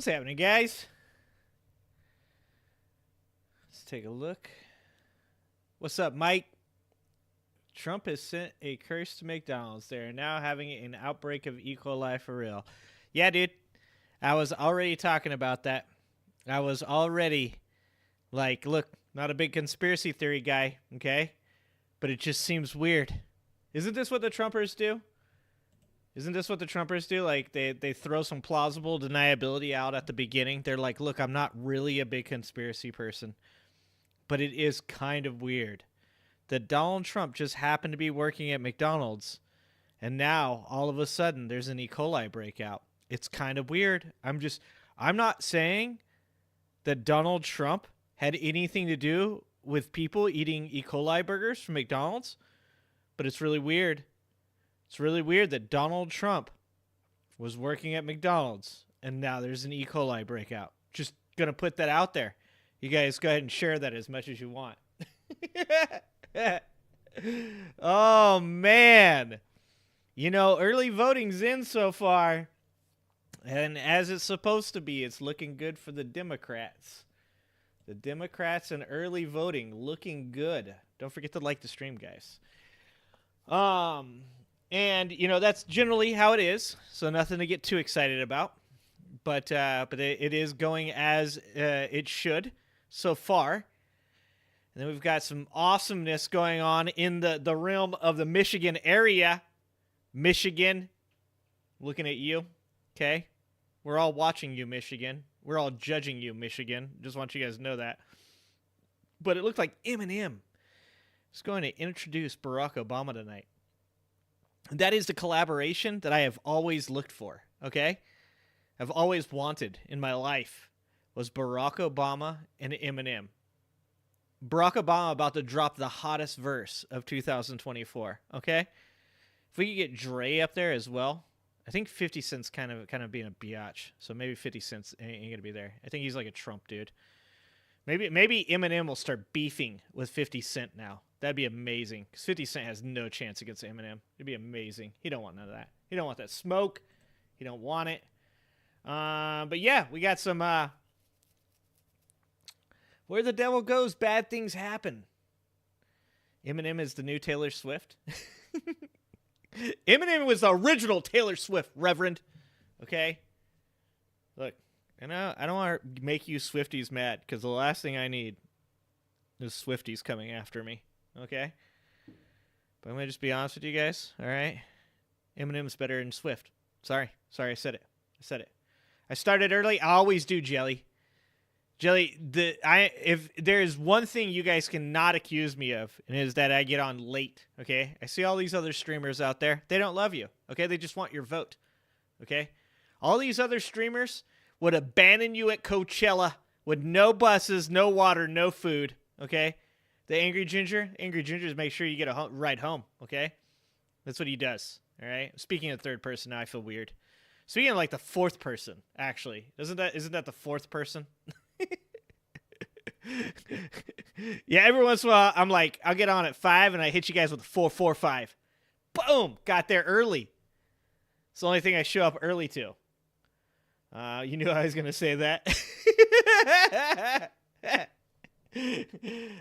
What's happening, guys? Let's take a look. What's up, Mike? Trump has sent a curse to McDonald's. They are now having an outbreak of E. coli for real. Yeah, dude. I was already talking about that. I was already like, look, not a big conspiracy theory guy, okay? But it just seems weird. Isn't this what the Trumpers do? Isn't this what the Trumpers do? Like, they throw some plausible deniability out at the beginning. They're like, look, I'm not really a big conspiracy person. But it is kind of weird that Donald Trump just happened to be working at McDonald's. And now, all of a sudden, there's an E. coli breakout. It's kind of weird. I'm not saying that Donald Trump had anything to do with people eating E. coli burgers from McDonald's. But it's really weird. It's really weird that Donald Trump was working at McDonald's and now there's an E. coli breakout. Just going to put that out there. You guys go ahead and share that as much as you want. Oh, man. You know, early voting's in so far. And as it's supposed to be, it's looking good for the Democrats. The Democrats and early voting looking good. Don't forget to like the stream, guys. And, you know, that's generally how it is, so nothing to get too excited about. But it is going as it should so far. And then we've got some awesomeness going on in the realm of the Michigan area. Michigan, looking at you, okay? We're all watching you, Michigan. We're all judging you, Michigan. Just want you guys to know that. But it looked like Eminem is going to introduce Barack Obama tonight. That is the collaboration that I have always looked for, okay? I've always wanted in my life was Barack Obama and Eminem. Barack Obama about to drop the hottest verse of 2024, okay? If we could get Dre up there as well, I think 50 Cent's kind of being a biatch, so maybe 50 Cent ain't going to be there. I think he's like a Trump dude. Maybe Eminem will start beefing with 50 Cent now. That'd be amazing. Because 50 Cent has no chance against Eminem. It'd be amazing. He don't want none of that. He don't want that smoke. He don't want it. But yeah, we got some... where the devil goes, bad things happen. Eminem is the new Taylor Swift. Eminem was the original Taylor Swift, Reverend. Okay? Look, I don't want to make you Swifties mad, because the last thing I need is Swifties coming after me. Okay? But I'm going to just be honest with you guys, all right? Eminem's better than Swift. Sorry, I said it. I started early. I always do, Jelly. Jelly, if there is one thing you guys cannot accuse me of, and it is that I get on late, okay? I see all these other streamers out there. They don't love you, okay? They just want your vote, okay? All these other streamers would abandon you at Coachella with no buses, no water, no food, okay? The Angry Gingers make sure you get a ride home, okay? That's what he does, all right? Speaking of third person now, I feel weird. Speaking of like the fourth person, actually. Isn't that the fourth person? Yeah, every once in a while, I'm like, I'll get on at 5 and I hit you guys with a 4-4-5. Boom! Got there early. It's the only thing I show up early to. You knew I was going to say that. We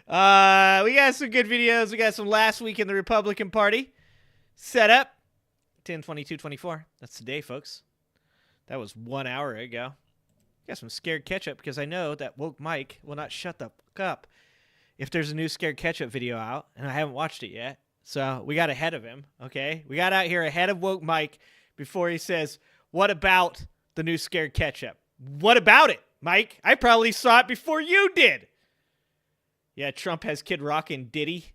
got some good videos. We got some last week in the Republican Party. Set up. 10/22/24. That's today, folks. That was 1 hour ago. Got some scared ketchup because I know that Woke Mike will not shut the fuck up if there's a new scared ketchup video out, and I haven't watched it yet. So we got ahead of him, okay? We got out here ahead of Woke Mike before he says, what about the new scared ketchup? What about it, Mike? I probably saw it before you did. Yeah, Trump has Kid Rock and Diddy.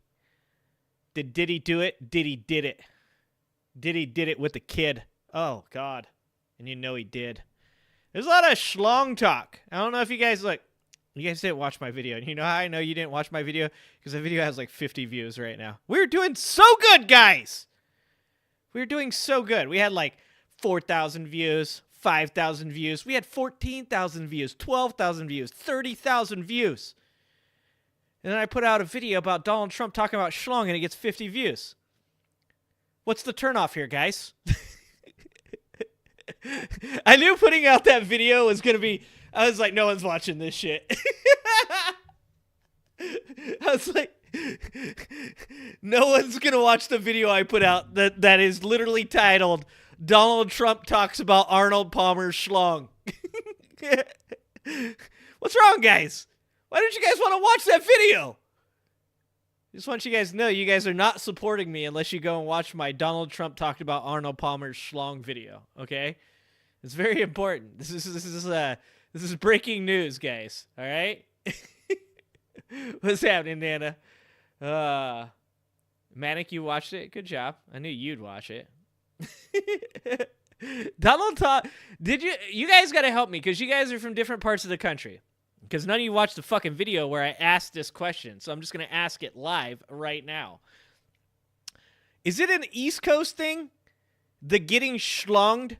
Did Diddy do it? Diddy did it. Diddy did it with the kid. Oh, God. And you know he did. There's a lot of schlong talk. I don't know if you guys didn't watch my video. And you know how I know you didn't watch my video? Because the video has like 50 views right now. We're doing so good, guys. We're doing so good. We had like 4,000 views, 5,000 views. We had 14,000 views, 12,000 views, 30,000 views. And then I put out a video about Donald Trump talking about schlong and it gets 50 views. What's the turnoff here, guys? I knew putting out that video was going to be, I was like, no one's watching this shit. I was like, no one's going to watch the video I put out that is literally titled, Donald Trump talks about Arnold Palmer's schlong. What's wrong, guys? Why don't you guys want to watch that video? Just want you guys to know you guys are not supporting me unless you go and watch my Donald Trump talked about Arnold Palmer's schlong video, okay? It's very important. This is breaking news, guys, all right? What's happening, Nana? Manic, you watched it? Good job. I knew you'd watch it. Did you guys got to help me because you guys are from different parts of the country. Because none of you watched the fucking video where I asked this question. So I'm just going to ask it live right now. Is it an East Coast thing? The getting schlonged?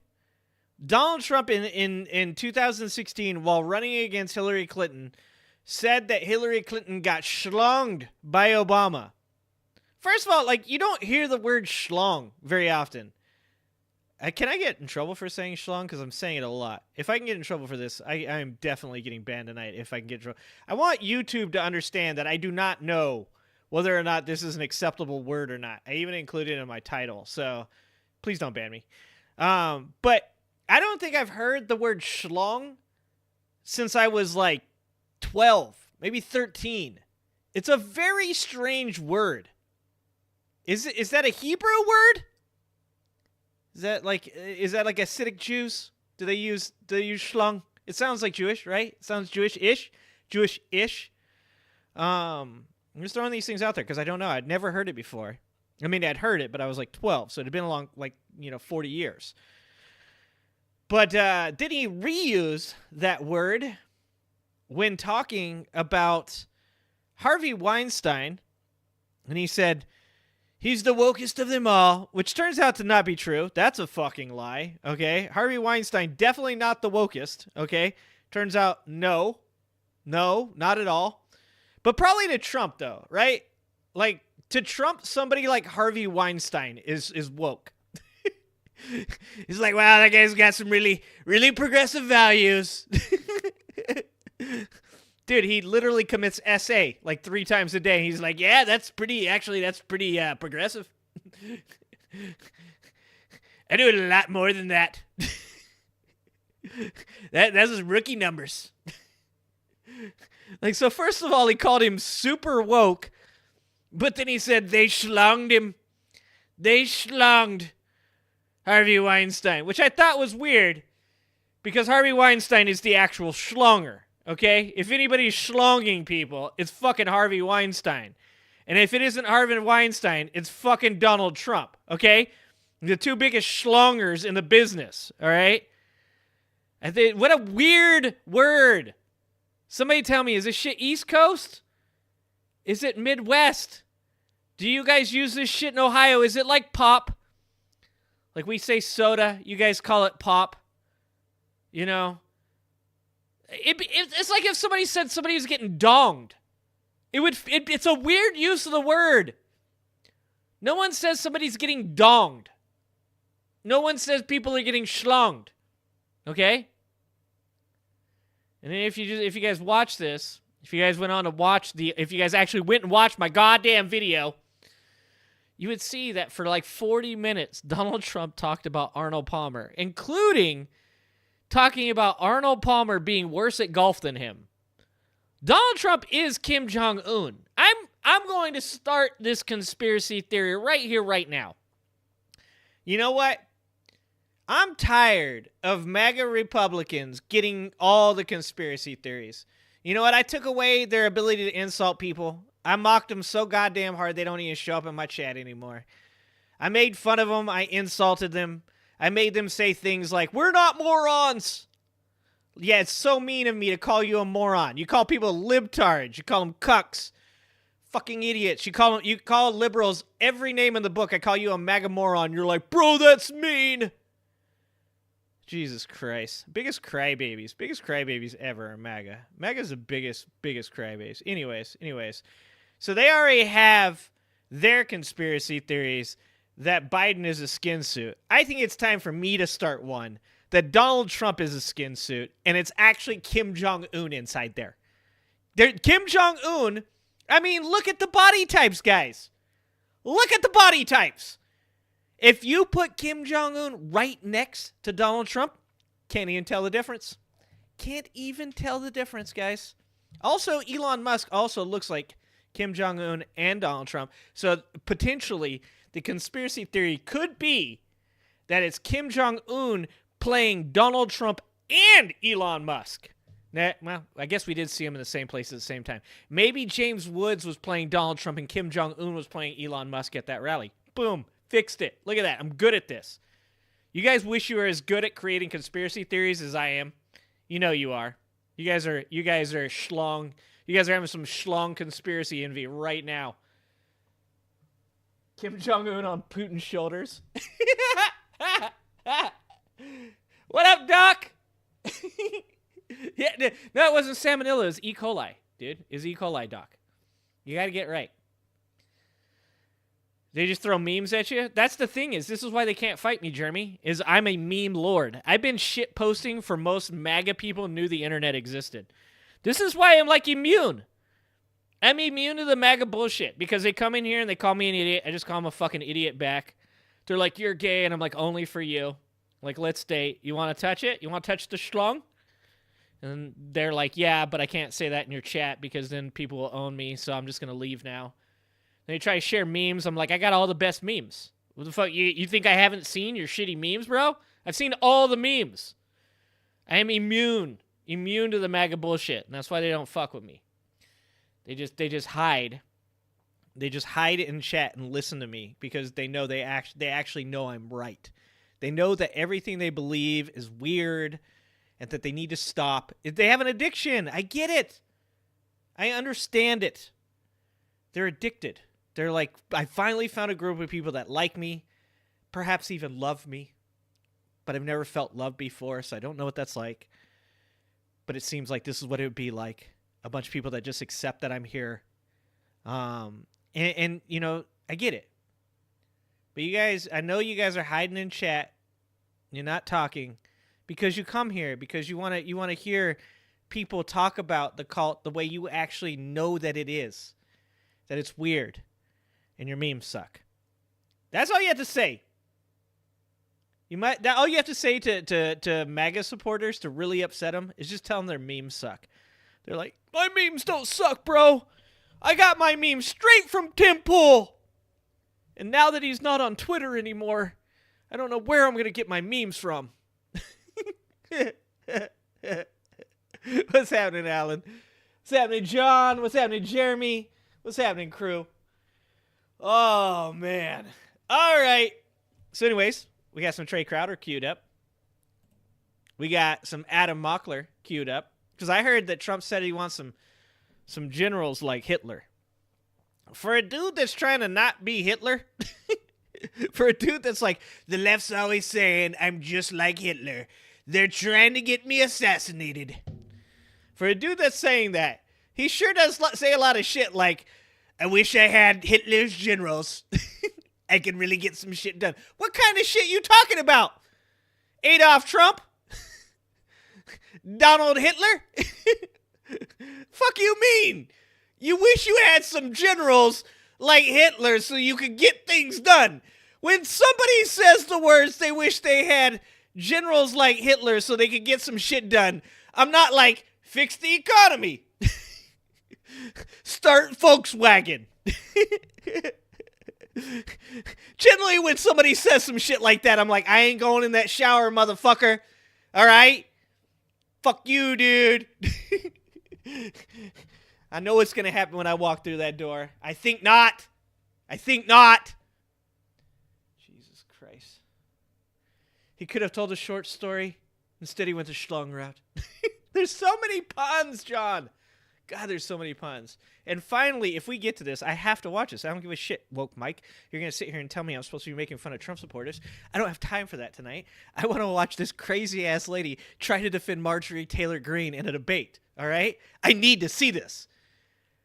Donald Trump in 2016, while running against Hillary Clinton, said that Hillary Clinton got schlonged by Obama. First of all, like, you don't hear the word schlong very often. Can I get in trouble for saying schlong? Because I'm saying it a lot. If I can get in trouble for this, I am definitely getting banned tonight if I can get in trouble. I want YouTube to understand that I do not know whether or not this is an acceptable word or not. I even included it in my title, so please don't ban me. But I don't think I've heard the word schlong since I was like 12, maybe 13. It's a very strange word. Is that a Hebrew word? Is that like acidic juice? Do they use schlong? It sounds like Jewish, right? It sounds Jewish-ish. Jewish-ish. I'm just throwing these things out there because I don't know. I'd never heard it before. I mean, I'd heard it, but I was like 12, so it had been along 40 years. But did he reuse that word when talking about Harvey Weinstein? And he said, he's the wokest of them all, which turns out to not be true. That's a fucking lie, okay? Harvey Weinstein, definitely not the wokest, okay? Turns out, no, not at all. But probably to Trump, though, right? Like, to Trump, somebody like Harvey Weinstein is woke. He's like, wow, that guy's got some really, really progressive values. Dude, he literally commits SA like 3 times a day. He's like, yeah, that's pretty progressive. I do it a lot more than that. That's his rookie numbers. Like, so first of all, he called him super woke, but then he said they schlonged him. They schlonged Harvey Weinstein, which I thought was weird because Harvey Weinstein is the actual schlonger. Okay? If anybody's schlonging people, it's fucking Harvey Weinstein. And if it isn't Harvey Weinstein, it's fucking Donald Trump. Okay? The 2 biggest schlongers in the business. All right? What a weird word. Somebody tell me, is this shit East Coast? Is it Midwest? Do you guys use this shit in Ohio? Is it like pop? Like we say soda, you guys call it pop. You know? It's like if somebody said somebody was getting donged. It's a weird use of the word. No one says somebody's getting donged. No one says people are getting schlonged. Okay? And then if you guys watch this, if you guys actually went and watched my goddamn video, you would see that for like 40 minutes, Donald Trump talked about Arnold Palmer, including talking about Arnold Palmer being worse at golf than him. Donald Trump is Kim Jong-un. I'm going to start this conspiracy theory right here, right now. You know what? I'm tired of MAGA Republicans getting all the conspiracy theories. You know what? I took away their ability to insult people. I mocked them so goddamn hard they don't even show up in my chat anymore. I made fun of them. I insulted them. I made them say things like, we're not morons. Yeah, it's so mean of me to call you a moron. You call people libtards. You call them cucks. Fucking idiots. You call liberals every name in the book. I call you a MAGA moron. You're like, bro, that's mean. Jesus Christ. Biggest crybabies ever are MAGA. MAGA's the biggest crybabies. Anyways. So they already have their conspiracy theories that Biden is a skin suit. I think it's time for me to start one that Donald Trump is a skin suit, and it's actually Kim Jong-un inside there. Kim Jong-un, I mean, look at the body types, guys. Look at the body types. If you put Kim Jong-un right next to Donald Trump, can't even tell the difference. Can't even tell the difference, guys. Also, Elon Musk also looks like Kim Jong-un and Donald Trump. So potentially, the conspiracy theory could be that it's Kim Jong-un playing Donald Trump and Elon Musk. Well, I guess we did see him in the same place at the same time. Maybe James Woods was playing Donald Trump and Kim Jong-un was playing Elon Musk at that rally. Boom. Fixed it. Look at that. I'm good at this. You guys wish you were as good at creating conspiracy theories as I am. You know you are. You guys are schlong. You guys are having some schlong conspiracy envy right now. Kim Jong-un on Putin's shoulders. What up, Doc? Yeah, no, it wasn't salmonella. It was E. coli, dude. It's E. coli, Doc. You got to get right. They just throw memes at you? That's the thing this is why they can't fight me, Jeremy, is I'm a meme lord. I've been shit posting for most MAGA people knew the internet existed. This is why I'm like immune. I'm immune to the MAGA bullshit because they come in here and they call me an idiot. I just call them a fucking idiot back. They're like, you're gay, and I'm like, only for you. Like, let's date. You want to touch it? You want to touch the schlong? And they're like, yeah, but I can't say that in your chat because then people will own me, so I'm just going to leave now. They try to share memes. I'm like, I got all the best memes. What the fuck? You think I haven't seen your shitty memes, bro? I've seen all the memes. I am immune to the MAGA bullshit, and that's why they don't fuck with me. They just hide. They just hide in chat and listen to me because they know they actually know I'm right. They know that everything they believe is weird and that they need to stop. If they have an addiction, I get it. I understand it. They're addicted. They're like, I finally found a group of people that like me, perhaps even love me, but I've never felt love before, so I don't know what that's like. But it seems like this is what it would be like. A bunch of people that just accept that I'm here. And you know, I get it. But you guys, I know you guys are hiding in chat. You're not talking because you come here, because you want to hear people talk about the cult the way you actually know that it is. That it's weird. And your memes suck. That's all you have to say. All you have to say to MAGA supporters to really upset them is just tell them their memes suck. They're like, my memes don't suck, bro. I got my memes straight from Tim Pool. And now that he's not on Twitter anymore, I don't know where I'm going to get my memes from. What's happening, Alan? What's happening, John? What's happening, Jeremy? What's happening, crew? Oh, man. All right. So anyways, we got some Trey Crowder queued up. We got some Adam Mockler queued up. Because I heard that Trump said he wants some generals like Hitler. For a dude that's trying to not be Hitler, for a dude that's like, the left's always saying I'm just like Hitler. They're trying to get me assassinated. For a dude that's saying that, he sure does say a lot of shit like, I wish I had Hitler's generals. I can really get some shit done. What kind of shit you talking about? Adolf Trump? Donald Hitler? Fuck you mean? You wish you had some generals like Hitler so you could get things done. When somebody says the words they wish they had generals like Hitler so they could get some shit done, I'm not like, fix the economy. Start Volkswagen. Generally, when somebody says some shit like that, I'm like, I ain't going in that shower, motherfucker. All right? Fuck you, dude. I know what's going to happen when I walk through that door. I think not. I think not. Jesus Christ. He could have told a short story. Instead, he went the schlong route. There's so many puns, John. God, there's so many puns. And finally, if we get to this, I have to watch this. I don't give a shit, woke Mike. You're going to sit here and tell me I'm supposed to be making fun of Trump supporters. I don't have time for that tonight. I want to watch this crazy-ass lady try to defend Marjorie Taylor Greene in a debate, all right? I need to see this.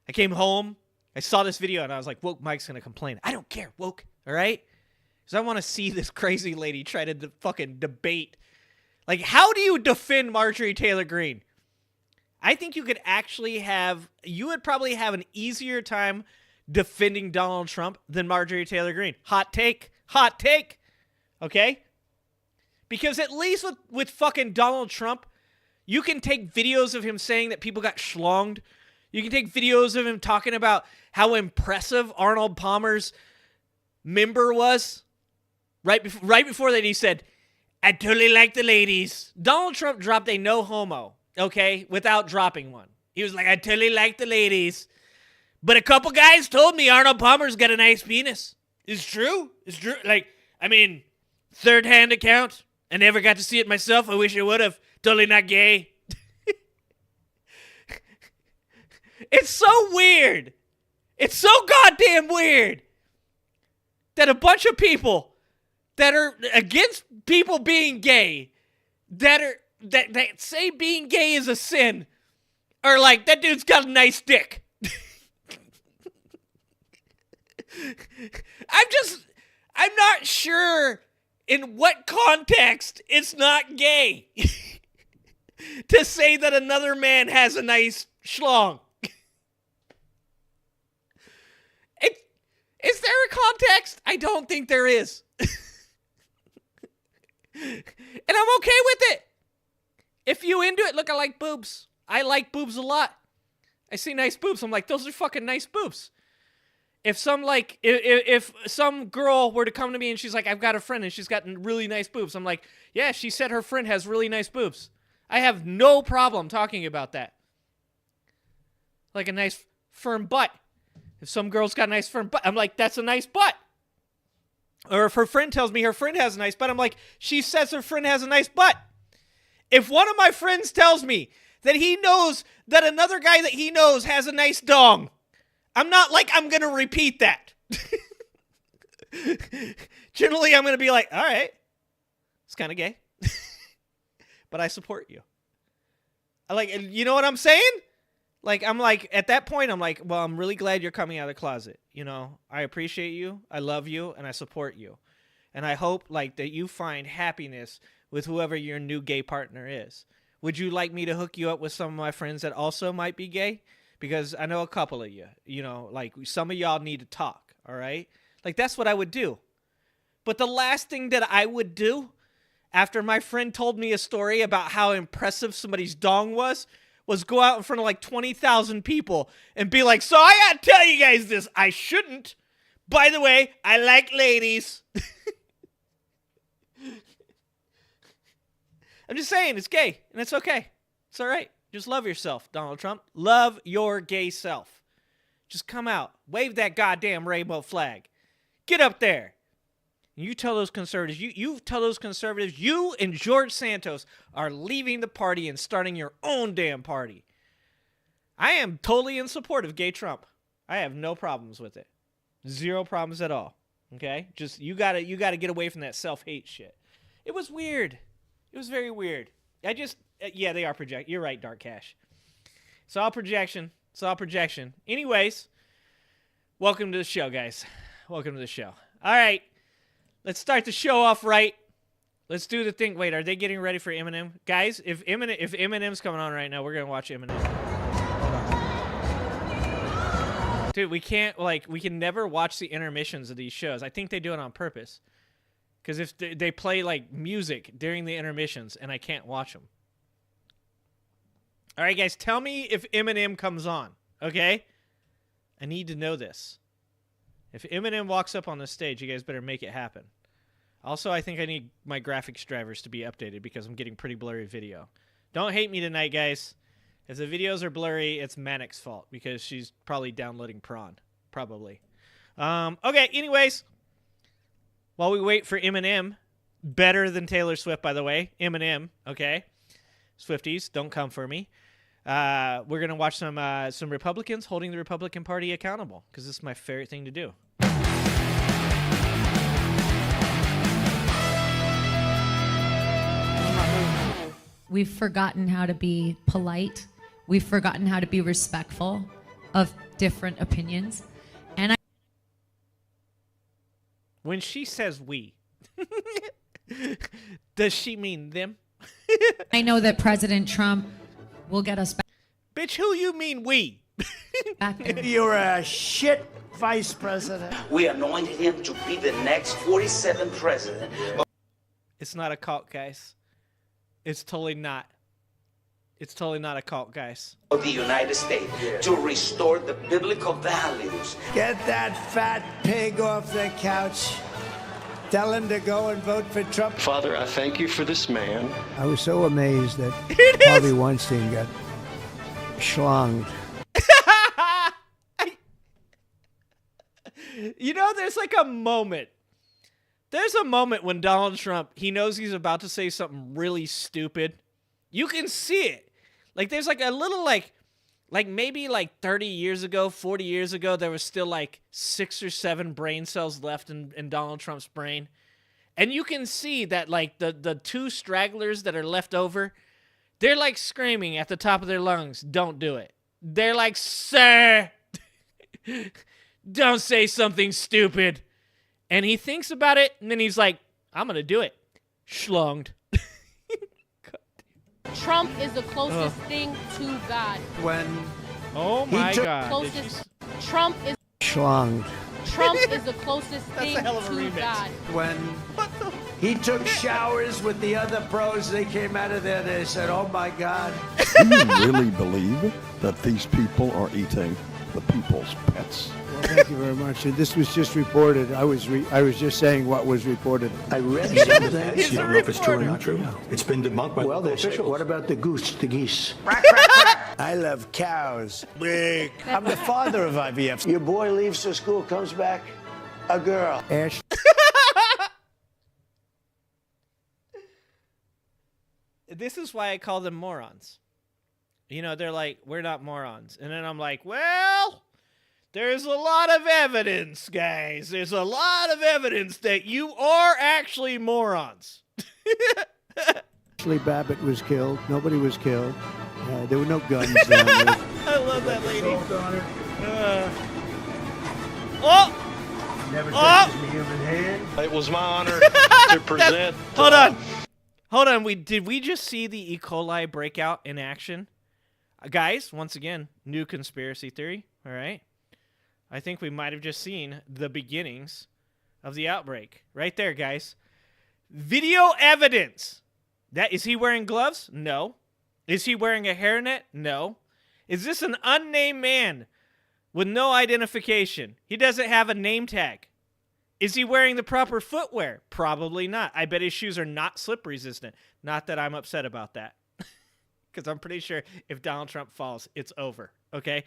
I came home, I saw this video, and I was like, woke Mike's going to complain. I don't care, woke, all right? Because I want to see this crazy lady try to fucking debate. Like, how do you defend Marjorie Taylor Greene? I think you could actually you would probably have an easier time defending Donald Trump than Marjorie Taylor Greene. Hot take. Hot take. Okay? Because at least with fucking Donald Trump, you can take videos of him saying that people got schlonged. You can take videos of him talking about how impressive Arnold Palmer's member was. Right before that, he said, I totally like the ladies. Donald Trump dropped a no homo, okay, without dropping one. He was like, I totally like the ladies. But a couple guys told me Arnold Palmer's got a nice penis. It's true. It's true. Like, I mean, third-hand account. I never got to see it myself. I wish I would have. Totally not gay. It's so weird. It's so goddamn weird that a bunch of people that are against people being gay, that say being gay is a sin, are like, that dude's got a nice dick. I'm not sure in what context it's not gay to say that another man has a nice schlong. Is there a context? I don't think there is. And I'm okay with it. If you into it, look, I like boobs. I like boobs a lot. I see nice boobs. I'm like, those are fucking nice boobs. If some girl were to come to me and she's like, I've got a friend and she's got really nice boobs, I'm like, yeah, she said her friend has really nice boobs. I have no problem talking about that. Like a nice firm butt. If some girl's got a nice firm butt, I'm like, that's a nice butt. Or if her friend tells me her friend has a nice butt, I'm like, she says her friend has a nice butt. If one of my friends tells me that he knows that another guy that he knows has a nice dong, I'm not like, I'm going to repeat that. Generally, I'm going to be like, all right, it's kind of gay. But I support you. You know what I'm saying? Like, I'm like, at that point, I'm like, well, I'm really glad you're coming out of the closet. You know, I appreciate you, I love you, and I support you. And I hope, like, that you find happiness with whoever your new gay partner is. Would you like me to hook you up with some of my friends that also might be gay? Because I know a couple of you, you know, like, some of y'all need to talk, all right? Like, that's what I would do. But the last thing that I would do after my friend told me a story about how impressive somebody's dong was go out in front of like 20,000 people and be like, so I gotta tell you guys this. I shouldn't. By the way, I like ladies. I'm just saying, it's gay, and it's okay. It's all right. Just love yourself, Donald Trump. Love your gay self. Just come out. Wave that goddamn rainbow flag. Get up there. You tell those conservatives, you tell those conservatives, you and George Santos are leaving the party and starting your own damn party. I am totally in support of gay Trump. I have no problems with it. Zero problems at all. Okay? Just, you gotta get away from that self-hate shit. It was weird. It was very weird. Yeah, they are project. You're right, Dark Cash. It's all projection. It's all projection. Anyways, welcome to the show, guys. Welcome to the show. All right. Let's start the show off right. Let's do the thing. Wait, are they getting ready for Eminem? Guys, if Eminem's coming on right now, we're going to watch Eminem. Dude, we can never watch the intermissions of these shows. I think they do it on purpose. Because if they play, like, music during the intermissions, and I can't watch them. All right, guys, tell me if Eminem comes on, okay? I need to know this. If Eminem walks up on the stage, you guys better make it happen. Also, I think I need my graphics drivers to be updated because I'm getting pretty blurry video. Don't hate me tonight, guys. If the videos are blurry, it's Manic's fault because she's probably downloading prawn. Probably. Okay, anyways. While we wait for Eminem, better than Taylor Swift, by the way. Eminem, okay? Swifties, don't come for me. We're going to watch some Republicans holding the Republican Party accountable because this is my favorite thing to do. We've forgotten how to be polite. We've forgotten how to be respectful of different opinions. And when she says we, does she mean them? I know that President Trump will get us Bitch, who you mean we? back there. You're a shit vice president. We anointed him to be the next 47th president It's not a cult, guys. It's totally not. It's totally not a cult, guys. of the United States to restore the biblical values. Get that fat pig off the couch. Tell him to go and vote for Trump. Father, I thank you for this man. I was so amazed that Harvey Weinstein got schlonged. You know, there's like a moment. There's a moment when Donald Trump, he knows he's about to say something really stupid. You can see it. Like, there's like a little, like maybe like 30 years ago, 40 years ago, there was still like 6 or 7 brain cells left in Donald Trump's brain. And you can see that like the 2 stragglers that are left over, they're like screaming at the top of their lungs, don't do it. They're like, sir, don't say something stupid. And he thinks about it, and then he's like, I'm going to do it. Schlonged. Trump is the closest thing to God. When Oh my took- God. Closest. Trump is schlonged. the closest thing a hell of a to remix. God. When he took showers with the other pros, they came out of there, they said, oh my God. Do you really believe that these people are eating the people's pets? Well, thank you very much. And this was just reported. I was just saying what was reported. I read some of that. He's You a don't know if it's true or reporter. not true. It's been debunked by Well, local officials. what about the goose, the geese? I love cows. Big. I'm the father of IVF. Your boy leaves for school, comes back, a girl. Ash. This is why I call them morons. You know, they're like, we're not morons. And then I'm like, well, there's a lot of evidence, guys. There's a lot of evidence that you are actually morons. Ashley Babbitt was killed. Nobody was killed. There were no guns down there. I love that lady. Oh! Never touches me human hand. It was my honor to present. Hold on. Hold on. Did we just see the E. coli breakout in action? Guys, once again, new conspiracy theory. All right. I think we might have just seen the beginnings of the outbreak. Right there, guys. Video evidence. Is he wearing gloves? No. Is he wearing a hairnet? No. Is this an unnamed man with no identification? He doesn't have a name tag. Is he wearing the proper footwear? Probably not. I bet his shoes are not slip resistant. Not that I'm upset about that. Because I'm pretty sure if Donald Trump falls, it's over. Okay?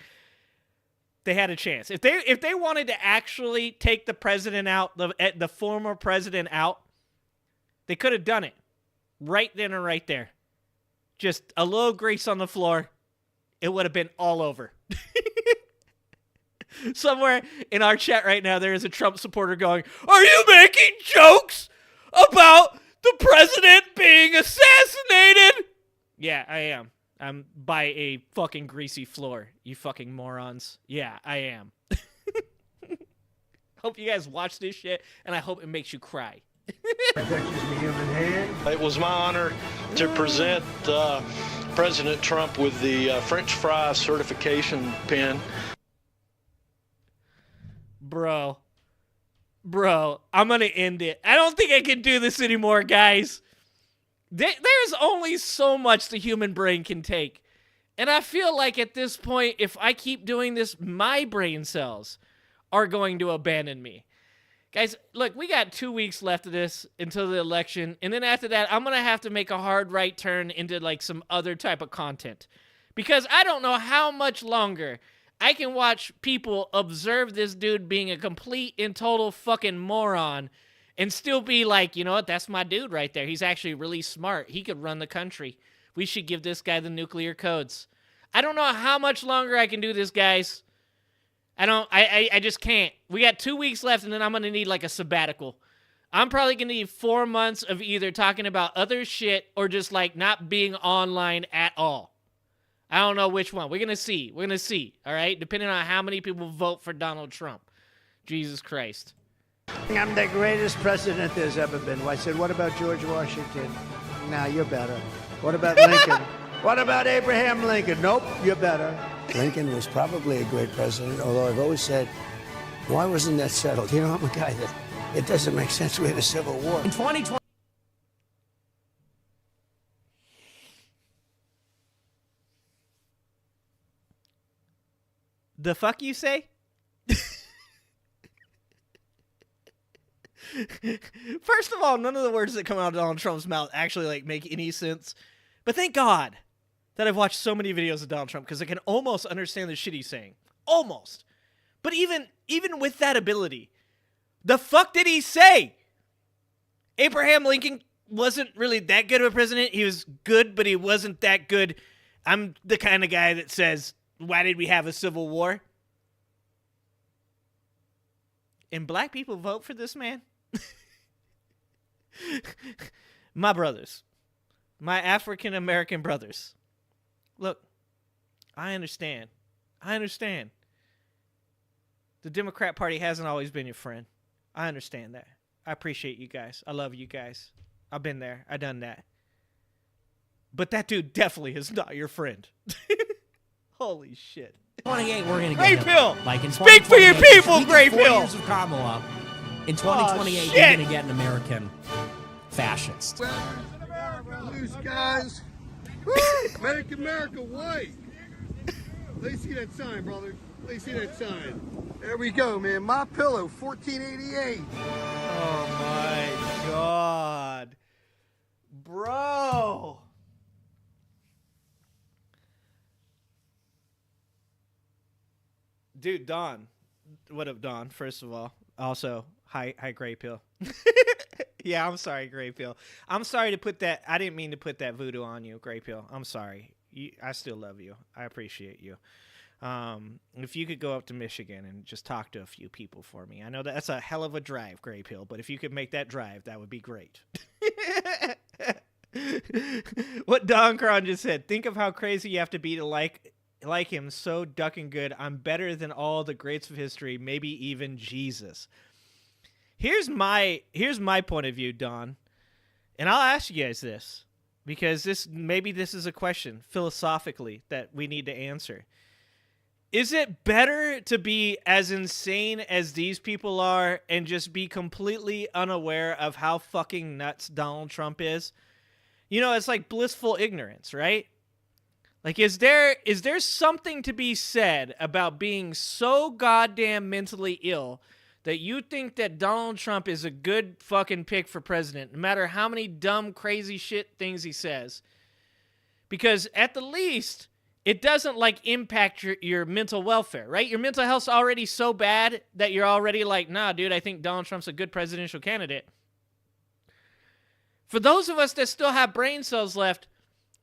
They had a chance. If they wanted to actually take the president out, the former president out, they could have done it. Right then or right there. Just a little grease on the floor. It would have been all over. Somewhere in our chat right now, there is a Trump supporter going, are you making jokes about the president being assassinated? Yeah, I am. I'm by a fucking greasy floor, you fucking morons. Yeah, I am. Hope you guys watch this shit, and I hope it makes you cry. It was my honor to present President Trump with the French fry certification pin. Bro, I'm going to end it. I don't think I can do this anymore, guys. There's only so much the human brain can take. And I feel like at this point, if I keep doing this, my brain cells are going to abandon me. Guys, look, we got 2 weeks left of this until the election. And then after that, I'm going to have to make a hard right turn into like some other type of content. Because I don't know how much longer I can watch people observe this dude being a complete and total fucking moron and still be like, you know what, that's my dude right there. He's actually really smart. He could run the country. We should give this guy the nuclear codes. I don't know how much longer I can do this, guys. I just can't. We got 2 weeks left, and then I'm going to need like a sabbatical. I'm probably going to need 4 months of either talking about other shit or just like not being online at all. I don't know which one. We're going to see. We're going to see, all right? Depending on how many people vote for Donald Trump. Jesus Christ. I'm the greatest president there's ever been. I said, what about George Washington? Now you're better. What about Lincoln? What about Abraham Lincoln? Nope, you're better. Lincoln was probably a great president, although I've always said, why wasn't that settled? You know, I'm a guy that it doesn't make sense. We had a civil war. In 2020. The fuck you say? First of all, none of the words that come out of Donald Trump's mouth actually like make any sense. But thank God that I've watched so many videos of Donald Trump because I can almost understand the shit he's saying. Almost. But even with that ability, the fuck did he say? Abraham Lincoln wasn't really that good of a president. He was good, but he wasn't that good. I'm the kind of guy that says, why did we have a civil war? And black people vote for this man? My brothers. My African American brothers. Look, I understand. The Democrat Party hasn't always been your friend. I understand that. I appreciate you guys. I love you guys. I've been there. I've done that. But that dude definitely is not your friend. Holy shit. 28, we're gonna Gray get Pill. Like in Speak for your 2028, people, we get Gray 4 Pill. years of Kamala. In 2028, shit. you're gonna get an American fascist. Loose guys. Woo! Make America white. Let me see that sign, brother. Let me see that sign. There we go, man. My Pillow, 1488. Oh my God. Bro. Dude, Don. What up, Don? First of all. Also, hi Gray Pill. Yeah, I'm sorry, Gray Pill. I'm sorry to put that. I didn't mean to put that voodoo on you, Gray Pill. I'm sorry. I still love you. I appreciate you. If you could go up to Michigan and just talk to a few people for me. I know that's a hell of a drive, Gray Pill, but if you could make that drive, that would be great. What Don Cron just said. Think of how crazy you have to be to like him. So ducking good. I'm better than all the greats of history, maybe even Jesus. Here's my point of view, Don. And I'll ask you guys this because this is a question philosophically that we need to answer. Is it better to be as insane as these people are and just be completely unaware of how fucking nuts Donald Trump is? You know, it's like blissful ignorance, right? Like, is there something to be said about being so goddamn mentally ill that you think that Donald Trump is a good fucking pick for president, no matter how many dumb, crazy shit things he says? Because at the least, it doesn't, like, impact your mental welfare, right? Your mental health's already so bad that you're already like, nah, dude, I think Donald Trump's a good presidential candidate. For those of us that still have brain cells left,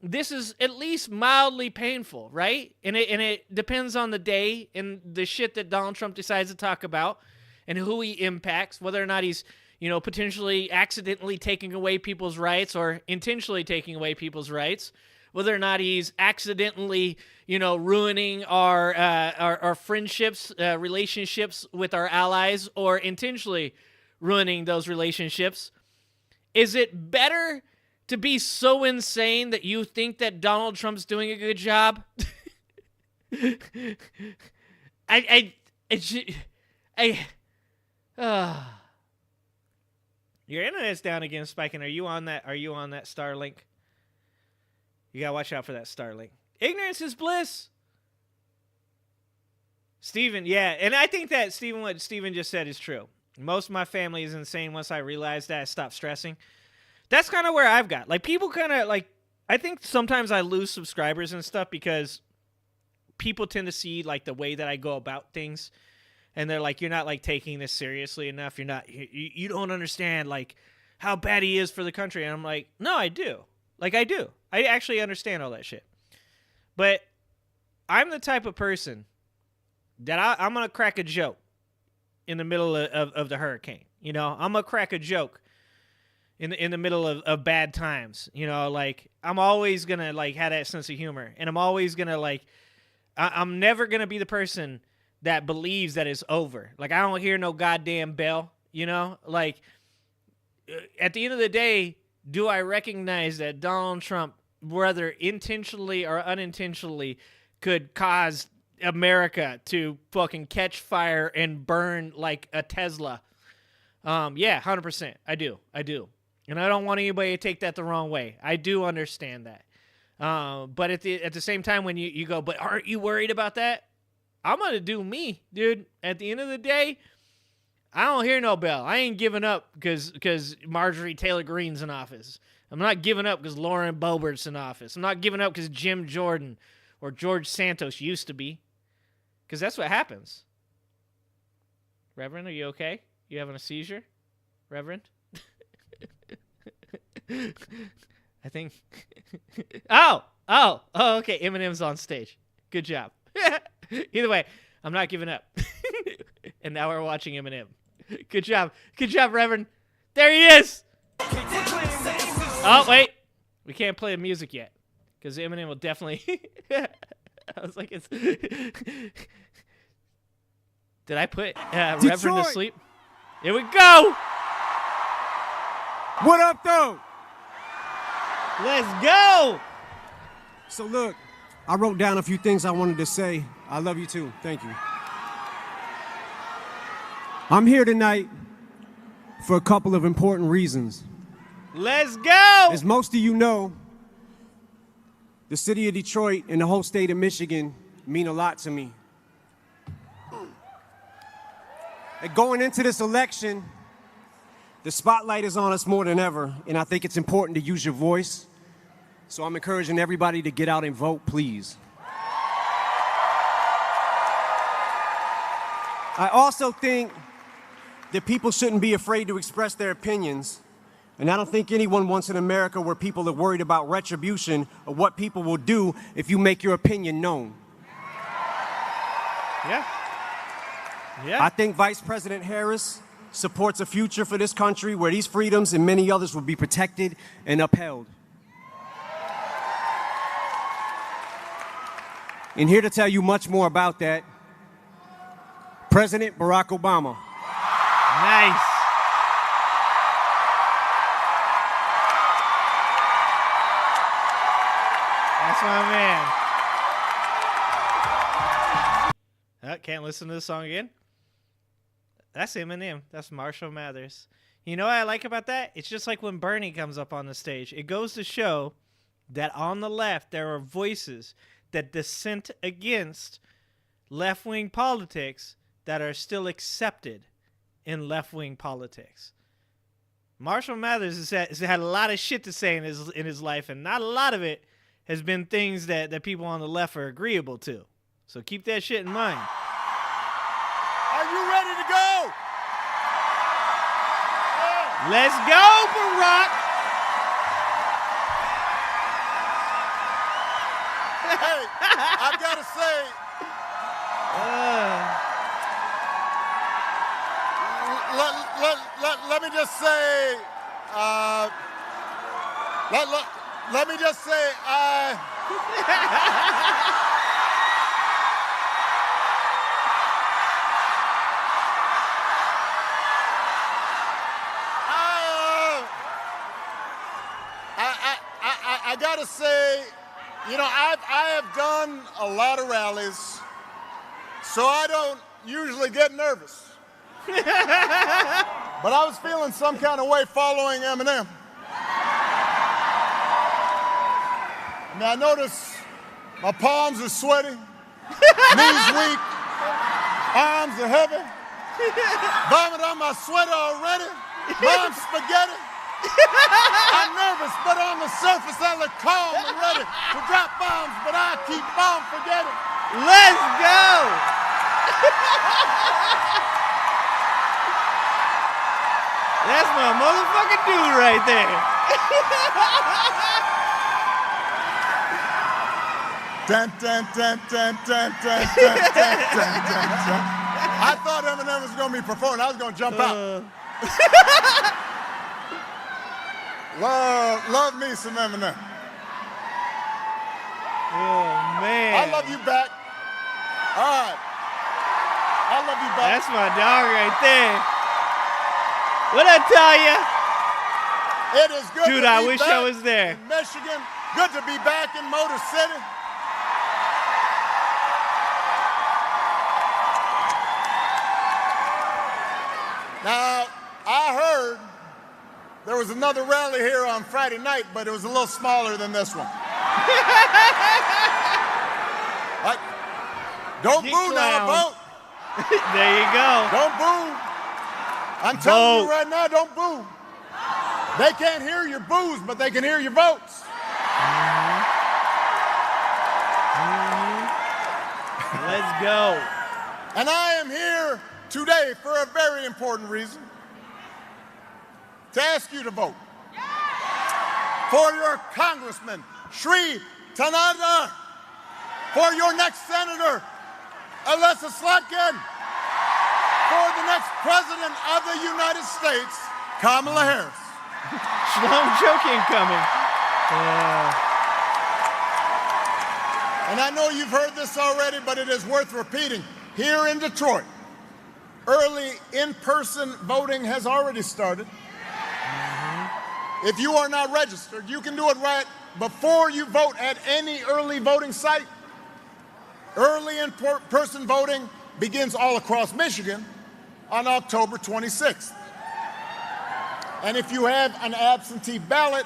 this is at least mildly painful, right? And it depends on the day and the shit that Donald Trump decides to talk about and who he impacts, whether or not he's, you know, potentially accidentally taking away people's rights or intentionally taking away people's rights, whether or not he's accidentally, you know, ruining our friendships, relationships with our allies, or intentionally ruining those relationships. Is it better to be so insane that you think that Donald Trump's doing a good job? Your internet's down again, Spiking. Are you on that Starlink? You gotta watch out for that Starlink. Ignorance is bliss. Steven, yeah, and I think that what Steven just said is true. Most of my family is insane. Once I realized that, I stopped stressing. That's kind of where I've got. Like, people kind of, like, I think sometimes I lose subscribers and stuff because people tend to see, like, the way that I go about things. And they're like, you're not, like, taking this seriously enough. You don't understand, like, how bad he is for the country. And I'm like, no, I do. Like, I do. I actually understand all that shit. But I'm the type of person that I'm going to crack a joke in the middle of the hurricane. You know, I'm going to crack a joke in the middle of bad times. You know, like, I'm always going to, like, have that sense of humor. And I'm always going to, like, I'm never going to be the person that believes that it's over. Like, I don't hear no goddamn bell, you know? Like, at the end of the day, do I recognize that Donald Trump, whether intentionally or unintentionally, could cause America to fucking catch fire and burn like a Tesla? Yeah, 100%. I do. And I don't want anybody to take that the wrong way. I do understand that. But at the same time, when you go, but aren't you worried about that? I'm going to do me, dude. At the end of the day, I don't hear no bell. I ain't giving up because Marjorie Taylor Greene's in office. I'm not giving up because Lauren Boebert's in office. I'm not giving up because Jim Jordan or George Santos used to be. Because that's what happens. Reverend, are you okay? You having a seizure? Reverend? I think... Oh, okay. Eminem's on stage. Good job. Either way, I'm not giving up. And now we're watching Eminem. Good job. Good job, Reverend. There he is. Oh, wait. We can't play the music yet. Because Eminem will definitely... I was like, it's... Did I put Reverend to sleep? Here we go. What up, though? Let's go. So look, I wrote down a few things I wanted to say. I love you too. Thank you. I'm here tonight for a couple of important reasons. Let's go. As most of you know, the city of Detroit and the whole state of Michigan mean a lot to me. And going into this election, the spotlight is on us more than ever, and I think it's important to use your voice. So I'm encouraging everybody to get out and vote, please. I also think that people shouldn't be afraid to express their opinions. And I don't think anyone wants an America where people are worried about retribution or what people will do if you make your opinion known. Yeah. I think Vice President Harris supports a future for this country where these freedoms and many others will be protected and upheld. And here to tell you much more about that, President Barack Obama. Nice. That's my man. Can't listen to this song again? That's Eminem. That's Marshall Mathers. You know what I like about that? It's just like when Bernie comes up on the stage. It goes to show that on the left, there are voices that dissent against left-wing politics that are still accepted in left-wing politics. Marshall Mathers has had a lot of shit to say in his life, and not a lot of it has been things that people on the left are agreeable to. So keep that shit in mind. Are you ready to go? Let's go, Barack! Hey, I've got to say, let me just say, let me just say, I gotta say, you know, I have done a lot of rallies, so I don't usually get nervous. But I was feeling some kind of way following Eminem. I mean, I notice my palms are sweaty, knees weak, arms are heavy, vomit on my sweater already, mom's spaghetti. I'm nervous, but on the surface I look calm and ready to drop bombs, but I keep on forgetting. Let's go! That's my motherfucking dude right there. Dun, dun, dun, dun, dun, dun, dun, dun, dun, dun, dun. I thought Eminem was going to be performing. I was going to jump out. Love me some Eminem. Oh, man. I love you back. All right. I love you back. That's my dog right there. What I tell ya? It is good Dude, to I be wish back I was there. in Michigan. Good to be back in Motor City. Now, I heard there was another rally here on Friday night, but it was a little smaller than this one. Don't Get boo now, clowned. vote. There you go. Don't boo. I'm telling Vote. you right now, don't boo. They can't hear your boos, but they can hear your votes. Let's go. And I am here today for a very important reason. To ask you to vote for your congressman, Shri Tanada, for your next senator, Alyssa Slotkin, for the next president of the United States, Kamala Harris. Schlong joke incoming. And I know you've heard this already, but it is worth repeating. Here in Detroit, early in-person voting has already started. If you are not registered, you can do it right before you vote at any early voting site. Early in-person voting begins all across Michigan on October 26th. And if you have an absentee ballot,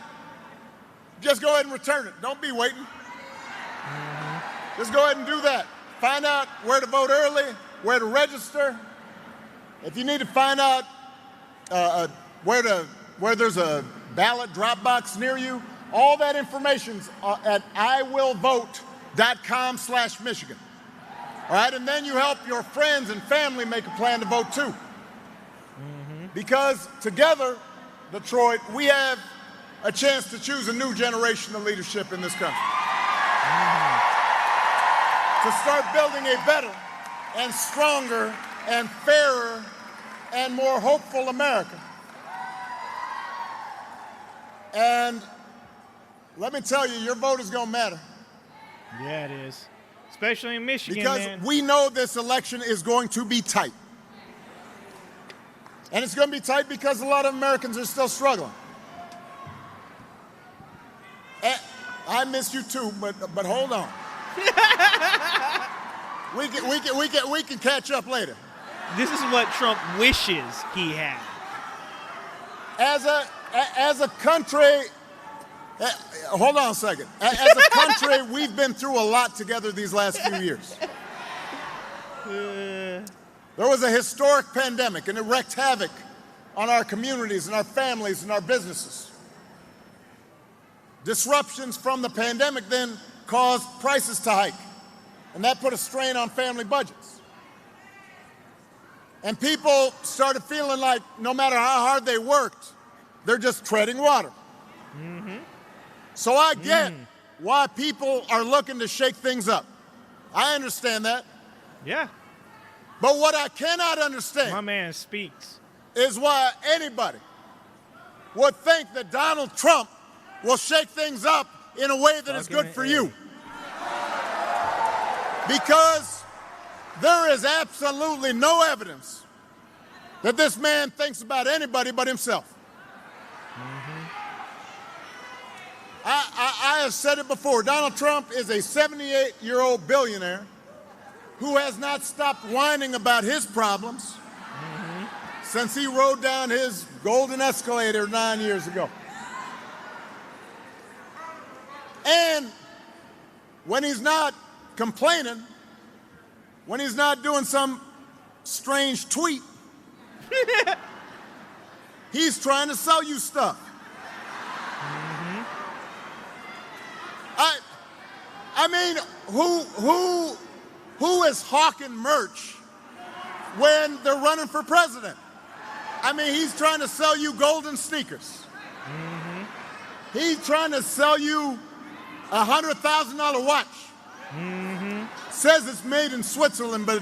just go ahead and return it. Don't be waiting. Just go ahead and do that. Find out where to vote early, where to register. If you need to find out where there's a ballot drop box near you, all that information's at iwillvote.com/Michigan. All right, and then you help your friends and family make a plan to vote too. Because together, Detroit, we have a chance to choose a new generation of leadership in this country. To start building a better and stronger and fairer and more hopeful America. And let me tell you, your vote is going to matter. Yeah, it is. Especially in Michigan, Because man. we know this election is going to be tight. And it's going to be tight because a lot of Americans are still struggling. I miss you too, but hold on. We can catch up later. This is what Trump wishes he had. As a country, hold on a second. As a country, we've been through a lot together these last few years. There was a historic pandemic, and it wreaked havoc on our communities and our families and our businesses. Disruptions from the pandemic then caused prices to hike, and that put a strain on family budgets. And people started feeling like no matter how hard they worked, they're just treading water. So I get why people are looking to shake things up. I understand that. Yeah. But what I cannot understand, My man speaks. is why anybody would think that Donald Trump will shake things up in a way that is good for you. Because there is absolutely no evidence that this man thinks about anybody but himself. I have said it before. Donald Trump is a 78-year-old billionaire who has not stopped whining about his problems since he rode down his golden escalator 9 years ago. And when he's not complaining, when he's not doing some strange tweet, he's trying to sell you stuff. I mean, who is hawking merch when they're running for president? I mean, he's trying to sell you golden sneakers. He's trying to sell you a $100,000 watch. Says it's made in Switzerland, but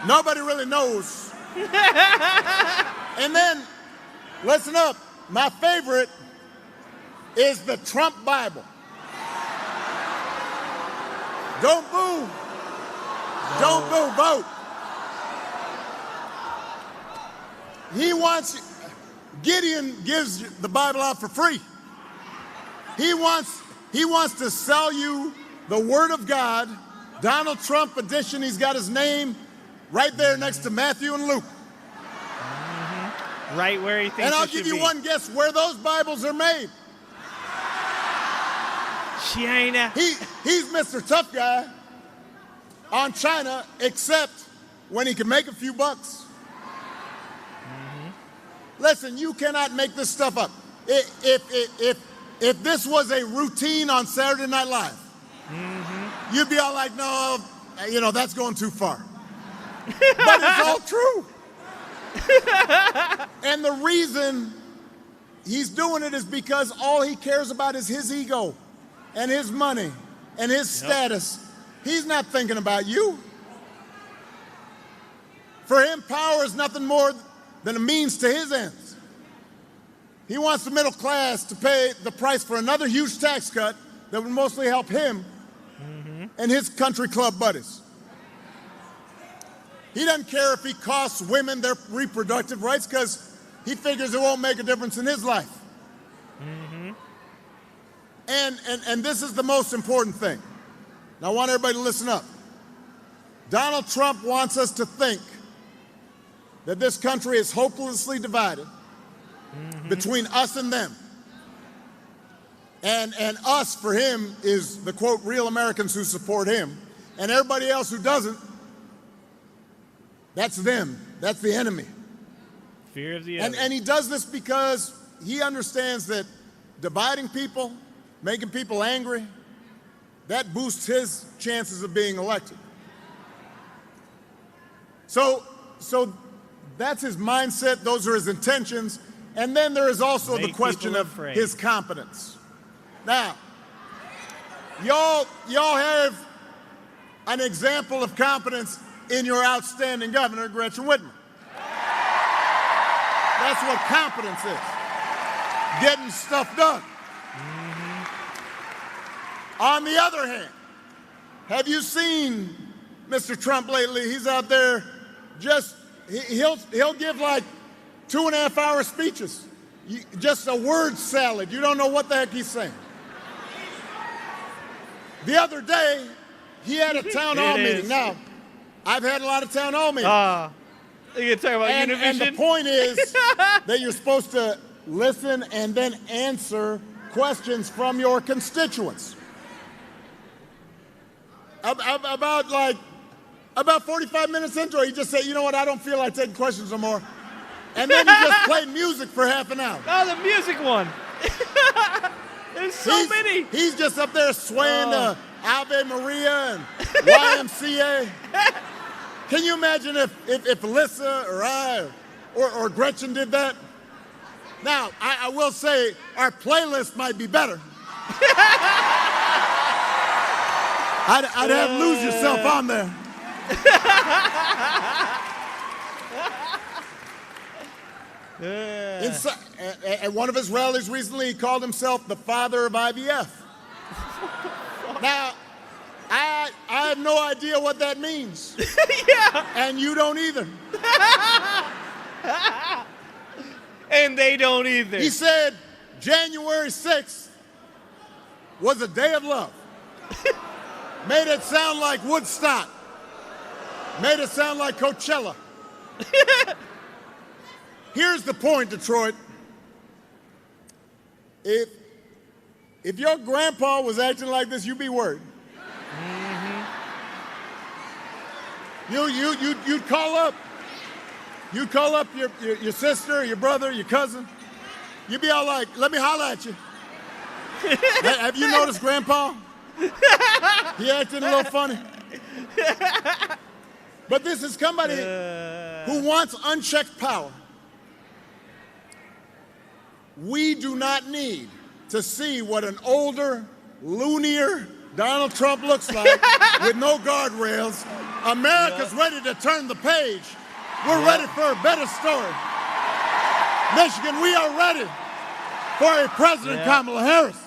nobody really knows. And then, listen up, my favorite is the Trump Bible. Don't boo. Don't boo, vote. He wants, Gideon gives the Bible out for free. He wants to sell you the Word of God. Donald Trump edition, he's got his name right there next to Matthew and Luke. Right where he thinks And I'll it should give you be. one guess where those Bibles are made. China. He's Mr. Tough Guy on China, except when he can make a few bucks. Listen, you cannot make this stuff up. If this was a routine on Saturday Night Live, you'd be all like, no, that's going too far. But it's all true. And the reason he's doing it is because all he cares about is his ego and his money and his status. He's not thinking about you. For him, power is nothing more than a means to his ends. He wants the middle class to pay the price for another huge tax cut that would mostly help him and his country club buddies. He doesn't care if he costs women their reproductive rights because he figures it won't make a difference in his life. And this is the most important thing. Now I want everybody to listen up. Donald Trump wants us to think that this country is hopelessly divided between us and them. And us, for him, is the, quote, real Americans who support him. And everybody else who doesn't, that's them. That's the enemy. Fear of the other. And he does this because he understands that dividing people, making people angry, that boosts his chances of being elected. So that's his mindset. Those are his intentions. And then there is also the question of his competence. Now, y'all have an example of competence in your outstanding governor, Gretchen Whitmer. That's what competence is. Getting stuff done. On the other hand, have you seen Mr. Trump lately? He's out there he'll give like 2.5-hour speeches. Just a word salad. You don't know what the heck he's saying. The other day, he had a town hall meeting. Now, I've had a lot of town hall meetings. You talk about Univision? And the point is that you're supposed to listen and then answer questions from your constituents. About 45 minutes into it, he just said, you know what, I don't feel like taking questions no more. And then he just played music for half an hour. Oh, the music one. There's so many. He's just up there swaying to Ave Maria and YMCA. Can you imagine if Alyssa or I or Gretchen did that? Now, I will say our playlist might be better. I'd have Lose Yourself on there. At one of his rallies recently, he called himself the father of IVF. Now, I have no idea what that means. Yeah. And you don't either. And they don't either. He said January 6th was a day of love. Made it sound like Woodstock. Made it sound like Coachella. Here's the point, Detroit. If your grandpa was acting like this, you'd be worried. You'd call up. You'd call up your sister, your brother, your cousin. You'd be all like, let me holler at you. Have you noticed Grandpa? He acting a little funny. But this is somebody who wants unchecked power. We do not need to see what an older, loonier Donald Trump looks like with no guardrails. America's ready to turn the page. We're ready for a better story. Michigan, we are ready for a President Kamala Harris.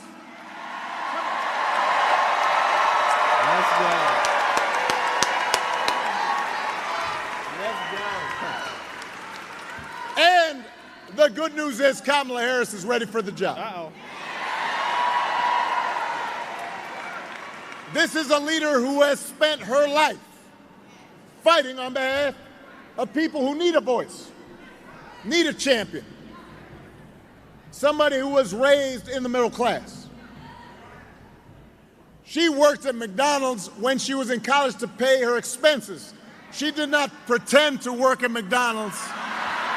Let's go. And the good news is Kamala Harris is ready for the job. Uh-oh. This is a leader who has spent her life fighting on behalf of people who need a voice, need a champion, somebody who was raised in the middle class. She worked at McDonald's when she was in college to pay her expenses. She did not pretend to work at McDonald's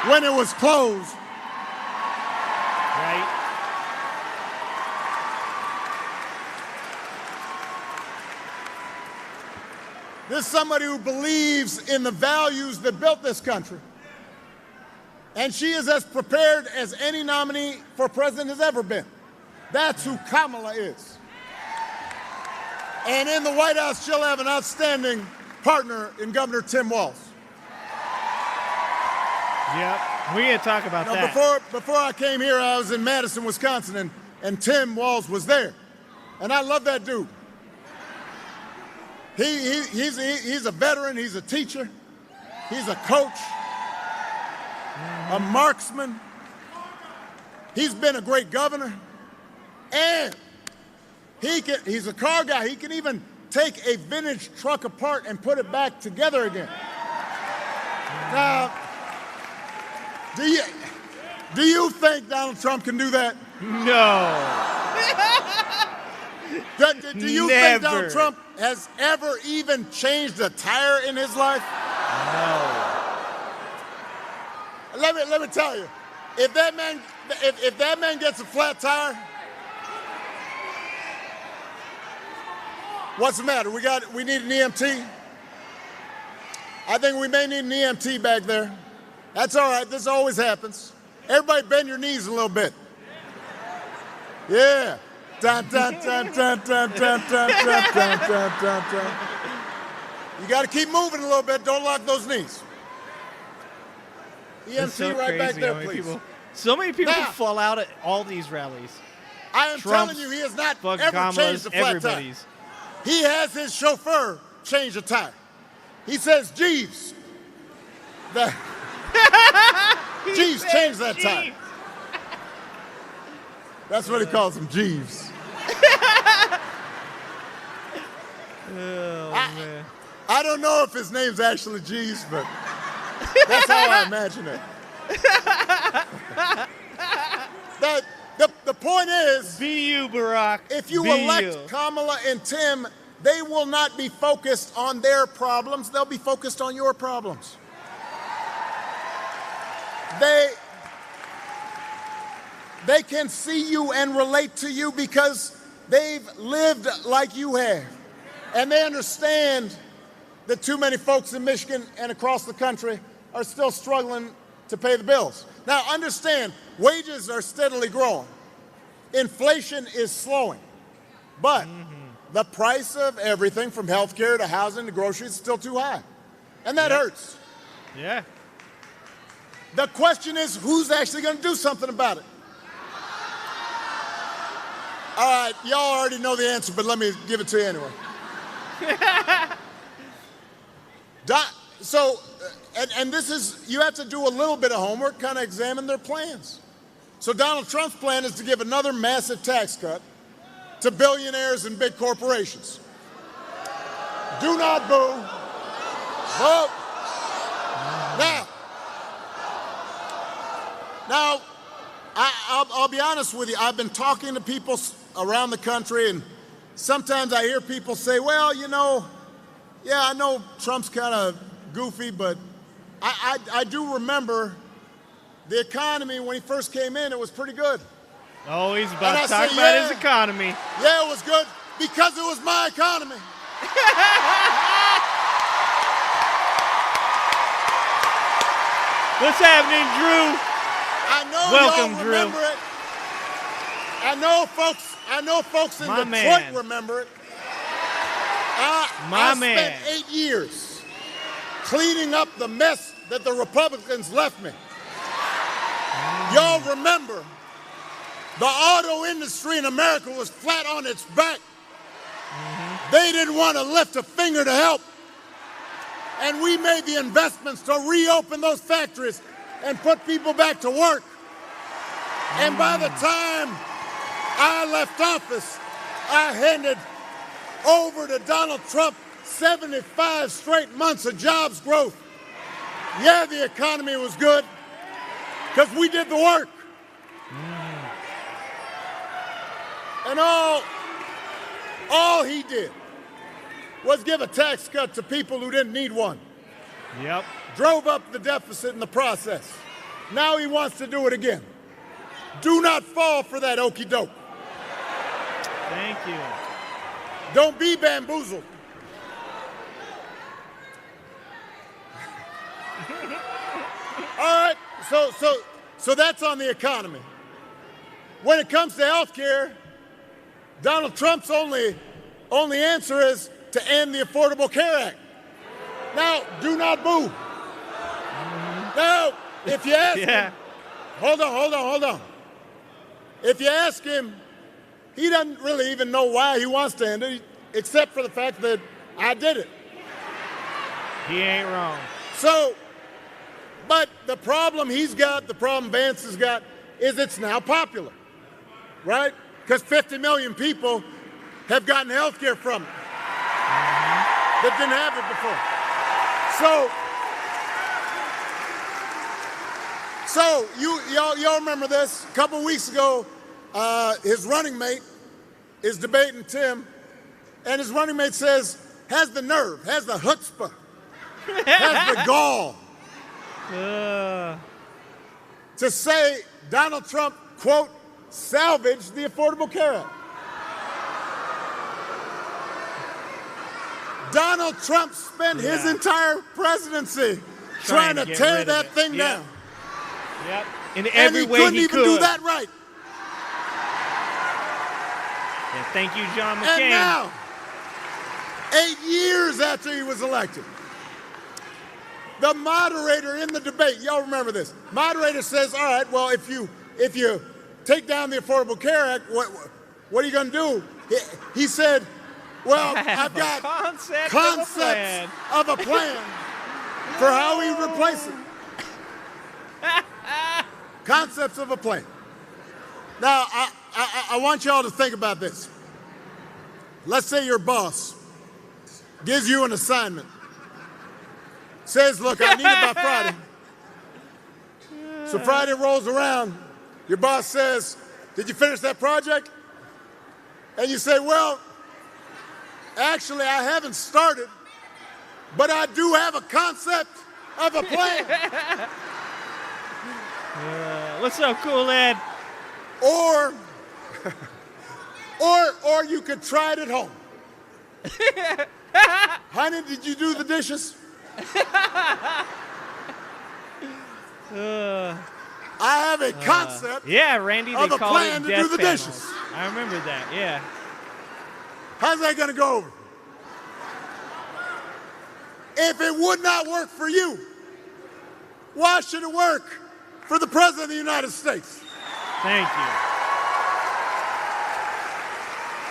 when it was closed. Right. This is somebody who believes in the values that built this country. And she is as prepared as any nominee for president has ever been. That's who Kamala is. And in the White House, she'll have an outstanding partner in Governor Tim Walz. Yep. We're going to talk about that. Before I came here, I was in Madison, Wisconsin, and Tim Walz was there. And I love that dude. He's a veteran, he's a teacher, he's a coach, a marksman. He's been a great governor. And he's a car guy. He can even take a vintage truck apart and put it back together again. Now, do you think Donald Trump can do that? No. Do you think Donald Trump has ever even changed a tire in his life? No. Let me tell you, if that man gets a flat tire, what's the matter? We need an EMT. I think we may need an EMT back there. That's all right. This always happens. Everybody bend your knees a little bit. Yeah. Dun, dun, dun, dun, dun, dun, dun, dun, dun, dun, dun, dun. You got to keep moving a little bit. Don't lock those knees. EMT so right back crazy there, how many please. So many people Now, fall out at all these rallies. I am Trump's, telling you, he has not fuck ever Kamala's, changed a flat tire. everybody's. He has his chauffeur change a tire. He says, Jeeves. Jeeves, change that tire. That's what he calls him, Jeeves. Oh, man. I don't know if his name's actually Jeeves, but that's how I imagine it. The point is, be you, Barack. If you be elect you. Kamala and Tim, they will not be focused on their problems. They'll be focused on your problems. They can see you and relate to you because they've lived like you have. And they understand that too many folks in Michigan and across the country are still struggling to pay the bills. Now, understand, wages are steadily growing. Inflation is slowing. But the price of everything from healthcare to housing to groceries is still too high. And that hurts. Yeah. The question is, who's actually going to do something about it? All right, y'all already know the answer, but let me give it to you anyway. And this is, you have to do a little bit of homework, kind of examine their plans. So Donald Trump's plan is to give another massive tax cut to billionaires and big corporations. Do not boo. Vote. Now, I'll be honest with you. I've been talking to people around the country, and sometimes I hear people say, well, you know, yeah, I know Trump's kind of goofy, but I do remember the economy when he first came in, it was pretty good. Oh, he's about to And talk I say, about yeah. his economy. Yeah, it was good because it was my economy. What's happening, Drew? I know Welcome, y'all Drew. remember it. I know folks in My Detroit man. remember it. My I man. spent 8 years cleaning up the mess that the Republicans left me. Y'all remember the auto industry in America was flat on its back. They didn't want to lift a finger to help. And we made the investments to reopen those factories and put people back to work. And by the time I left office, I handed over to Donald Trump 75 straight months of jobs growth. Yeah, the economy was good because we did the work. And all he did was give a tax cut to people who didn't need one. Yep. Drove up the deficit in the process. Now he wants to do it again. Do not fall for that okie doke. Thank you. Don't be bamboozled. All right, so that's on the economy. When it comes to health care, Donald Trump's only answer is to end the Affordable Care Act. Now, do not boo. Now, if you ask him, hold on. If you ask him, he doesn't really even know why he wants to end it, except for the fact that I did it. He ain't wrong. So, but the problem he's got, the problem Vance has got, is it's now popular, right? Because 50 million people have gotten health care from it that didn't have it before. So y'all remember this? A couple weeks ago, his running mate is debating Tim, and his running mate says, has the nerve, has the chutzpah, has the gall to say Donald Trump, quote, salvaged the Affordable Care Act. Donald Trump spent his entire presidency trying to tear that thing down. Yep. In every way couldn't even do that right. Yeah, thank you, John McCain. And now, 8 years after he was elected, the moderator in the debate, y'all remember this, moderator says, all right, well, if you take down the Affordable Care Act, what are you going to do? He said, well, I've got concepts of a plan for how we replace it. Concepts of a plan. Now, I want y'all to think about this. Let's say your boss gives you an assignment, says, look, I need it by Friday. So Friday rolls around, your boss says, did you finish that project? And you say, well, actually, I haven't started, but I do have a concept of a plan. What's up, cool Ed? Or you could try it at home. Honey, did you do the dishes? I have a concept Randy, they of a called plan it to death do the panels. dishes. I remember that, yeah. How's that going to go over? If it would not work for you, why should it work for the President of the United States? Thank you.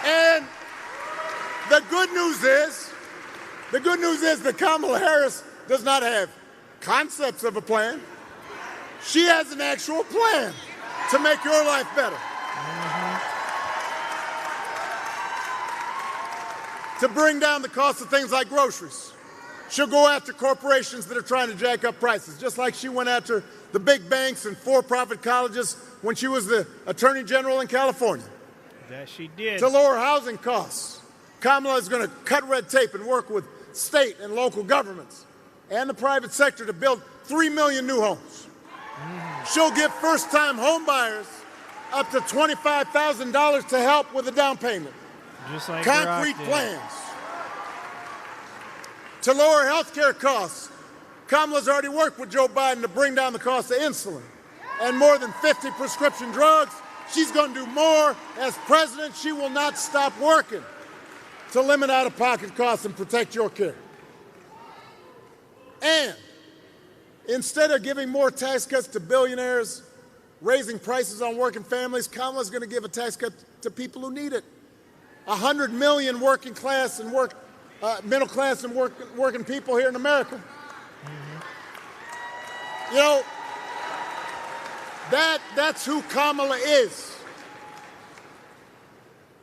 And the good news is that Kamala Harris does not have concepts of a plan. She has an actual plan to make your life better. To bring down the cost of things like groceries. She'll go after corporations that are trying to jack up prices, just like she went after the big banks and for-profit colleges when she was the Attorney General in California. That she did. To lower housing costs, Kamala is going to cut red tape and work with state and local governments and the private sector to build 3 million new homes. She'll give first-time home buyers up to $25,000 to help with a down payment. Just like concrete Barack did. plans. To lower health care costs, Kamala's already worked with Joe Biden to bring down the cost of insulin and more than 50 prescription drugs. She's going to do more. As president, she will not stop working to limit out-of-pocket costs and protect your care. And instead of giving more tax cuts to billionaires, raising prices on working families, Kamala's going to give a tax cut to people who need it. 100 million working class and middle class and working people here in America. You know, That's who Kamala is.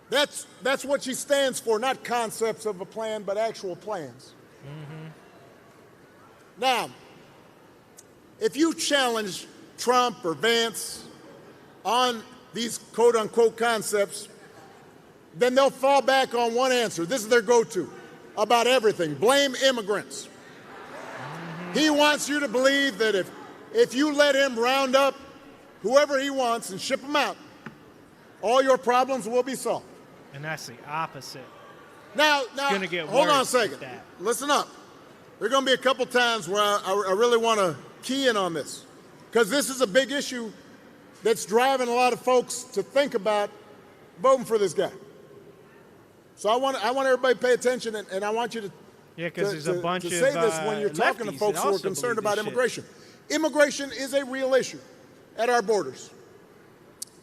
That's what she stands for, not concepts of a plan, but actual plans. Mm-hmm. Now, if you challenge Trump or Vance on these quote-unquote concepts, then they'll fall back on one answer. This is their go-to about everything. Blame immigrants. Mm-hmm. He wants you to believe that if you let him round up whoever he wants and ship them out, all your problems will be solved. And that's the opposite. Now, gonna get hold on a worse second. with that. Listen up. There are going to be a couple times where I really want to key in on this, because this is a big issue that's driving a lot of folks to think about voting for this guy. So I want everybody to pay attention, and I want you to because there's a bunch to of say this when you're talking to lefties folks that who are also concerned believe about this shit. immigration. Immigration is a real issue at our borders.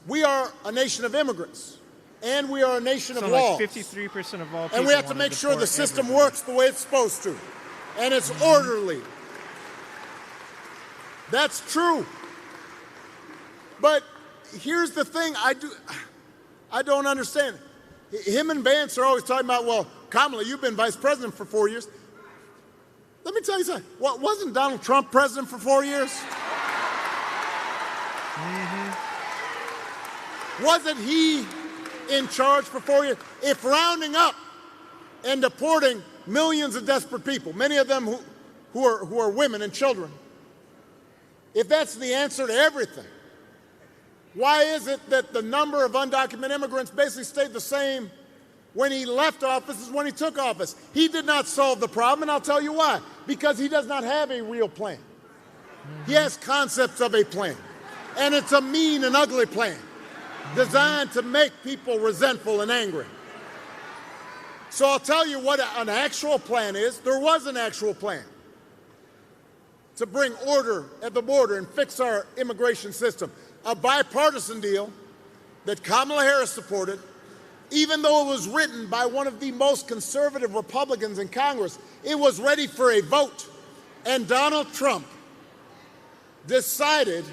We are a nation of immigrants, and we are a nation of laws. Like 53% of all people And we have to want make sure the deport system everybody. works the way it's supposed to, and it's orderly. That's true. But here's the thing I don't understand. Him and Vance are always talking about, well, Kamala, you've been vice president for 4 years. Let me tell you something. Wasn't Donald Trump president for 4 years? Mm-hmm. Wasn't he in charge for 4 years? If rounding up and deporting millions of desperate people, many of them who are women and children, if that's the answer to everything, why is it that the number of undocumented immigrants basically stayed the same when he left office as when he took office? He did not solve the problem, and I'll tell you why. Because he does not have a real plan. He has concepts of a plan, and it's a mean and ugly plan designed to make people resentful and angry. So I'll tell you what an actual plan is. There was an actual plan to bring order at the border and fix our immigration system. A bipartisan deal that Kamala Harris supported, even though it was written by one of the most conservative Republicans in Congress. It was ready for a vote. And Donald Trump decided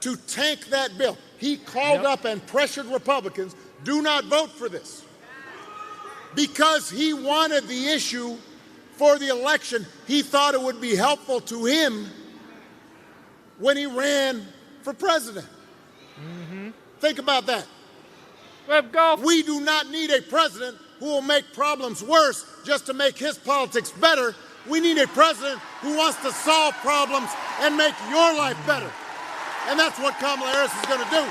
to tank that bill. He called up and pressured Republicans, do not vote for this. Because he wanted the issue for the election. He thought it would be helpful to him when he ran for president. Mm-hmm. Think about that. We do not need a president who will make problems worse just to make his politics better. We need a president who wants to solve problems and make your life better. And that's what Kamala Harris is going to do.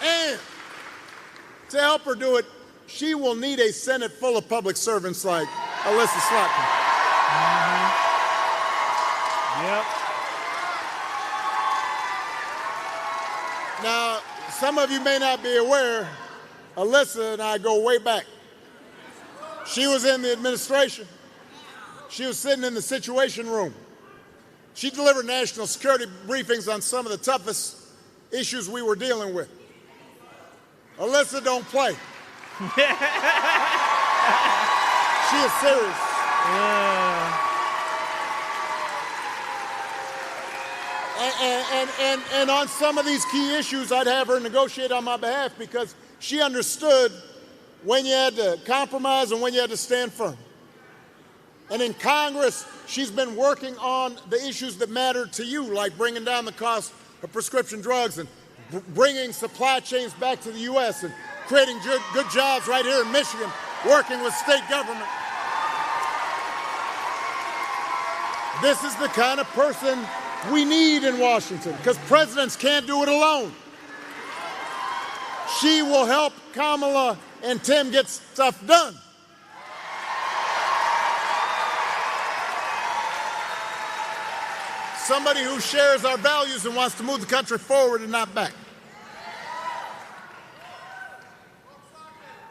And to help her do it, she will need a Senate full of public servants like Alyssa Slotkin. Yep. Now, some of you may not be aware, Alyssa and I go way back. She was in the administration. She was sitting in the Situation Room. She delivered national security briefings on some of the toughest issues we were dealing with. Alyssa don't play. She is serious. And on some of these key issues, I'd have her negotiate on my behalf because she understood when you had to compromise and when you had to stand firm. And in Congress, she's been working on the issues that matter to you, like bringing down the cost of prescription drugs and bringing supply chains back to the U.S. and creating good jobs right here in Michigan, working with state government. This is the kind of person we need in Washington, because presidents can't do it alone. She will help Kamala and Tim get stuff done. Somebody who shares our values and wants to move the country forward and not back.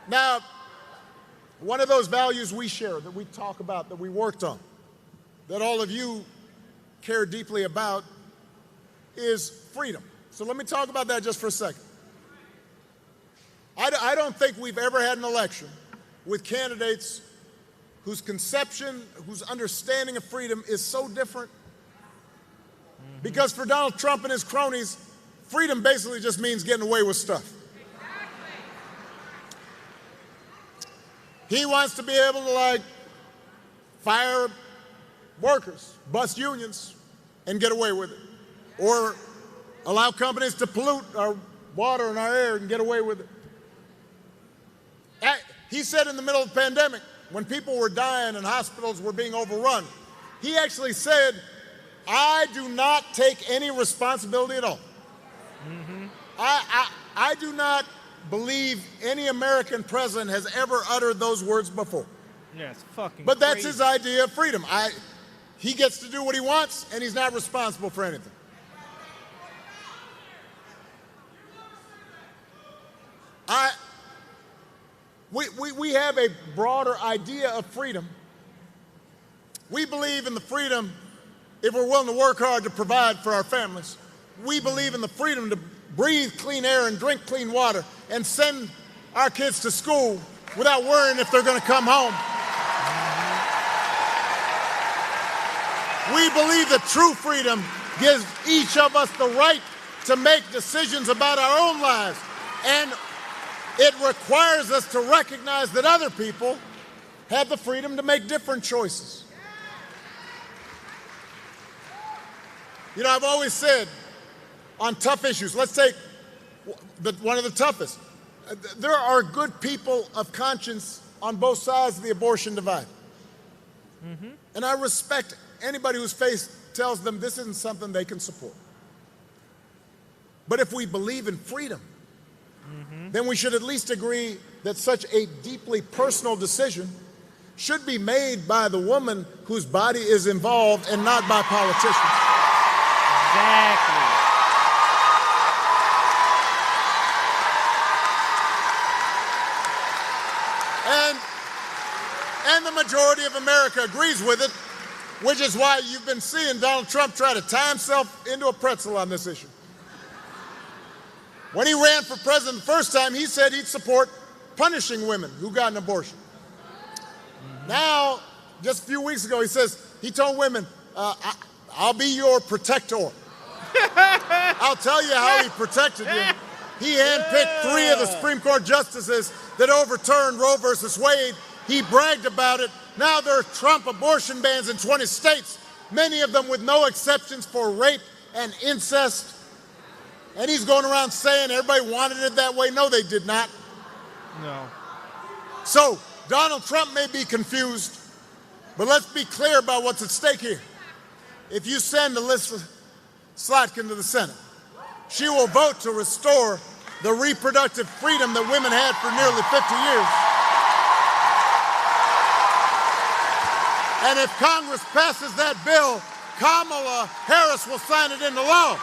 Now, one of those values we share, that we talk about, that we worked on, that all of you care deeply about, is freedom. So let me talk about that just for a second. I don't think we've ever had an election with candidates whose conception, whose understanding of freedom is so different. Because for Donald Trump and his cronies, freedom basically just means getting away with stuff. He wants to be able to, like, fire workers, bust unions, and get away with it. Or allow companies to pollute our water and our air and get away with it. He said in the middle of the pandemic, when people were dying and hospitals were being overrun, he actually said, I do not take any responsibility at all. I do not believe any American president has ever uttered those words before. Yeah, it's fucking But that's crazy. his idea of freedom. He gets to do what he wants, and he's not responsible for anything. We have a broader idea of freedom. We believe in the freedom if we're willing to work hard to provide for our families. We believe in the freedom to breathe clean air and drink clean water and send our kids to school without worrying if they're going to come home. We believe that true freedom gives each of us the right to make decisions about our own lives, and it requires us to recognize that other people have the freedom to make different choices. You know, I've always said on tough issues, let's take one of the toughest. There are good people of conscience on both sides of the abortion divide. And I respect anybody whose faith tells them this isn't something they can support. But if we believe in freedom, then we should at least agree that such a deeply personal decision should be made by the woman whose body is involved and not by politicians. Exactly. And the majority of America agrees with it, which is why you've been seeing Donald Trump try to tie himself into a pretzel on this issue. When he ran for president the first time, he said he'd support punishing women who got an abortion. Now, just a few weeks ago, he told women, I'll be your protector. I'll tell you how he protected you. He handpicked 3 of the Supreme Court justices that overturned Roe versus Wade. He bragged about it. Now there are Trump abortion bans in 20 states, many of them with no exceptions for rape and incest. And he's going around saying everybody wanted it that way. No, they did not. No. So Donald Trump may be confused, but let's be clear about what's at stake here. If you send Alyssa Slotkin to the Senate, she will vote to restore the reproductive freedom that women had for nearly 50 years. And if Congress passes that bill, Kamala Harris will sign it into law.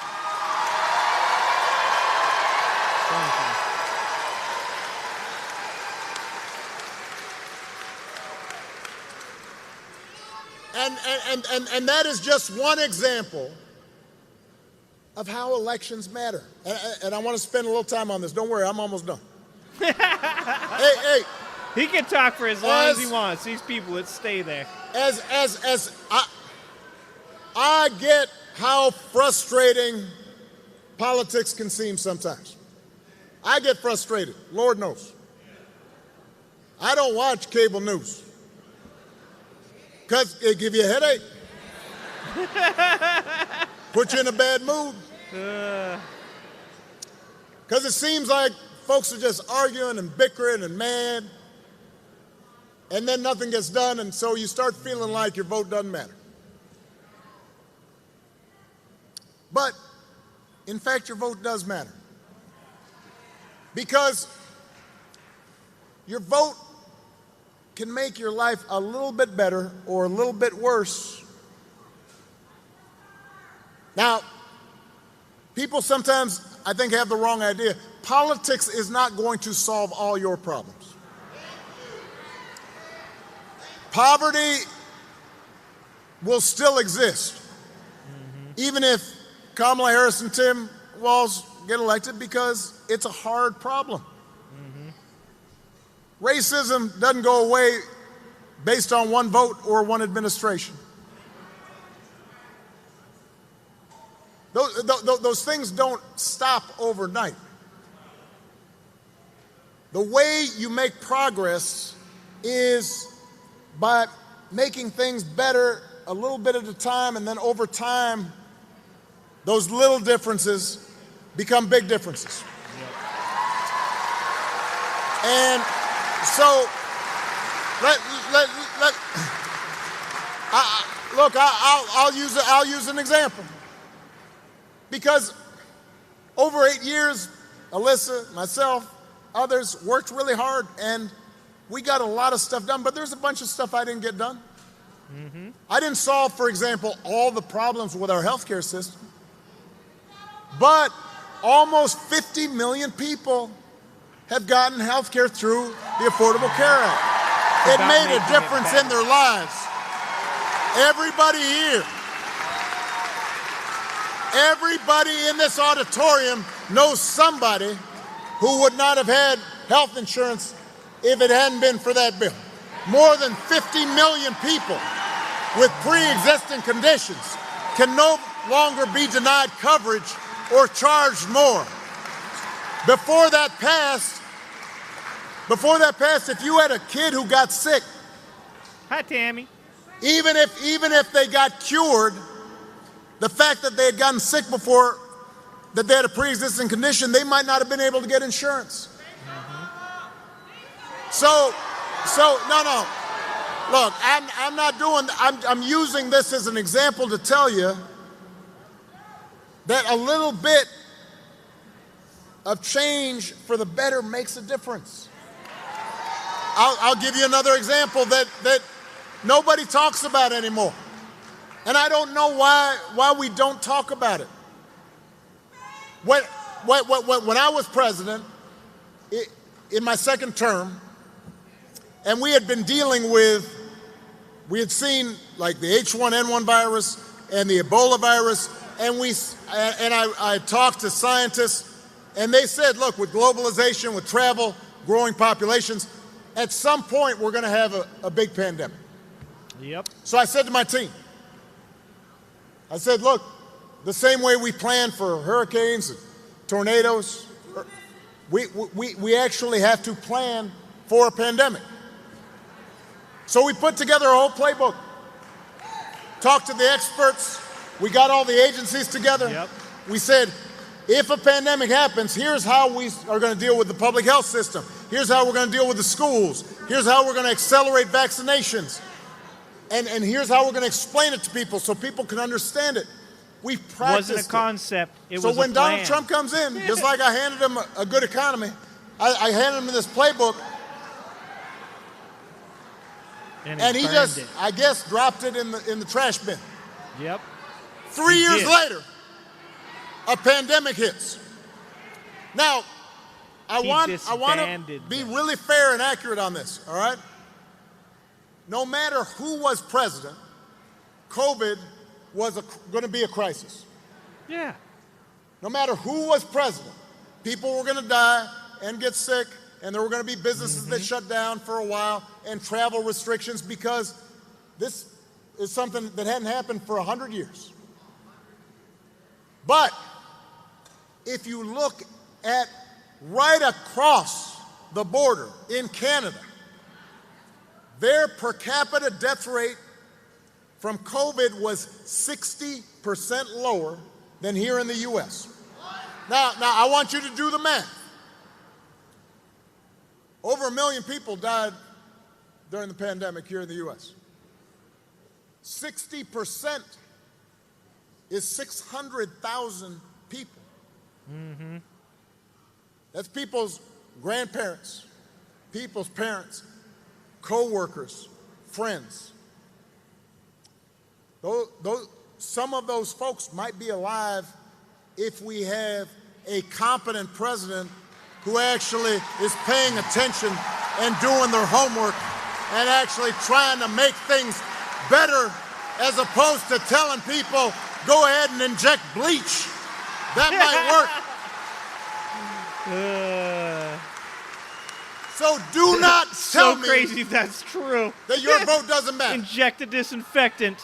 And that is just one example of how elections matter. And I want to spend a little time on this. Don't worry, I'm almost done. Hey. He can talk for as long as he wants. These people that stay there. I get how frustrating politics can seem sometimes. I get frustrated, Lord knows. I don't watch cable news because it gives you a headache, put you in a bad mood. Because it seems like folks are just arguing and bickering and mad, and then nothing gets done, and so you start feeling like your vote doesn't matter. But, in fact, your vote does matter. Because your vote can make your life a little bit better or a little bit worse. Now, people sometimes, I think, have the wrong idea. Politics is not going to solve all your problems. Poverty will still exist, even if Kamala Harris and Tim Walz get elected, because it's a hard problem. Racism doesn't go away based on one vote or one administration. Those things don't stop overnight. The way you make progress is by making things better a little bit at a time, and then over time, those little differences become big differences. And so, look, I'll use an example. Because over 8 years, Alyssa, myself, others worked really hard, and we got a lot of stuff done, but there's a bunch of stuff I didn't get done. Mm-hmm. I didn't solve, for example, all the problems with our healthcare system, but almost 50 million people have gotten healthcare through the Affordable Care Act. It made a difference in their lives. Everybody here, everybody in this auditorium knows somebody who would not have had health insurance if it hadn't been for that bill. More than 50 million people with pre-existing conditions can no longer be denied coverage or charged more. Before that passed, if you had a kid who got sick, hi Tammy, even if they got cured, the fact that they had gotten sick before, that they had a pre-existing condition, they might not have been able to get insurance. So no. Look, I'm using this as an example to tell you that a little bit of change for the better makes a difference. I'll give you another example that nobody talks about anymore. And I don't know why we don't talk about it. When I was president, in my second term, and we had been dealing with, we had seen like the H1N1 virus and the Ebola virus, and I talked to scientists, and they said, look, with globalization, with travel, growing populations, at some point we're going to have a big pandemic. Yep. So I said to my team, I said, look, the same way we plan for hurricanes and tornadoes, we actually have to plan for a pandemic. So we put together a whole playbook, talked to the experts, we got all the agencies together. Yep. We said, if a pandemic happens, here's how we are going to deal with the public health system. Here's how we're going to deal with the schools. Here's how we're going to accelerate vaccinations. And here's how we're going to explain it to people so people can understand it. We practiced it. Wasn't a concept, it was so a when plan. Donald Trump comes in, just like I handed him a good economy, I handed him this playbook, and he just, I guess, dropped it in the trash bin. Yep. 3 years later, a pandemic hits. Now, I want to be really fair and accurate on this, all right? No matter who was president, COVID was going to be a crisis. Yeah. No matter who was president, people were going to die and get sick, and there were going to be businesses that shut down for a while, and travel restrictions, because this is something that hadn't happened for 100 years. But if you look at right across the border in Canada, their per capita death rate from COVID was 60% lower than here in the U.S. Now I want you to do the math. Over 1 million people died during the pandemic here in the U.S. 60% is 600,000 people. Mm-hmm. That's people's grandparents, people's parents, co-workers, friends. Some of those folks might be alive if we have a competent president who actually is paying attention and doing their homework and actually trying to make things better, as opposed to telling people, go ahead and inject bleach. That might work. So do not tell So me crazy that's true. that your vote doesn't matter. Inject a disinfectant.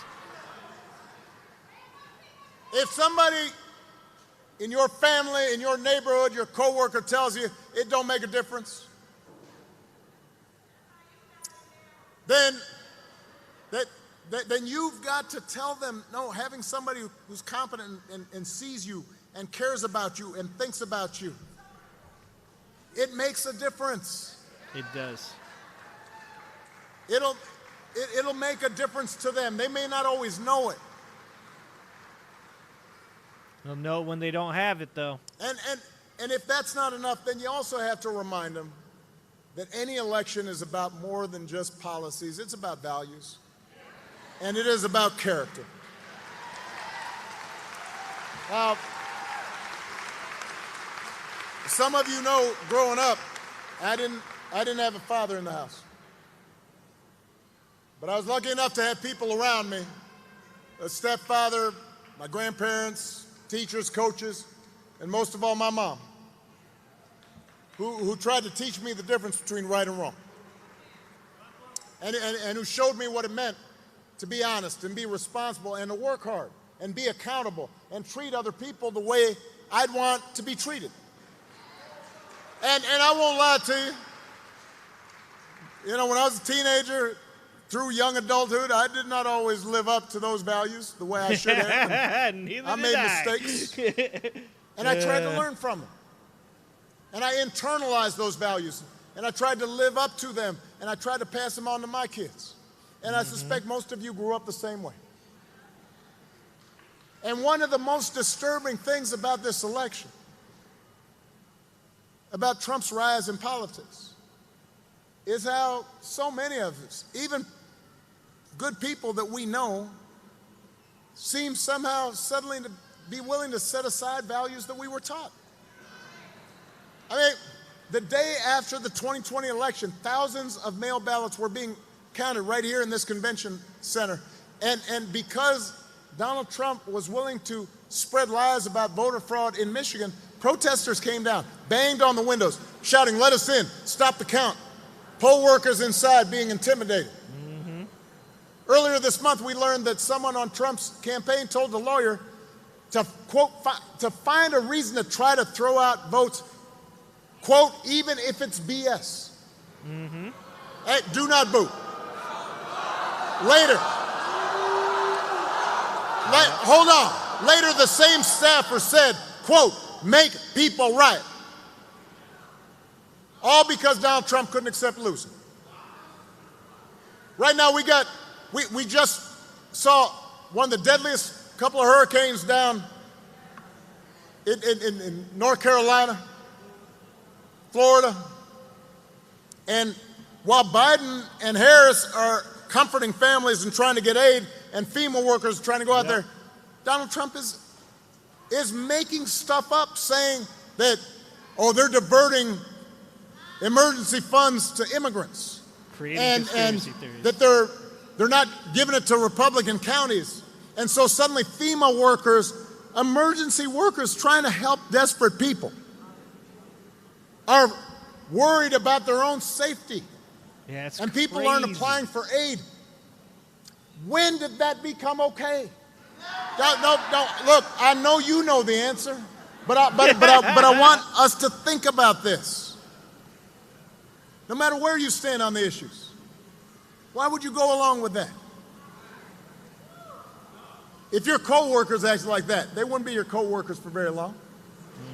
If somebody in your family, in your neighborhood, your coworker tells you it don't make a difference, then you've got to tell them, no, having somebody who's competent and sees you and cares about you and thinks about you, it makes a difference. It does. It'll make a difference to them. They may not always know it. They'll know when they don't have it, though. And if that's not enough, then you also have to remind them that any election is about more than just policies. It's about values. And it is about character. Now, some of you know, growing up, I didn't have a father in the house. But I was lucky enough to have people around me, a stepfather, my grandparents, teachers, coaches, and most of all, my mom, who tried to teach me the difference between right and wrong. And who showed me what it meant to be honest and be responsible and to work hard and be accountable and treat other people the way I'd want to be treated. And I won't lie to you. You know, when I was a teenager, through young adulthood, I did not always live up to those values the way I should have. Neither I did made I. mistakes. And I tried to learn from them. And I internalized those values. And I tried to live up to them. And I tried to pass them on to my kids. And I suspect most of you grew up the same way. And one of the most disturbing things about this election, about Trump's rise in politics, is how so many of us, even good people that we know, seem somehow suddenly to be willing to set aside values that we were taught. I mean, the day after the 2020 election, thousands of mail ballots were being counted right here in this convention center. And because Donald Trump was willing to spread lies about voter fraud in Michigan, protesters came down, banged on the windows, shouting, "Let us in, stop the count." Poll workers inside being intimidated. Earlier this month, we learned that someone on Trump's campaign told the lawyer to, quote, to find a reason to try to throw out votes, quote, even if it's BS. Hey, do not boo. Later. Hold on. Later, the same staffer said, quote, make people riot. All because Donald Trump couldn't accept losing. Right now, we just saw one of the deadliest couple of hurricanes down in North Carolina, Florida. And while Biden and Harris are comforting families and trying to get aid, and FEMA workers are trying to go out there, Donald Trump is making stuff up, saying that, oh, they're diverting emergency funds to immigrants, and that they're not giving it to Republican counties. And so suddenly FEMA workers, emergency workers trying to help desperate people, are worried about their own safety. Yeah, it's and people crazy. aren't applying for aid. When did that become okay? No, look, I know you know the answer, but I want us to think about this. No matter where you stand on the issues, why would you go along with that? If your coworkers acted like that, they wouldn't be your coworkers for very long.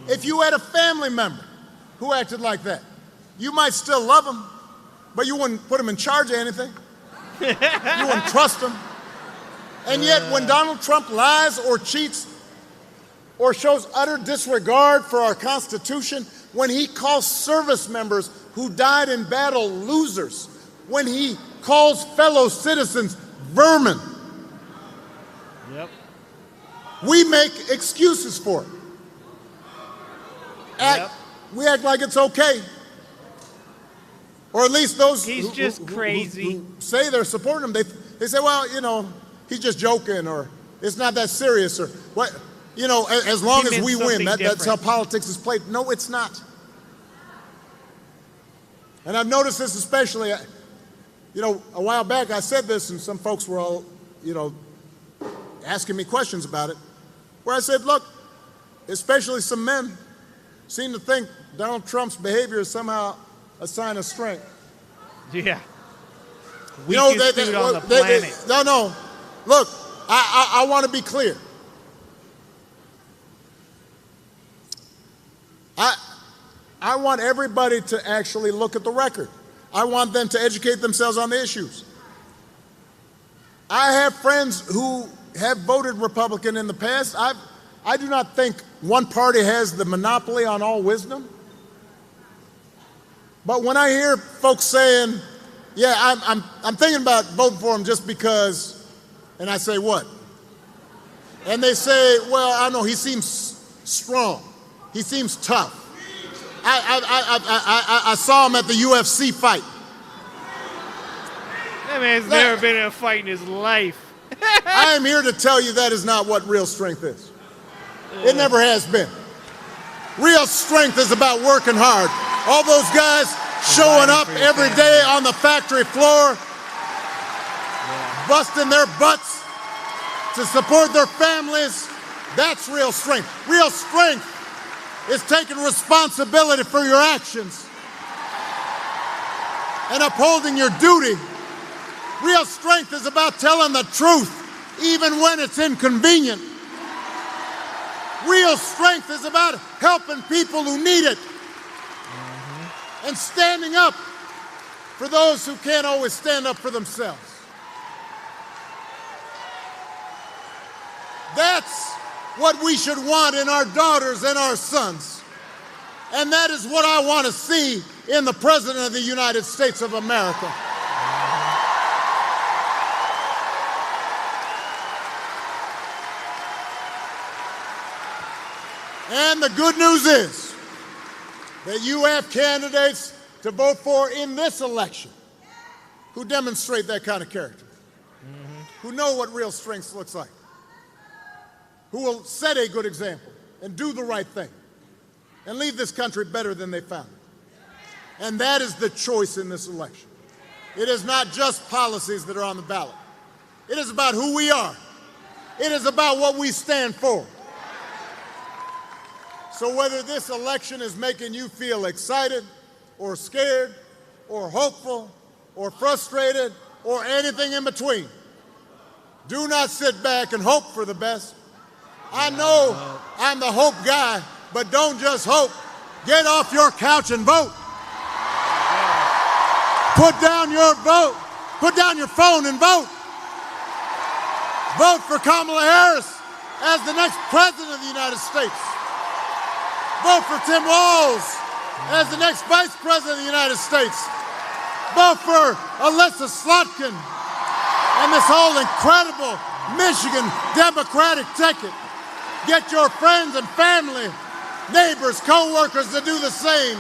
If you had a family member who acted like that, you might still love them, but you wouldn't put them in charge of anything. You wouldn't trust them. And yet, when Donald Trump lies or cheats or shows utter disregard for our Constitution, when he calls service members who died in battle losers, when he calls fellow citizens vermin, we make excuses for it. We act like it's okay. Or at least those who say they're supporting him, they say, well, you know, he's just joking, or it's not that serious, or what, you know, as long as we win, that's how politics is played. No, it's not. And I've noticed this especially, you know, a while back I said this and some folks were all, you know, asking me questions about it, where I said, look, especially some men seem to think Donald Trump's behavior is somehow a sign of strength. Yeah. You know, Weakest dude on the planet. no. Look, I want to be clear. I want everybody to actually look at the record. I want them to educate themselves on the issues. I have friends who have voted Republican in the past. I do not think one party has the monopoly on all wisdom. But when I hear folks saying, yeah, I'm thinking about voting for him just because, and I say, what? And they say, well, I know he seems strong. He seems tough. I saw him at the UFC fight. That man's never been in a fight in his life. I am here to tell you that is not what real strength is. It never has been. Real strength is about working hard. All those guys showing up every day on the factory floor, busting their butts to support their families, that's real strength. Real strength is taking responsibility for your actions and upholding your duty. Real strength is about telling the truth, even when it's inconvenient. Real strength is about helping people who need it and standing up for those who can't always stand up for themselves. That's what we should want in our daughters and our sons. And that is what I want to see in the President of the United States of America. And the good news is that you have candidates to vote for in this election who demonstrate that kind of character, who know what real strength looks like, who will set a good example and do the right thing and leave this country better than they found it. And that is the choice in this election. It is not just policies that are on the ballot. It is about who we are. It is about what we stand for. So whether this election is making you feel excited or scared or hopeful or frustrated or anything in between, do not sit back and hope for the best. I know I'm the hope guy, but don't just hope. Get off your couch and vote. Put down your vote. Put down your phone and vote. Vote for Kamala Harris as the next president of the United States. Vote for Tim Walz as the next vice president of the United States. Vote for Alyssa Slotkin and this whole incredible Michigan Democratic ticket. Get your friends and family, neighbors, co-workers to do the same.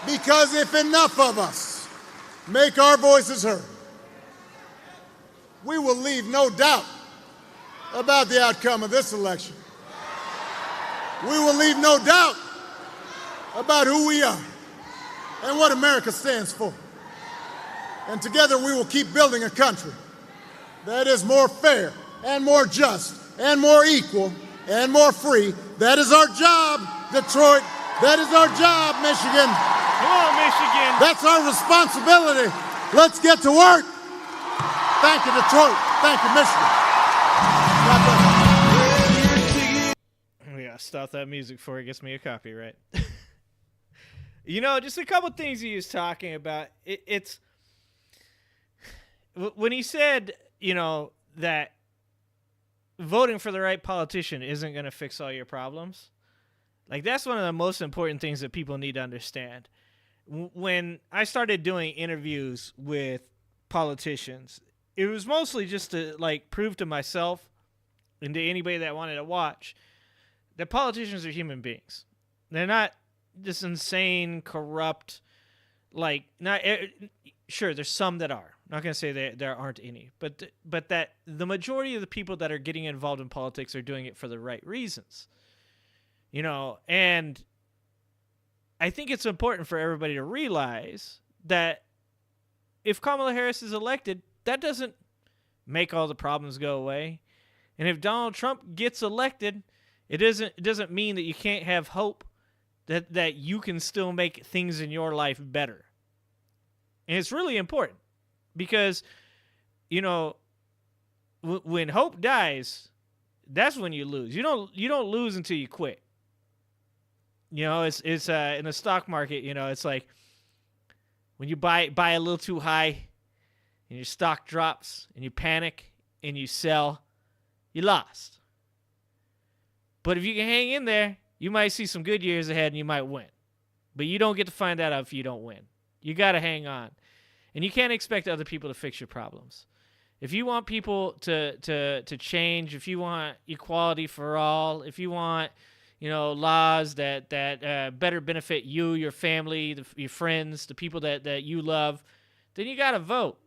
Because if enough of us make our voices heard, we will leave no doubt about the outcome of this election. We will leave no doubt about who we are and what America stands for. And together we will keep building a country that is more fair and more just and more equal and more free. That is our job, Detroit. That is our job, Michigan. Come on, Michigan. That's our responsibility. Let's get to work. Thank you, Detroit. Thank you, Michigan. God bless you. Stop that music before it gets me a copyright. You know, just a couple things he was talking about. It's when he said, you know, that voting for the right politician isn't going to fix all your problems. Like, that's one of the most important things that people need to understand. When I started doing interviews with politicians, it was mostly just to, like, prove to myself and to anybody that wanted to watch that politicians are human beings. They're not this insane, corrupt, like, not sure, there's some that are. I'm not going to say there aren't any, but that the majority of the people that are getting involved in politics are doing it for the right reasons. You know, and I think it's important for everybody to realize that if Kamala Harris is elected, that doesn't make all the problems go away. And if Donald Trump gets elected, it doesn't mean that you can't have hope that you can still make things in your life better. And it's really important because, you know, when hope dies, that's when you lose. You don't lose until you quit. You know, it's in the stock market, you know, it's like when you buy a little too high and your stock drops and you panic and you sell, you lost. But if you can hang in there, you might see some good years ahead and you might win. But you don't get to find that out if you don't win. You got to hang on. And you can't expect other people to fix your problems. If you want people to change, if you want equality for all, if you want, you know, laws that better benefit you, your family, your friends, the people that you love, then you got to vote.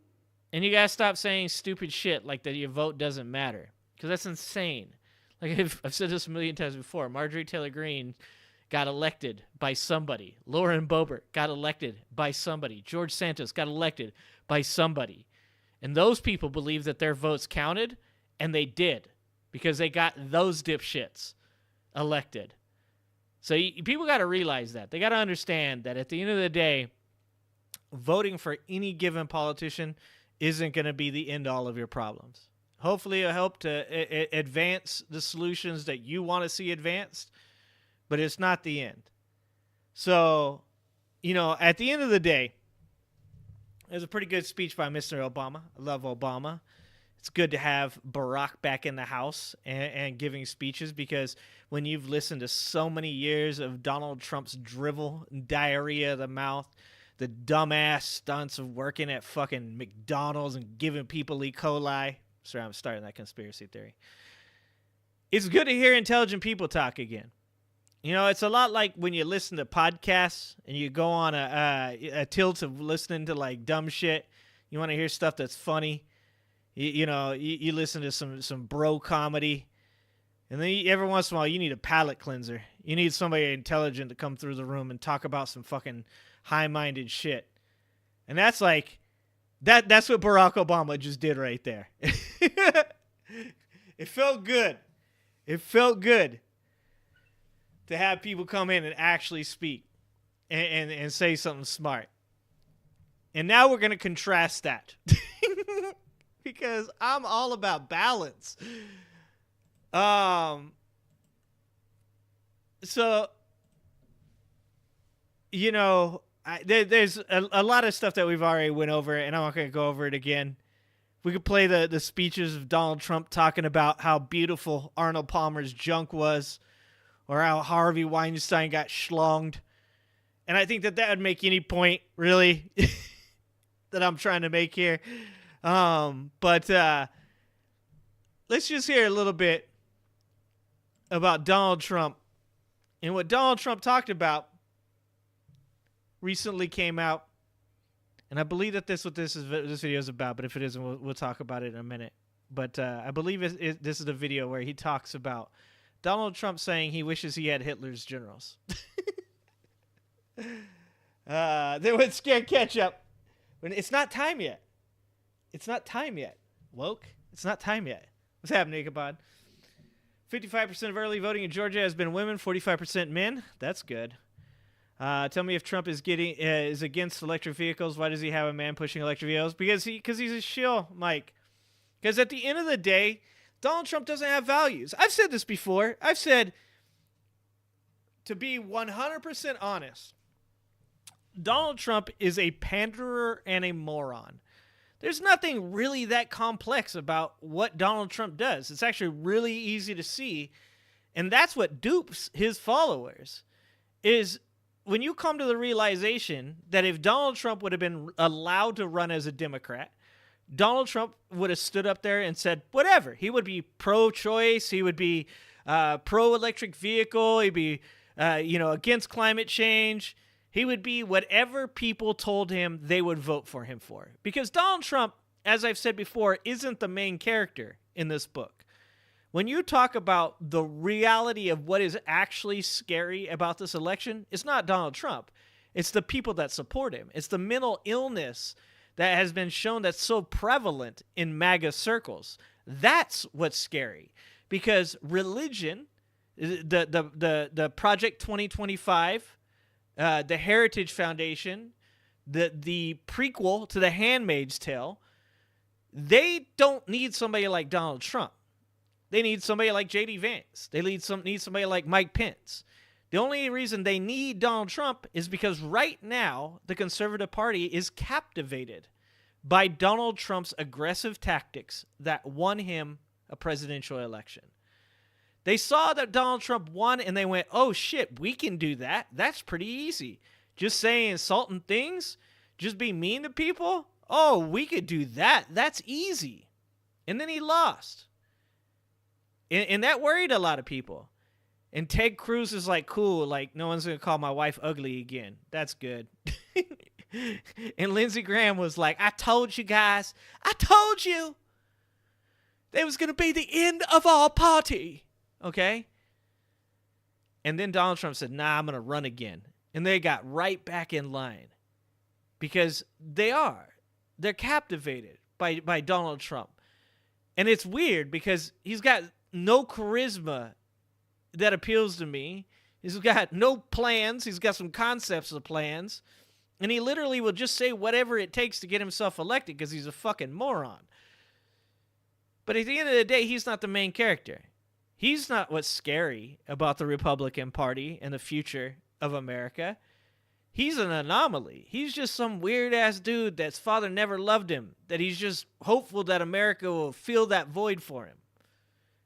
And you got to stop saying stupid shit like that your vote doesn't matter. Because that's insane. Like I've said this a million times before. Marjorie Taylor Greene got elected by somebody. Lauren Boebert got elected by somebody. George Santos got elected by somebody. And those people believe that their votes counted, and they did. Because they got those dipshits elected. So people got to realize that. They got to understand that at the end of the day, voting for any given politician isn't going to be the end all of your problems. Hopefully it'll help to advance the solutions that you want to see advanced, but it's not the end. So, you know, at the end of the day, there's a pretty good speech by Mr. Obama. I love Obama. It's good to have Barack back in the house and giving speeches, because when you've listened to so many years of Donald Trump's drivel and diarrhea of the mouth, the dumbass stunts of working at fucking McDonald's and giving people E. coli. Sorry, I'm starting that conspiracy theory. It's good to hear intelligent people talk again. You know, it's a lot like when you listen to podcasts and you go on a tilt of listening to like dumb shit. You want to hear stuff that's funny. You listen to some bro comedy. And then every once in a while you need a palate cleanser. You need somebody intelligent to come through the room and talk about some fucking high-minded shit. And that's like, that's what Barack Obama just did right there. It felt good. It felt good to have people come in and actually speak and say something smart. And now we're going to contrast that. Because I'm all about balance. So, you know, there's a lot of stuff that we've already went over, and I'm not going to go over it again. We could play the speeches of Donald Trump talking about how beautiful Arnold Palmer's junk was, or how Harvey Weinstein got schlonged. And I think that would make any point, really, that I'm trying to make here. But let's just hear a little bit about Donald Trump. And what Donald Trump talked about recently came out, and I believe that this video is about, but if it isn't, we'll talk about it in a minute. But I believe this is the video where he talks about Donald Trump saying he wishes he had Hitler's generals. They would scare ketchup. It's not time yet. It's not time yet. Woke. It's not time yet. What's happening, Ichabod? 55% of early voting in Georgia has been women, 45% men. That's good. Tell me if Trump is against electric vehicles. Why does he have a man pushing electric vehicles? Because he's a shill, Mike. Because at the end of the day, Donald Trump doesn't have values. I've said this before. I've said, to be 100% honest, Donald Trump is a panderer and a moron. There's nothing really that complex about what Donald Trump does. It's actually really easy to see. And that's what dupes his followers, is when you come to the realization that if Donald Trump would have been allowed to run as a Democrat, Donald Trump would have stood up there and said whatever. He would be pro-choice. He would be pro-electric vehicle. He'd be against climate change. He would be whatever people told him they would vote for him for. Because Donald Trump, as I've said before, isn't the main character in this book. When you talk about the reality of what is actually scary about this election, it's not Donald Trump. It's the people that support him. It's the mental illness that has been shown that's so prevalent in MAGA circles. That's what's scary. Because religion, the Project 2025, the Heritage Foundation, the prequel to The Handmaid's Tale, they don't need somebody like Donald Trump. They need somebody like J.D. Vance. They need somebody like Mike Pence. The only reason they need Donald Trump is because right now the Conservative Party is captivated by Donald Trump's aggressive tactics that won him a presidential election. They saw that Donald Trump won and they went, oh shit, we can do that. That's pretty easy. Just saying insulting things, just be mean to people. Oh, we could do that. That's easy. And then he lost. And that worried a lot of people. And Ted Cruz is like, cool, like no one's going to call my wife ugly again. That's good. And Lindsey Graham was like, I told you guys. I told you. There was going to be the end of our party. Okay? And then Donald Trump said, nah, I'm going to run again. And they got right back in line. Because they're captivated by Donald Trump. And it's weird because he's got no charisma that appeals to me. He's got no plans. He's got some concepts of plans. And he literally will just say whatever it takes to get himself elected because he's a fucking moron. But at the end of the day, he's not the main character. He's not what's scary about the Republican Party and the future of America. He's an anomaly. He's just some weird-ass dude that's father never loved him, that he's just hopeful that America will fill that void for him.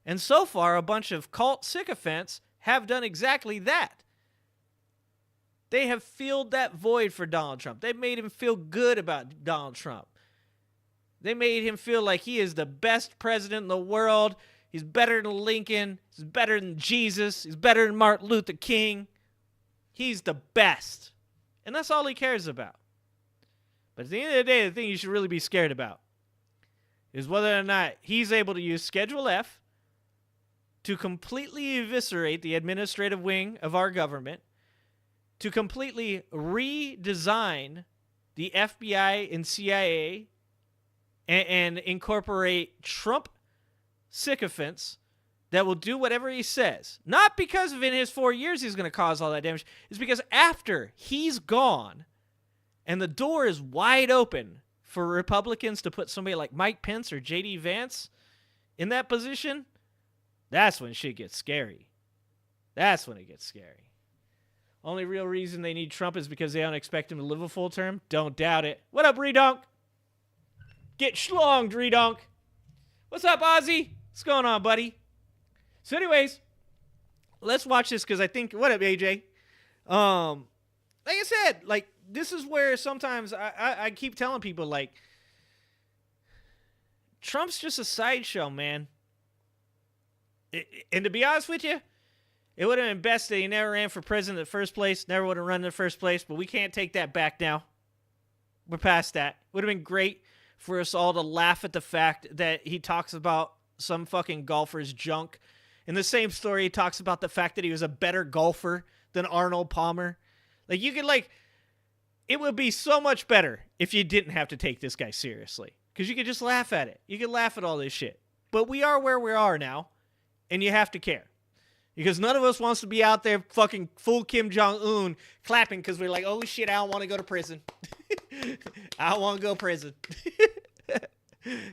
And so far, a bunch of cult sycophants have done exactly that. They have filled that void for Donald Trump. They made him feel good about Donald Trump. They made him feel like he is the best president in the world. He's better than Lincoln. He's better than Jesus. He's better than Martin Luther King. He's the best. And that's all he cares about. But at the end of the day, the thing you should really be scared about is whether or not he's able to use Schedule F to completely eviscerate the administrative wing of our government, to completely redesign the FBI and CIA and incorporate Trump sycophants that will do whatever he says. Not because of in his 4 years he's going to cause all that damage. It's because after he's gone and the door is wide open for Republicans to put somebody like Mike Pence or J.D. Vance in that position, that's when shit gets scary. That's when it gets scary. Only real reason they need Trump is because they don't expect him to live a full term. Don't doubt it. What up, Redonk? Get schlonged, Redonk. What's up, Ozzy? What's going on, buddy? So anyways, let's watch this because I think, what up, AJ? Like I said, like, this is where sometimes I keep telling people, like, Trump's just a sideshow, man. And to be honest with you, it would have been best that he never ran for president in the first place, never would have run in the first place, but we can't take that back now. We're past that. Would have been great for us all to laugh at the fact that he talks about some fucking golfer's junk. In the same story, he talks about the fact that he was a better golfer than Arnold Palmer. Like, you could, like, it would be so much better if you didn't have to take this guy seriously. Because you could just laugh at it. You could laugh at all this shit. But we are where we are now, and you have to care. Because none of us wants to be out there fucking full Kim Jong-un clapping because we're like, oh shit, I don't want to go to prison. I don't want to go to prison.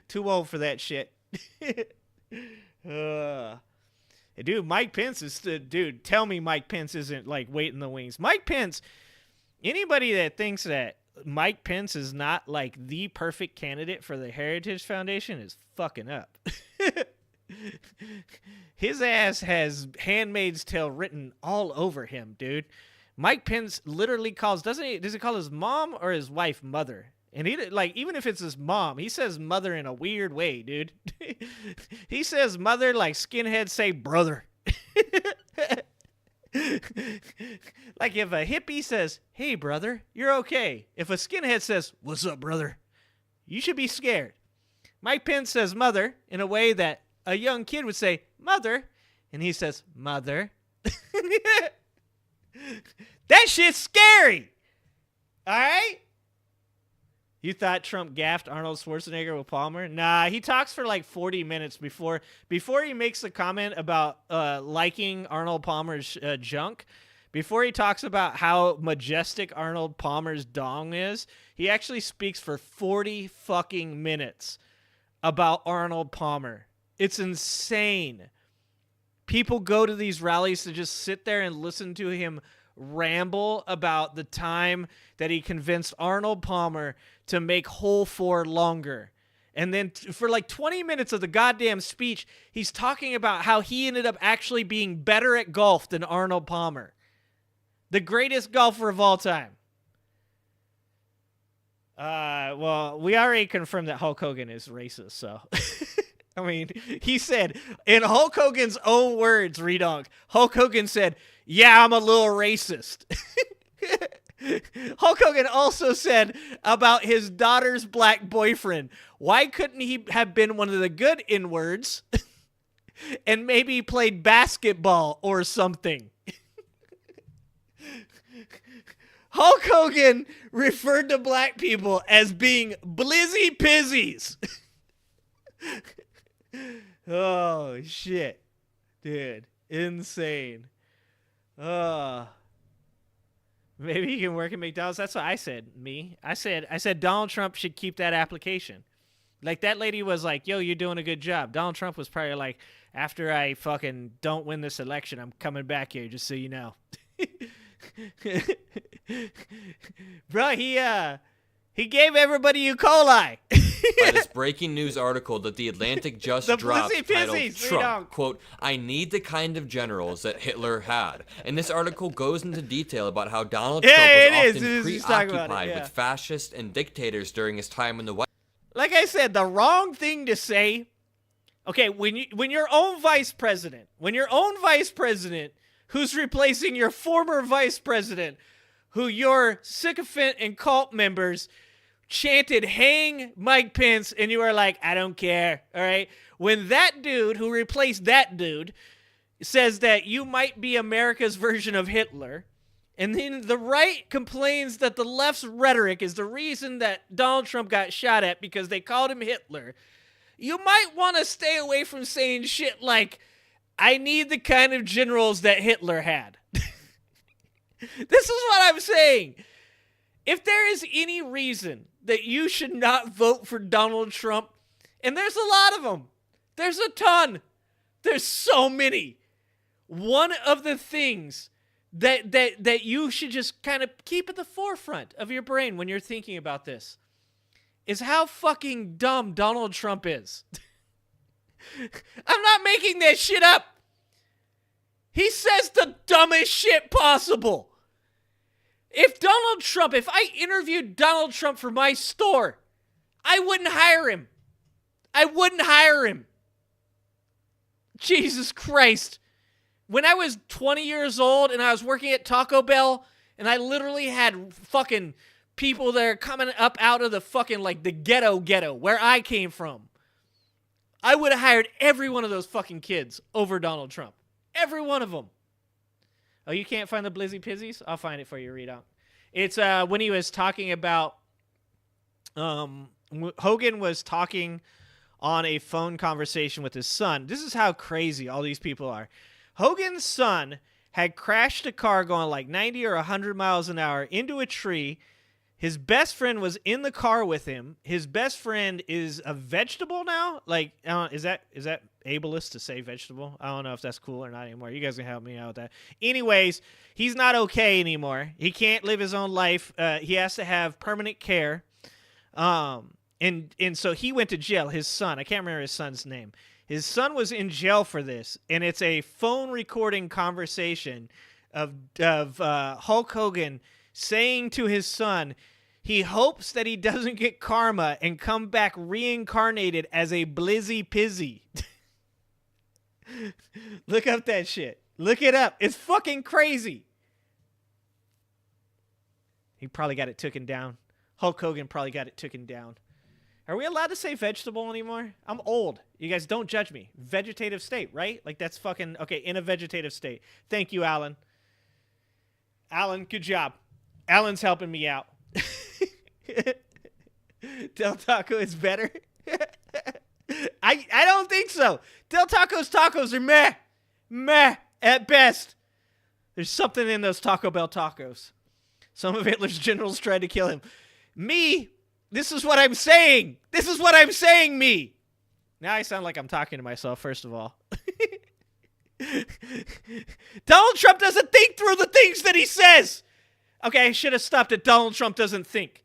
Too old for that shit. Dude, Mike Pence is, dude, tell me Mike Pence isn't like waiting in the wings. Mike Pence, anybody that thinks that Mike Pence is not like the perfect candidate for the Heritage Foundation is fucking up. His ass has Handmaid's Tale written all over him, dude. Mike Pence literally calls, does he call his mom or his wife mother? And he, like, even if it's his mom, he says mother in a weird way, dude. He says mother like skinheads say brother. Like if a hippie says, hey, brother, you're okay. If a skinhead says, what's up, brother? You should be scared. Mike Pence says mother in a way that a young kid would say, "Mother," and he says, "Mother." That shit's scary. All right? You thought Trump gaffed Arnold Schwarzenegger with Palmer? Nah, he talks for like 40 minutes before he makes a comment about liking Arnold Palmer's junk. Before he talks about how majestic Arnold Palmer's dong is, he actually speaks for 40 fucking minutes about Arnold Palmer. It's insane. People go to these rallies to just sit there and listen to him ramble about the time that he convinced Arnold Palmer to make hole 4 longer. And then for like 20 minutes of the goddamn speech, he's talking about how he ended up actually being better at golf than Arnold Palmer. The greatest golfer of all time. Well, we already confirmed that Hulk Hogan is racist, so... I mean, he said, in Hulk Hogan's own words, Redonk, Hulk Hogan said, "Yeah, I'm a little racist." Hulk Hogan also said about his daughter's black boyfriend, why couldn't he have been one of the good N-words and maybe played basketball or something? Hulk Hogan referred to black people as being blizzy pizzies. Oh, shit. Dude, insane. Maybe he can work at McDonald's. That's what I said, I said Donald Trump should keep that application. Like, that lady was like, "Yo, you're doing a good job." Donald Trump was probably like, "After I fucking don't win this election, I'm coming back here, just so you know." Bro, he gave everybody E. coli. By this breaking news article that The Atlantic just dropped titled Trump, quote, "I need the kind of generals that Hitler had." And this article goes into detail about how Donald Trump was often preoccupied with fascists and dictators during his time in the White House. Like I said, the wrong thing to say. Okay, when your own vice president, who's replacing your former vice president, who your sycophant and cult members chanted, "Hang Mike Pence," and you were like, "I don't care," all right? When that dude who replaced that dude says that you might be America's version of Hitler, and then the right complains that the left's rhetoric is the reason that Donald Trump got shot at because they called him Hitler, you might want to stay away from saying shit like, "I need the kind of generals that Hitler had." This is what I'm saying. If there is any reason that you should not vote for Donald Trump, and there's a lot of them, there's a ton, there's so many. One of the things that you should just kind of keep at the forefront of your brain when you're thinking about this is how fucking dumb Donald Trump is. I'm not making that shit up. He says the dumbest shit possible. If I interviewed Donald Trump for my store, I wouldn't hire him. Jesus Christ. When I was 20 years old and I was working at Taco Bell and I literally had fucking people that are coming up out of the fucking, like, the ghetto where I came from, I would have hired every one of those fucking kids over Donald Trump. Every one of them. Oh, you can't find the Blizzy Pizzies? I'll find it for you, read out. It's when he was talking about, Hogan was talking on a phone conversation with his son. This is how crazy all these people are. Hogan's son had crashed a car going like 90 or 100 miles an hour into a tree. His best friend was in the car with him. His best friend is a vegetable now. Like, is that ableist to say vegetable? I don't know if that's cool or not anymore. You guys can help me out with that. Anyways, he's not okay anymore. He can't live his own life. He has to have permanent care. And so he went to jail. His son, I can't remember his son's name. His son was in jail for this, and it's a phone recording conversation of Hulk Hogan saying to his son, he hopes that he doesn't get karma and come back reincarnated as a blizzy pizzy. Look up that shit. Look it up. It's fucking crazy. He probably got it taken down. Hulk Hogan probably got it taken down. Are we allowed to say vegetable anymore? I'm old. You guys don't judge me. Vegetative state, right? Like that's fucking okay. In a vegetative state. Thank you, Alan. Alan, good job. Alan's helping me out. Del Taco is better. I don't think so. Del Taco's tacos are meh at best. There's something in those Taco Bell tacos. Some of Hitler's generals tried to kill him. Me, this is what I'm saying. This is what I'm saying, me. Now I sound like I'm talking to myself, first of all. Donald Trump doesn't think through the things that he says. Okay, I should have stopped at Donald Trump doesn't think.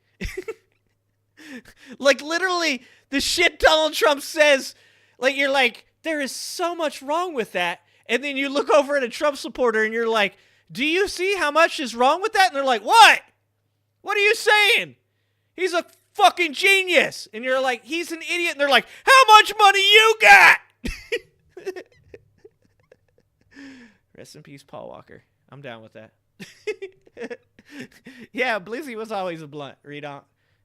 Like, literally, the shit Donald Trump says, like, you're like, there is so much wrong with that. And then you look over at a Trump supporter and you're like, do you see how much is wrong with that? And they're like, what? What are you saying? He's a fucking genius. And you're like, he's an idiot. And they're like, how much money you got? Rest in peace, Paul Walker. I'm down with that. Yeah, Blizzy was always a blunt. Read on.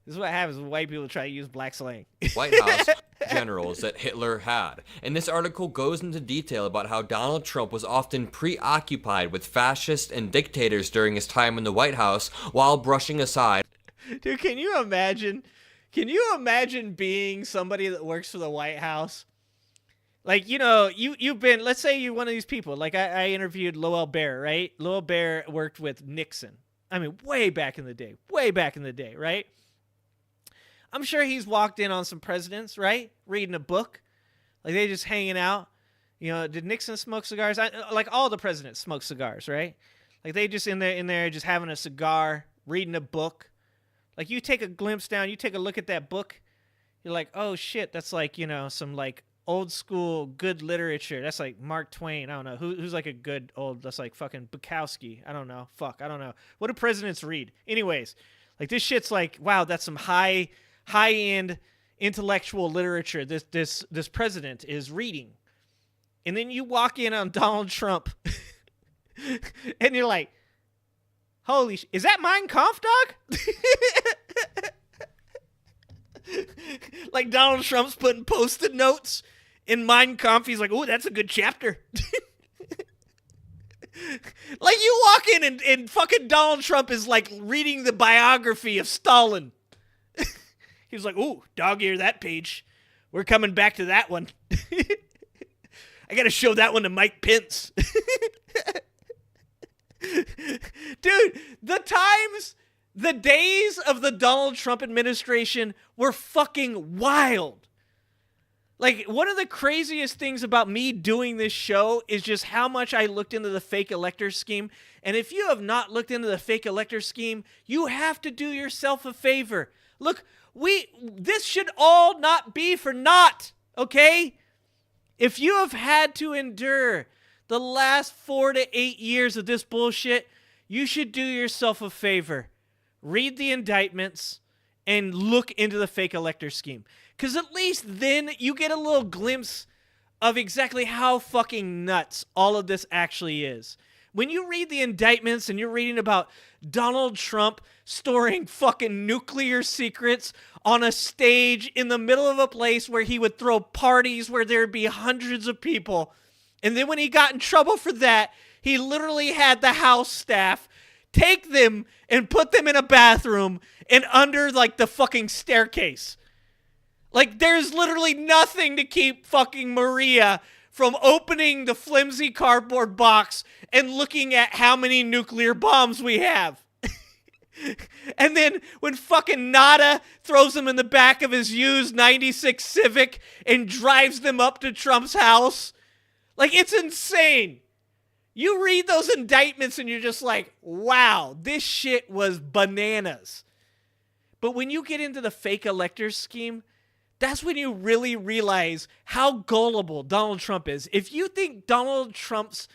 This is what happens when white people try to use black slang. White House generals that Hitler had. And this article goes into detail about how Donald Trump was often preoccupied with fascists and dictators during his time in the White House while brushing aside. Dude, can you imagine? Can you imagine being somebody that works for the White House? Like, you know, you've been, let's say you're one of these people. Like, I interviewed Lowell Bear, right? Lowell Bear worked with Nixon. I mean, way back in the day, right? I'm sure he's walked in on some presidents, right? Reading a book. Like, they just hanging out. You know, did Nixon smoke cigars? Like, all the presidents smoke cigars, right? Like, they just in there just having a cigar, reading a book. Like, you take a glimpse down, you take a look at that book, you're like, oh, shit, that's like, you know, some, like, old school good literature. That's like Mark Twain. I don't know. Who's like a good old, that's like fucking Bukowski. I don't know. Fuck, I don't know. What do presidents read? Anyways, like, this shit's like, wow, that's some high-end intellectual literature this president is reading. And then you walk in on Donald Trump and you're like, holy is that Mein Kampf, dog? Like, Donald Trump's putting Post-it notes in Mein Kampf. He's like, oh, that's a good chapter. Like, you walk in and fucking Donald Trump is like reading the biography of Stalin. He's like, ooh, dog ear that page. We're coming back to that one. I got to show that one to Mike Pence. Dude, the days of the Donald Trump administration were fucking wild. Like, one of the craziest things about me doing this show is just how much I looked into the fake elector scheme. And if you have not looked into the fake elector scheme, you have to do yourself a favor. Look, this should all not be for naught, okay? If you have had to endure the last 4 to 8 years of this bullshit, you should do yourself a favor. Read the indictments and look into the fake elector scheme. Because at least then you get a little glimpse of exactly how fucking nuts all of this actually is. When you read the indictments and you're reading about Donald Trump storing fucking nuclear secrets on a stage in the middle of a place where he would throw parties where there'd be hundreds of people. And then when he got in trouble for that, he literally had the House staff take them and put them in a bathroom and under, like, the fucking staircase. Like, there's literally nothing to keep fucking Maria from opening the flimsy cardboard box and looking at how many nuclear bombs we have. And then when fucking Nada throws them in the back of his used 96 Civic and drives them up to Trump's house. Like, it's insane. You read those indictments and you're just like, wow, this shit was bananas. But when you get into the fake electors scheme, that's when you really realize how gullible Donald Trump is. If you think Donald Trump's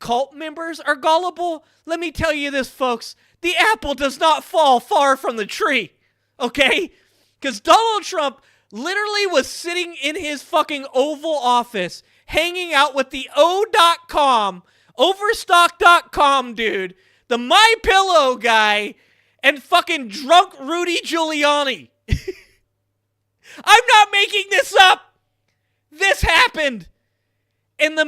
cult members are gullible, let me tell you this, folks. The apple does not fall far from the tree, okay? Because Donald Trump literally was sitting in his fucking Oval Office hanging out with the O.com, Overstock.com dude, the MyPillow guy, and fucking drunk Rudy Giuliani. I'm not making this up. This happened. And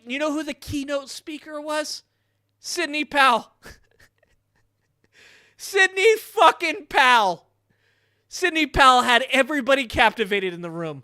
you know who the keynote speaker was? Sidney Powell. Sidney fucking Powell. Sidney Powell had everybody captivated in the room.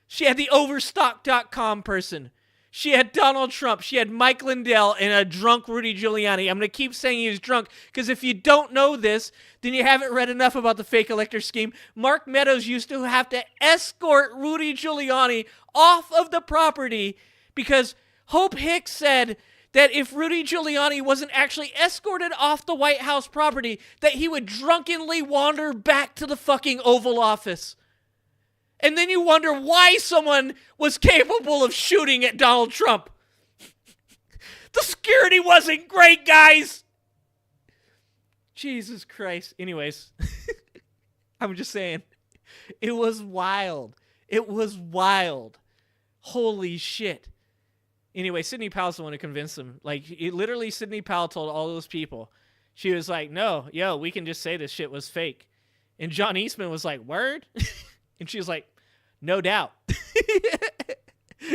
She had the Overstock.com person. She had Donald Trump. She had Mike Lindell and a drunk Rudy Giuliani. I'm going to keep saying he was drunk because if you don't know this, then you haven't read enough about the fake elector scheme. Mark Meadows used to have to escort Rudy Giuliani off of the property because Hope Hicks said that if Rudy Giuliani wasn't actually escorted off the White House property, that he would drunkenly wander back to the fucking Oval Office. And then you wonder why someone was capable of shooting at Donald Trump. The security wasn't great, guys. Jesus Christ. Anyways, I'm just saying, it was wild. It was wild. Holy shit. Anyway, Sidney Powell's the one who convinced them. Like, literally, Sidney Powell told all those people. She was like, no, we can just say this shit was fake. And John Eastman was like, word? And she was like, no doubt.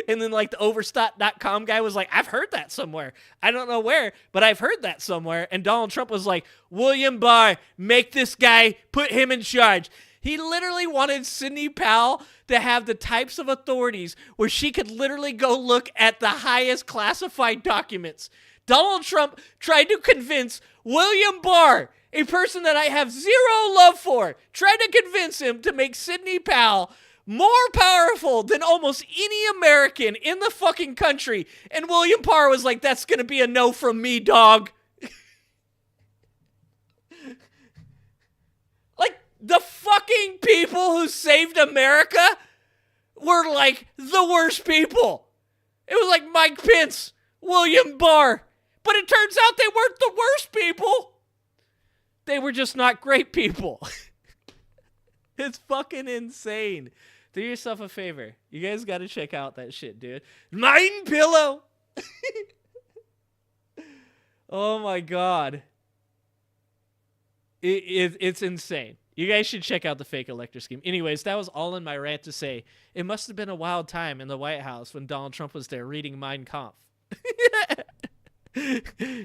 And then, like, the Overstock.com guy was like, I've heard that somewhere. I don't know where, but I've heard that somewhere. And Donald Trump was like, William Barr, make this guy, put him in charge. He literally wanted Sidney Powell to have the types of authorities where she could literally go look at the highest classified documents. Donald Trump tried to convince William Barr, a person that I have zero love for, tried to convince him to make Sidney Powell more powerful than almost any American in the fucking country. And William Barr was like, that's going to be a no from me, dog. The fucking people who saved America were like the worst people. It was like Mike Pence, William Barr. But it turns out they weren't the worst people. They were just not great people. It's fucking insane. Do yourself a favor. You guys got to check out that shit, dude. Mind Pillow. Oh my God. It's insane. You guys should check out the fake elector scheme. Anyways, that was all in my rant to say. It must have been a wild time in the White House when Donald Trump was there reading Mein Kampf.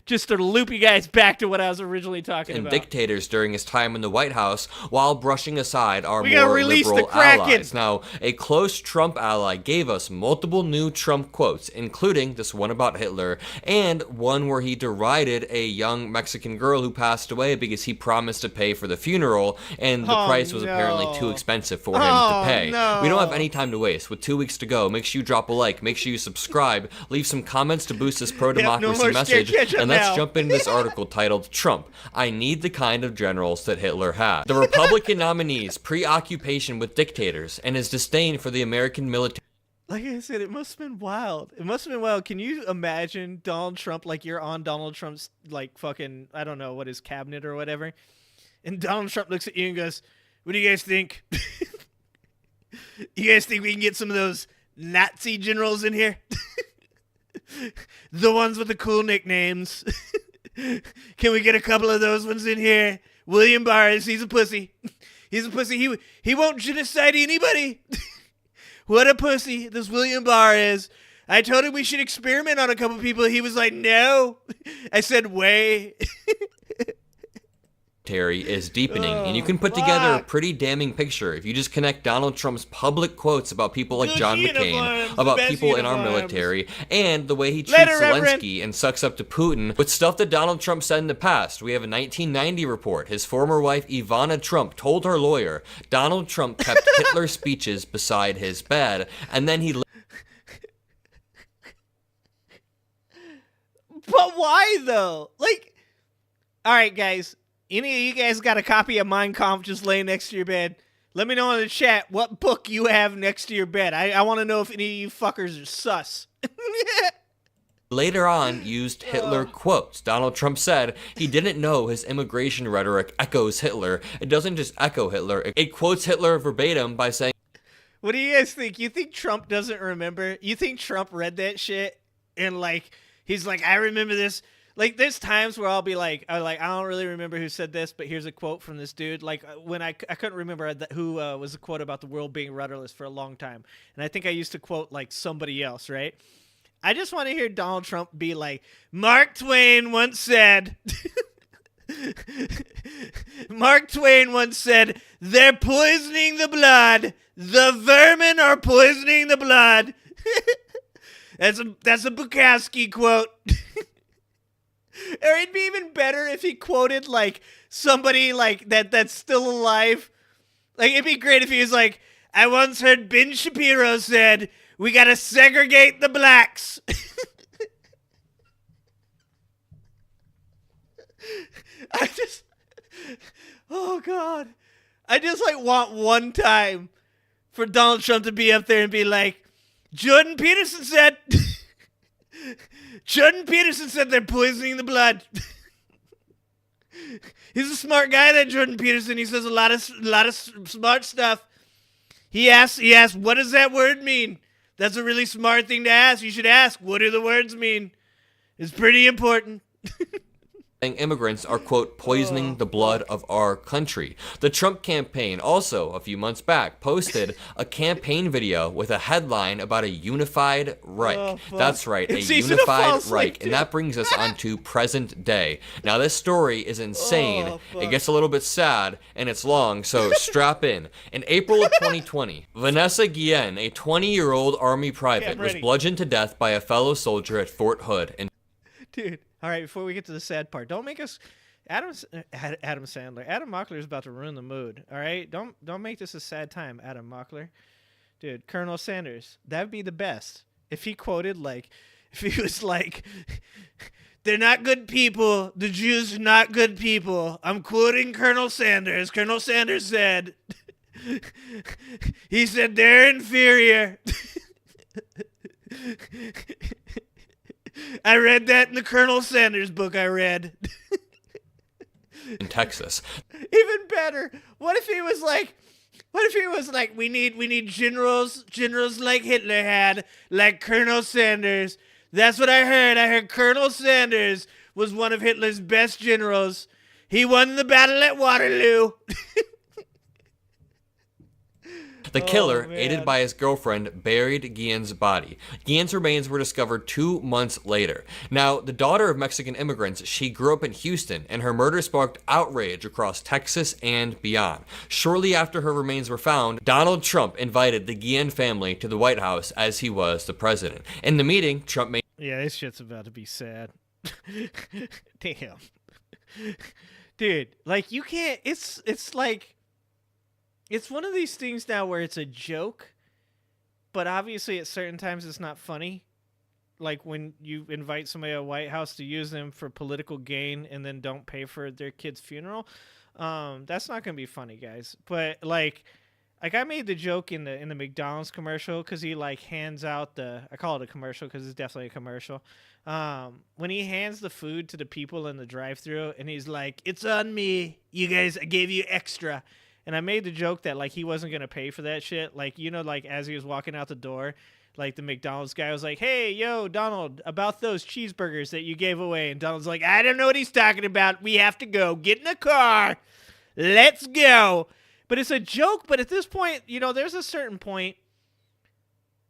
Just to loop you guys back to what I was originally talking about. Dictators during his time in the White House while brushing aside our more liberal allies. Now, a close Trump ally gave us multiple new Trump quotes, including this one about Hitler and one where he derided a young Mexican girl who passed away because he promised to pay for the funeral and the price was apparently too expensive for him to pay. No. We don't have any time to waste. With 2 weeks to go, make sure you drop a like, make sure you subscribe, leave some comments to boost this pro-democracy message, and let's jump into this article titled Trump, I Need the Kind of Generals That Hitler Had. The Republican nominee's preoccupation with dictators and his disdain for the American military. Like I said, it must have been wild. It must have been wild. Can you imagine Donald Trump, like you're on Donald Trump's, like fucking, I don't know, what his cabinet or whatever, and Donald Trump looks at you and goes, what do you guys think? You guys think we can get some of those Nazi generals in here? The ones with the cool nicknames. Can we get a couple of those ones in here? William Barr, he's a pussy. He's a pussy. He won't genocide anybody. What a pussy this William Barr is. I told him we should experiment on a couple people. He was like, no. I said, way. Is deepening, and you can put together a pretty damning picture if you just connect Donald Trump's public quotes about people like John McCain, about people in our military, and the way he treats Zelensky and sucks up to Putin with stuff that Donald Trump said in the past. We have a 1990 report. His former wife, Ivana Trump, told her lawyer Donald Trump kept Hitler speeches beside his bed, and then he... But why, though? Like, all right, guys. Any of you guys got a copy of Mein Kampf just laying next to your bed? Let me know in the chat what book you have next to your bed. I want to know if any of you fuckers are sus. Later on used Hitler quotes. Donald Trump said he didn't know his immigration rhetoric echoes Hitler. It doesn't just echo Hitler. It quotes Hitler verbatim by saying... What do you guys think? You think Trump doesn't remember? You think Trump read that shit and, like, he's like, I remember this. Like, there's times where I'll be like, I don't really remember who said this, but here's a quote from this dude. Like, when I couldn't remember who was the quote about the world being rudderless for a long time. And I think I used to quote, like, somebody else, right? I just want to hear Donald Trump be like, Mark Twain once said, Mark Twain once said, they're poisoning the blood. The vermin are poisoning the blood. That's a Bukowski quote. Or it'd be even better if he quoted, like, somebody, like, that's still alive. Like, it'd be great if he was like, I once heard Ben Shapiro said, we gotta segregate the blacks. Oh, God. I just, like, want one time for Donald Trump to be up there and be like, Jordan Peterson said... Jordan Peterson said they're poisoning the blood. He's a smart guy, that Jordan Peterson. He says a lot of smart stuff. He asks, what does that word mean? That's a really smart thing to ask. You should ask, what do the words mean? It's pretty important. Immigrants are, quote, poisoning the blood of our country. The Trump campaign also, a few months back, posted a campaign video with a headline about a unified Reich. That's right, a unified Reich. And that brings us on to present day. Now, this story is insane. It gets a little bit sad, and it's long, so strap in. In April of 2020, Vanessa Guillen, a 20-year-old Army private, was bludgeoned to death by a fellow soldier at Fort Hood. Dude. All right, before we get to the sad part, don't make us Adam Sandler. Adam Mockler is about to ruin the mood. All right, don't make this a sad time, Adam Mockler. Dude, Colonel Sanders, that'd be the best if he quoted, like, if he was like, they're not good people. The Jews are not good people. I'm quoting Colonel Sanders. Colonel Sanders said, he said they're inferior. I read that in the Colonel Sanders book I read. In Texas. Even better. What if he was like, we need generals like Hitler had, like Colonel Sanders. That's what I heard. I heard Colonel Sanders was one of Hitler's best generals. He won the battle at Waterloo. The killer, aided by his girlfriend, buried Guillen's body. Guillen's remains were discovered 2 months later. Now, the daughter of Mexican immigrants, she grew up in Houston, and her murder sparked outrage across Texas and beyond. Shortly after her remains were found, Donald Trump invited the Guillen family to the White House as he was the president. In the meeting, Trump made... Yeah, this shit's about to be sad. Damn. Dude, like, you can't... It's like... It's one of these things now where it's a joke, but obviously at certain times it's not funny. Like when you invite somebody to the White House to use them for political gain and then don't pay for their kid's funeral. That's not going to be funny, guys. But like I made the joke in the McDonald's commercial because he like hands out I call it a commercial because it's definitely a commercial. When he hands the food to the people in the drive-thru and he's like, it's on me. You guys, I gave you extra. And I made the joke that, like, he wasn't going to pay for that shit. Like, you know, like, as he was walking out the door, like, the McDonald's guy was like, hey, yo, Donald, about those cheeseburgers that you gave away. And Donald's like, I don't know what he's talking about. We have to go. Get in the car. Let's go. But it's a joke. But at this point, you know, there's a certain point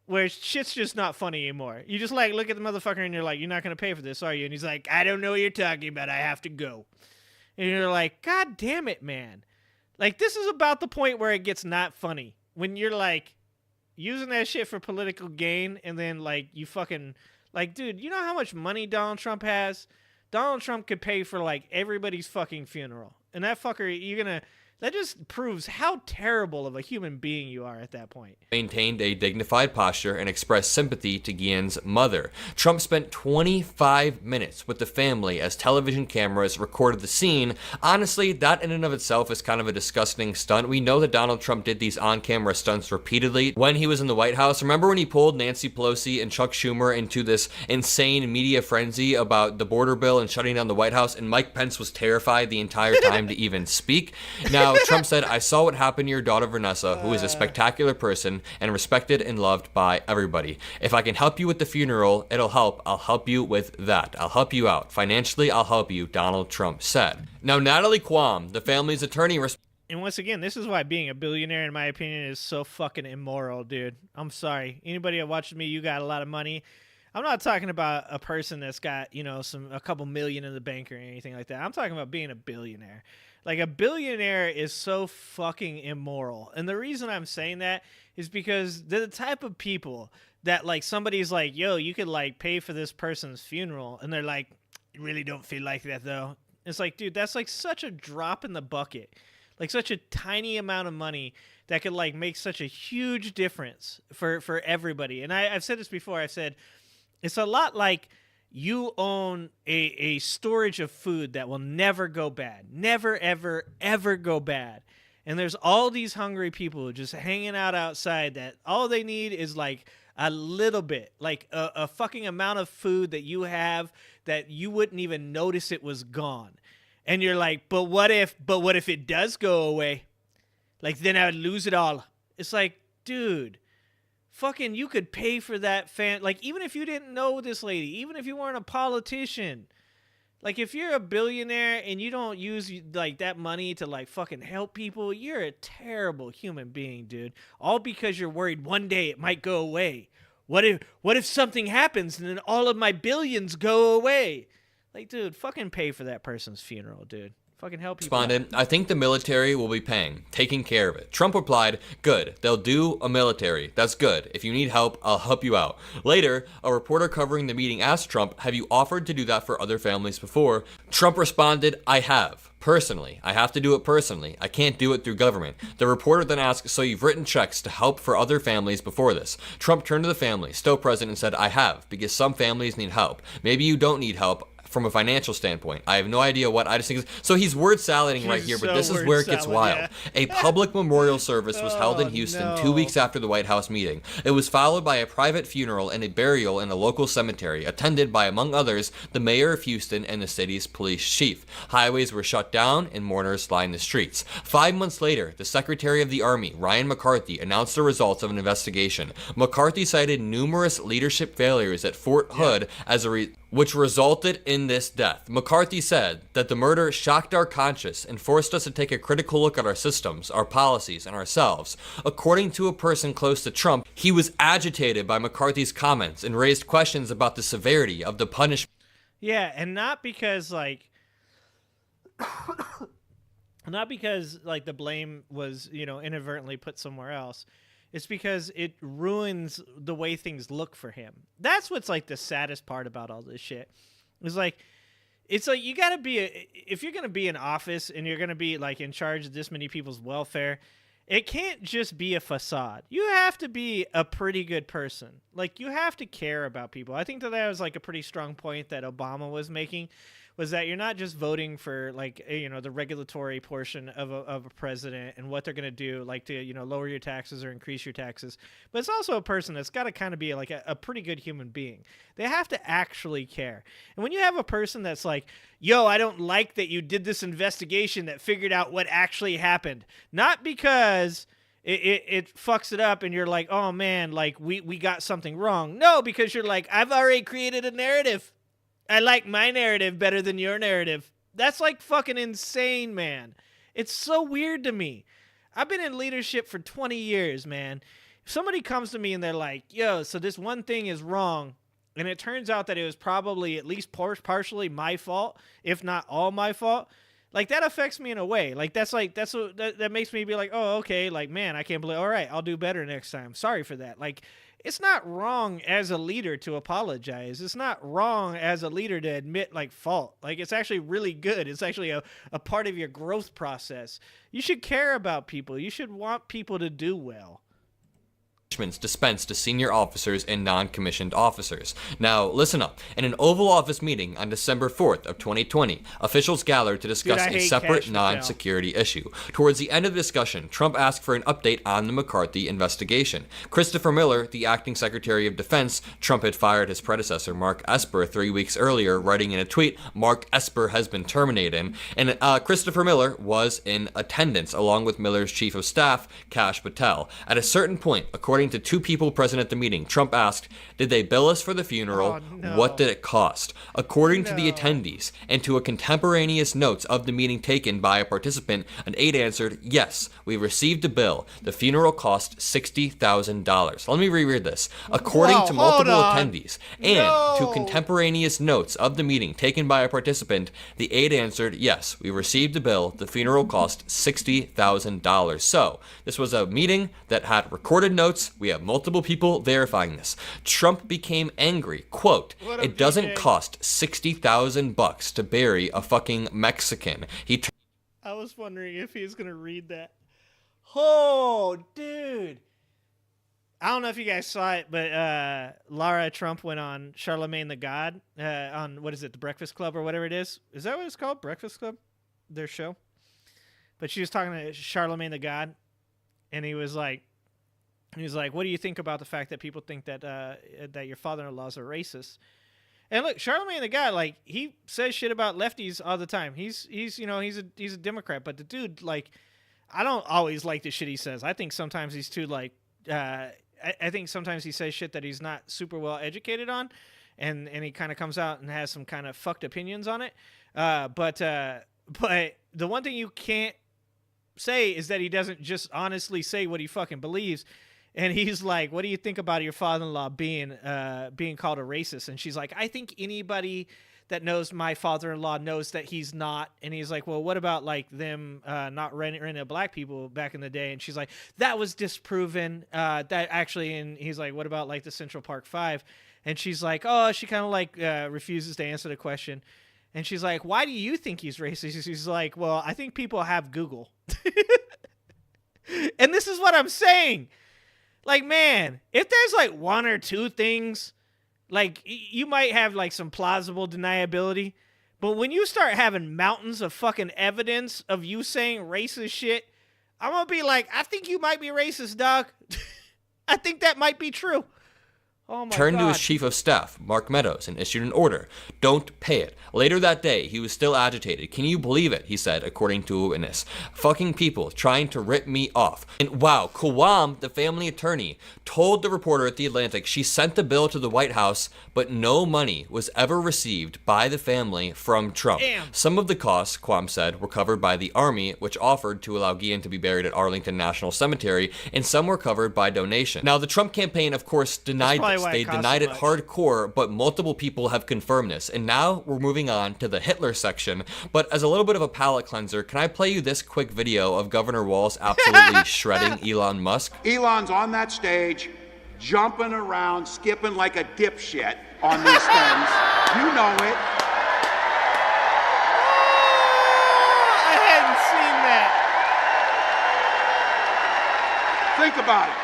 where shit's just not funny anymore. You just, like, look at the motherfucker and you're like, you're not going to pay for this, are you? And he's like, I don't know what you're talking about. I have to go. And you're like, God damn it, man. Like, this is about the point where it gets not funny. When you're, like, using that shit for political gain and then, like, you fucking... Like, dude, you know how much money Donald Trump has? Donald Trump could pay for, like, everybody's fucking funeral. And that fucker, you're gonna... That just proves how terrible of a human being you are at that point. Maintained a dignified posture and expressed sympathy to Guillen's mother. Trump spent 25 minutes with the family as television cameras recorded the scene. Honestly, that in and of itself is kind of a disgusting stunt. We know that Donald Trump did these on-camera stunts repeatedly when he was in the White House. Remember when he pulled Nancy Pelosi and Chuck Schumer into this insane media frenzy about the border bill and shutting down the White House, and Mike Pence was terrified the entire time to even speak? Now, Now, Trump said, I saw what happened to your daughter Vanessa, who is a spectacular person and respected and loved by everybody. If I can help you with the funeral, it'll help. I'll help you with that. I'll help you out. Financially, I'll help you, Donald Trump said. Now, Natalie Quam, the family's attorney... And once again, this is why being a billionaire, in my opinion, is so fucking immoral, dude. I'm sorry. Anybody that watches me, you got a lot of money. I'm not talking about a person that's got, you know, a couple million in the bank or anything like that. I'm talking about being a billionaire. Like, a billionaire is so fucking immoral. And the reason I'm saying that is because they're the type of people that, like, somebody's like, yo, you could, like, pay for this person's funeral. And they're like, really don't feel like that, though. It's like, dude, that's, like, such a drop in the bucket. Like, such a tiny amount of money that could, like, make such a huge difference for everybody. And I've said this before. I've said it's a lot like you own a storage of food that will never go bad. Never, ever, ever go bad. And there's all these hungry people just hanging out outside that all they need is, like, a little bit. Like, a fucking amount of food that you have that you wouldn't even notice it was gone. And you're like, but what if it does go away? Like, then I would lose it all. It's like, dude, fucking, you could pay for that like, even if you didn't know this lady, even if you weren't a politician, like, if you're a billionaire and you don't use, like, that money to, like, fucking help people, you're a terrible human being, dude. All because you're worried one day it might go away. What if something happens and then all of my billions go away? Like, dude, fucking pay for that person's funeral, dude. Fucking help people. Responded, I think the military will be paying, taking care of it. Trump replied, good, they'll do a military. That's good. If you need help, I'll help you out. Later, a reporter covering the meeting asked Trump, have you offered to do that for other families before? Trump responded, I have. Personally. I have to do it personally. I can't do it through government. The reporter then asked, so you've written checks to help for other families before this? Trump turned to the family, still present, and said, I have, because some families need help. Maybe you don't need help from a financial standpoint. I have no idea what I just think. So he's word salading right here, but this is where it gets wild. Yeah. A public memorial service was held in Houston 2 weeks after the White House meeting. It was followed by a private funeral and a burial in a local cemetery, attended by, among others, the mayor of Houston and the city's police chief. Highways were shut down and mourners lined the streets. 5 months later, the Secretary of the Army, Ryan McCarthy, announced the results of an investigation. McCarthy cited numerous leadership failures at Fort Hood as which resulted in this death. McCarthy said that the murder shocked our conscience and forced us to take a critical look at our systems, our policies, and ourselves. According to a person close to Trump, he was agitated by McCarthy's comments and raised questions about the severity of the punishment. Yeah, and not because, like, the blame was, you know, inadvertently put somewhere else. It's because it ruins the way things look for him. That's what's, like, the saddest part about all this shit. It's like you gotta be if you're gonna be in office and you're gonna be, like, in charge of this many people's welfare, it can't just be a facade. You have to be a pretty good person. Like, you have to care about people. I think that was, like, a pretty strong point that Obama was making, was that you're not just voting for, like, you know, the regulatory portion of a president and what they're going to do, like, to, you know, lower your taxes or increase your taxes, but it's also a person that's got to kind of be, like, a pretty good human being. They have to actually care. And when you have a person that's like, yo, I don't like that you did this investigation that figured out what actually happened, not because it fucks it up and you're like, oh man, like, we got something wrong. No, because you're like, I've already created a narrative. I like my narrative better than your narrative. That's, like, fucking insane, man. It's so weird to me. I've been in leadership for 20 years, man. If somebody comes to me and they're like, yo, so this one thing is wrong, and it turns out that it was probably at least partially my fault, if not all my fault, like, that affects me in a way. Like, that makes me be like, oh, okay, like, man, I can't believe, all right, I'll do better next time. Sorry for that. Like, it's not wrong as a leader to apologize. It's not wrong as a leader to admit, like, fault. Like, it's actually really good. It's actually a part of your growth process. You should care about people. You should want people to do well. dispensed to senior officers and non-commissioned officers. Now, listen up. In an Oval Office meeting on December 4th of 2020, officials gathered to discuss a separate non-security issue. Towards the end of the discussion, Trump asked for an update on the McCarthy investigation. Christopher Miller, the acting Secretary of Defense, Trump had fired his predecessor, Mark Esper, 3 weeks earlier, writing in a tweet, "Mark Esper has been terminated." And Christopher Miller was in attendance, along with Miller's chief of staff, Kash Patel. At a certain point, according to two people present at the meeting, Trump asked, "Did they bill us for the funeral? What did it cost?" According to the attendees and to a contemporaneous notes of the meeting taken by a participant, an aide answered, "Yes, we received a bill. The funeral cost $60,000. Let me reread this. According to multiple attendees and to contemporaneous notes of the meeting taken by a participant, the aide answered, "Yes, we received a bill. The funeral cost $60,000. So, this was a meeting that had recorded notes. We have multiple people verifying this. Trump became angry. Quote, "It doesn't cost $60,000 to bury a fucking Mexican." I was wondering if he was going to read that. Oh, dude. I don't know if you guys saw it, but Lara Trump went on Charlemagne the God on, what is it, The Breakfast Club or whatever it is. Is that what it's called? Breakfast Club? Their show? But she was talking to Charlemagne the God, and he was like, "What do you think about the fact that people think that that your father-in-law's a racist?" And look, Charlemagne the God, like, he says shit about lefties all the time. He's a Democrat, but the dude, like, I don't always like the shit he says. I think sometimes he's too, like, I think sometimes he says shit that he's not super well educated on, and he kind of comes out and has some kind of fucked opinions on it. But the one thing you can't say is that he doesn't just honestly say what he fucking believes. And he's like, "What do you think about your father-in-law being called a racist?" And she's like, "I think anybody that knows my father-in-law knows that he's not." And he's like, "Well, what about like them not renting black people back in the day?" And she's like, "That was disproven. That actually." And he's like, "What about like the Central Park Five?" And she's like, "Oh," she kind of like refuses to answer the question. And she's like, "Why do you think he's racist?" He's like, "Well, I think people have Google." And this is what I'm saying. Like, man, if there's like one or two things, like, you might have like some plausible deniability, but when you start having mountains of fucking evidence of you saying racist shit, I'm gonna be like, I think you might be racist, dog. I think that might be true. Oh my turned God. to his chief of staff, Mark Meadows, and issued an order. "Don't pay it." Later that day, he was still agitated. "Can you believe it?" he said, according to a witness. "Fucking people trying to rip me off." And wow, Kawam, the family attorney, told the reporter at The Atlantic she sent the bill to the White House, but no money was ever received by the family from Trump. Damn. Some of the costs, Kwam said, were covered by the Army, which offered to allow Guillen to be buried at Arlington National Cemetery, and some were covered by donation. Now, the Trump campaign, of course, denied this. They denied it hardcore, but multiple people have confirmed this. And now we're moving on to the Hitler section. But as a little bit of a palate cleanser, can I play you this quick video of Governor Walz absolutely shredding Elon Musk? Elon's on that stage, jumping around, skipping like a dipshit on these things. You know it. I hadn't seen that. Think about it.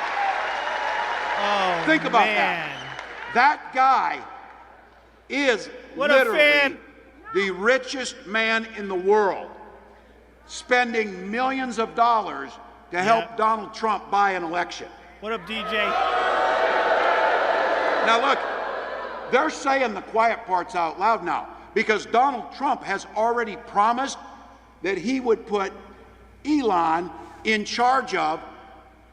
Oh, Think about man. that. That guy is What a literally fan. the richest man in the world, spending millions of dollars to help Donald Trump buy an election. What up, DJ? Now look, they're saying the quiet parts out loud now because Donald Trump has already promised that he would put Elon in charge of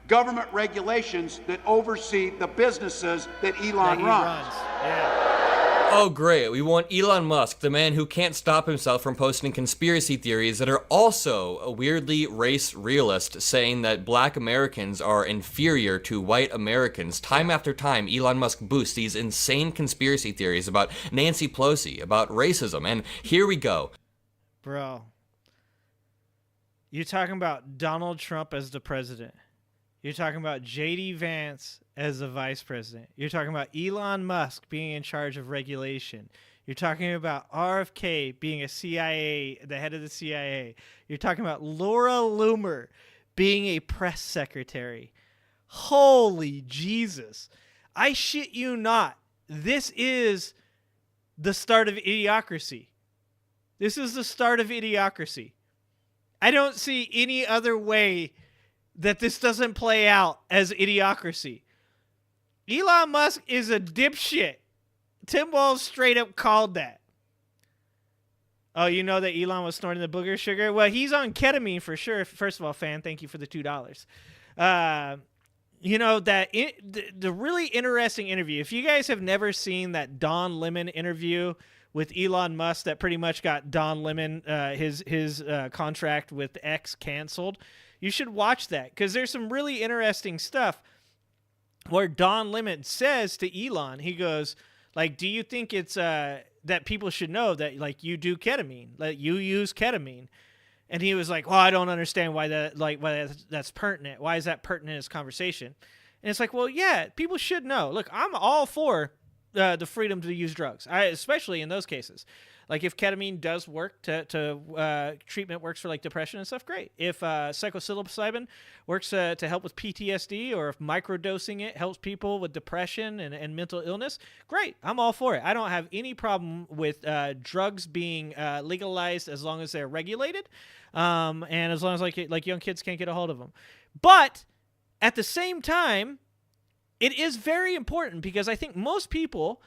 government regulations that oversee the businesses that Elon runs. Yeah. Oh, great. We want Elon Musk, the man who can't stop himself from posting conspiracy theories that are also a weirdly race realist, saying that black Americans are inferior to white Americans. Time after time, Elon Musk boosts these insane conspiracy theories about Nancy Pelosi, about racism, and here we go. Bro, you're talking about Donald Trump as the president. You're talking about J.D. Vance as the vice president. You're talking about Elon Musk being in charge of regulation. You're talking about RFK being the head of the CIA. You're talking about Laura Loomer being a press secretary. Holy Jesus. I shit you not. This is the start of idiocracy. This is the start of idiocracy. I don't see any other way that this doesn't play out as idiocracy. Elon Musk is a dipshit. Tim Walz straight up called that. Oh, you know that Elon was snorting the booger sugar? Well, he's on ketamine for sure. First of all, fan, thank you for the $2. You know, that the really interesting interview, if you guys have never seen that Don Lemon interview with Elon Musk that pretty much got Don Lemon, his contract with X canceled, you should watch that because there's some really interesting stuff where Don Lemon says to Elon, he goes, like, do you think it's that people should know that, like, you do ketamine, that you use ketamine? And he was like, well, I don't understand why that's pertinent. Why is that pertinent in this conversation? And it's like, well, yeah, people should know. Look, I'm all for the freedom to use drugs, especially in those cases. Like, if ketamine does work treatment works for, like, depression and stuff, great. If psilocybin works to help with PTSD, or if microdosing it helps people with depression and mental illness, great. I'm all for it. I don't have any problem with drugs being legalized as long as they're regulated, and as long as like young kids can't get a hold of them. But at the same time, it is very important because I think most people,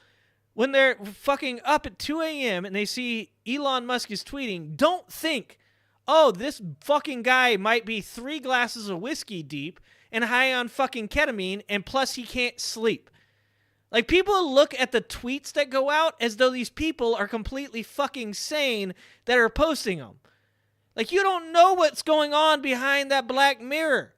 when they're fucking up at 2 a.m. and they see Elon Musk is tweeting, don't think, oh, this fucking guy might be 3 glasses of whiskey deep and high on fucking ketamine, and plus he can't sleep. Like, people look at the tweets that go out as though these people are completely fucking sane that are posting them. Like, you don't know what's going on behind that black mirror.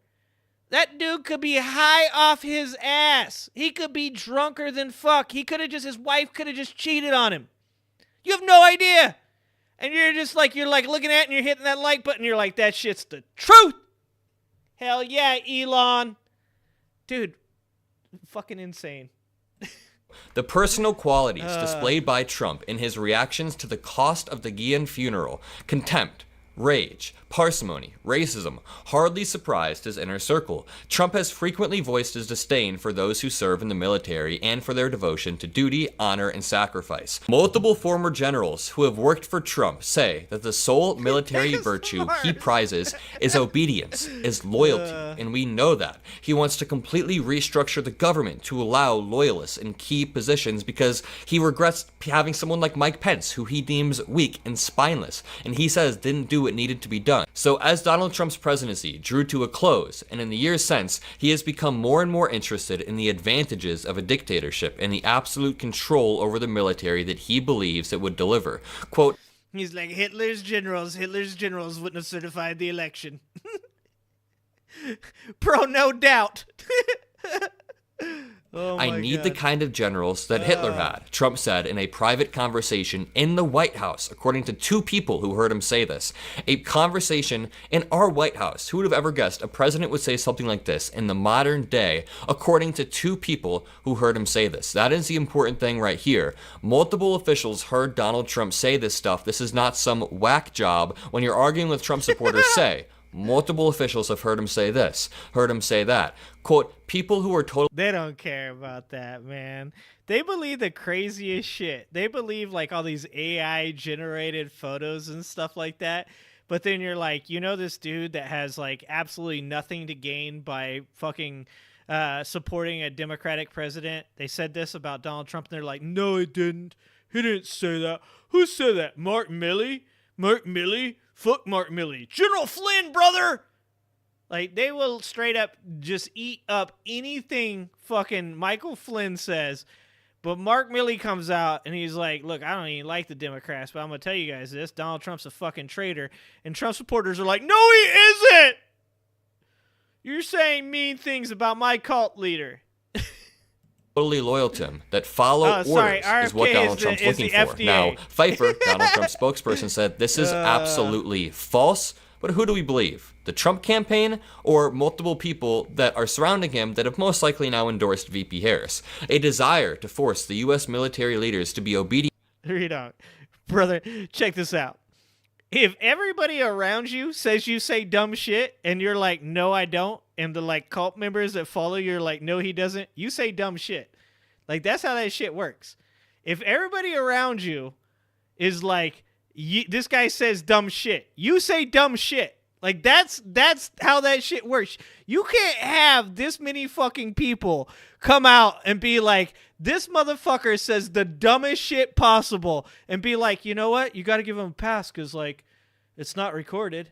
That dude could be high off his ass. He could be drunker than fuck. His wife could have just cheated on him. You have no idea. And you're like looking at it and you're hitting that like button. You're like, that shit's the truth. Hell yeah, Elon. Dude, fucking insane. The personal qualities displayed by Trump in his reactions to the cost of the Guillen funeral, contempt, rage, parsimony, racism, hardly surprised his inner circle. Trump has frequently voiced his disdain for those who serve in the military and for their devotion to duty, honor, and sacrifice. Multiple former generals who have worked for Trump say that the sole military virtue he prizes is obedience, is loyalty, and we know that. He wants to completely restructure the government to allow loyalists in key positions because he regrets having someone like Mike Pence, who he deems weak and spineless, and he says didn't do what needed to be done. So as Donald Trump's presidency drew to a close, and in the years since, he has become more and more interested in the advantages of a dictatorship and the absolute control over the military that he believes it would deliver. Quote, he's like, Hitler's generals wouldn't have certified the election. Bro, no doubt. Oh I need the kind of generals that Hitler had, Trump said in a private conversation in the White House, according to 2 people who heard him say this. A conversation in our White House. Who would have ever guessed a president would say something like this in the modern day, according to 2 people who heard him say this? That is the important thing right here. Multiple officials heard Donald Trump say this stuff. This is not some whack job when you're arguing with Trump supporters say. Multiple officials have heard him say this, heard him say that. Quote, people who are totally... They don't care about that, man. They believe the craziest shit. They believe, like, all these AI-generated photos and stuff like that. But then you're like, you know this dude that has, like, absolutely nothing to gain by fucking supporting a Democratic president? They said this about Donald Trump, and they're like, no, he didn't. He didn't say that. Who said that? Mark Milley? Mark Milley? Fuck Mark Milley. General Flynn, brother! Like, they will straight up just eat up anything fucking Michael Flynn says. But Mark Milley comes out and he's like, look, I don't even like the Democrats, but I'm going to tell you guys this. Donald Trump's a fucking traitor. And Trump supporters are like, no, he isn't! You're saying mean things about my cult leader. Totally loyal to him, that follow orders RFK is what Donald Trump's looking for. FDA. Now, Pfeiffer, Donald Trump's spokesperson, said this is absolutely false, but who do we believe? The Trump campaign or multiple people that are surrounding him that have most likely now endorsed VP Harris? A desire to force the U.S. military leaders to be obedient. Read on. Brother, check this out. if everybody around you says you say dumb shit and you're like, no, I don't, and the like cult members that follow you're like, no, he doesn't, you say dumb shit. Like, that's how that shit works. If everybody around you is like, this guy says dumb shit, you say dumb shit. Like, that's how that shit works. You can't have this many fucking people come out and be like, this motherfucker says the dumbest shit possible, and be like, you know what? You got to give him a pass because, like, it's not recorded.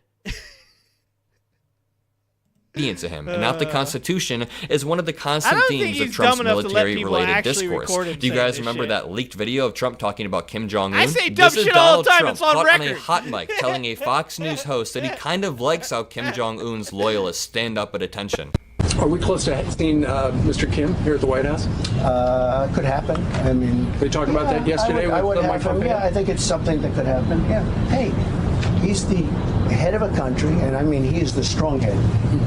To him, and not the Constitution, is one of the constant themes of Trump's military-related discourse. Do you guys remember that leaked video of Trump talking about Kim Jong-un? I say dumb shit all the time. It's on record. On a hot mic telling a Fox News host that he kind of likes how Kim Jong-un's loyalists stand up at attention. Are we close to seeing Mr. Kim here at the White House? Could happen. I mean, they talked about that yesterday. I think it's something that could happen. Yeah. Hey, he's the head of a country, and I mean, he is the strong head.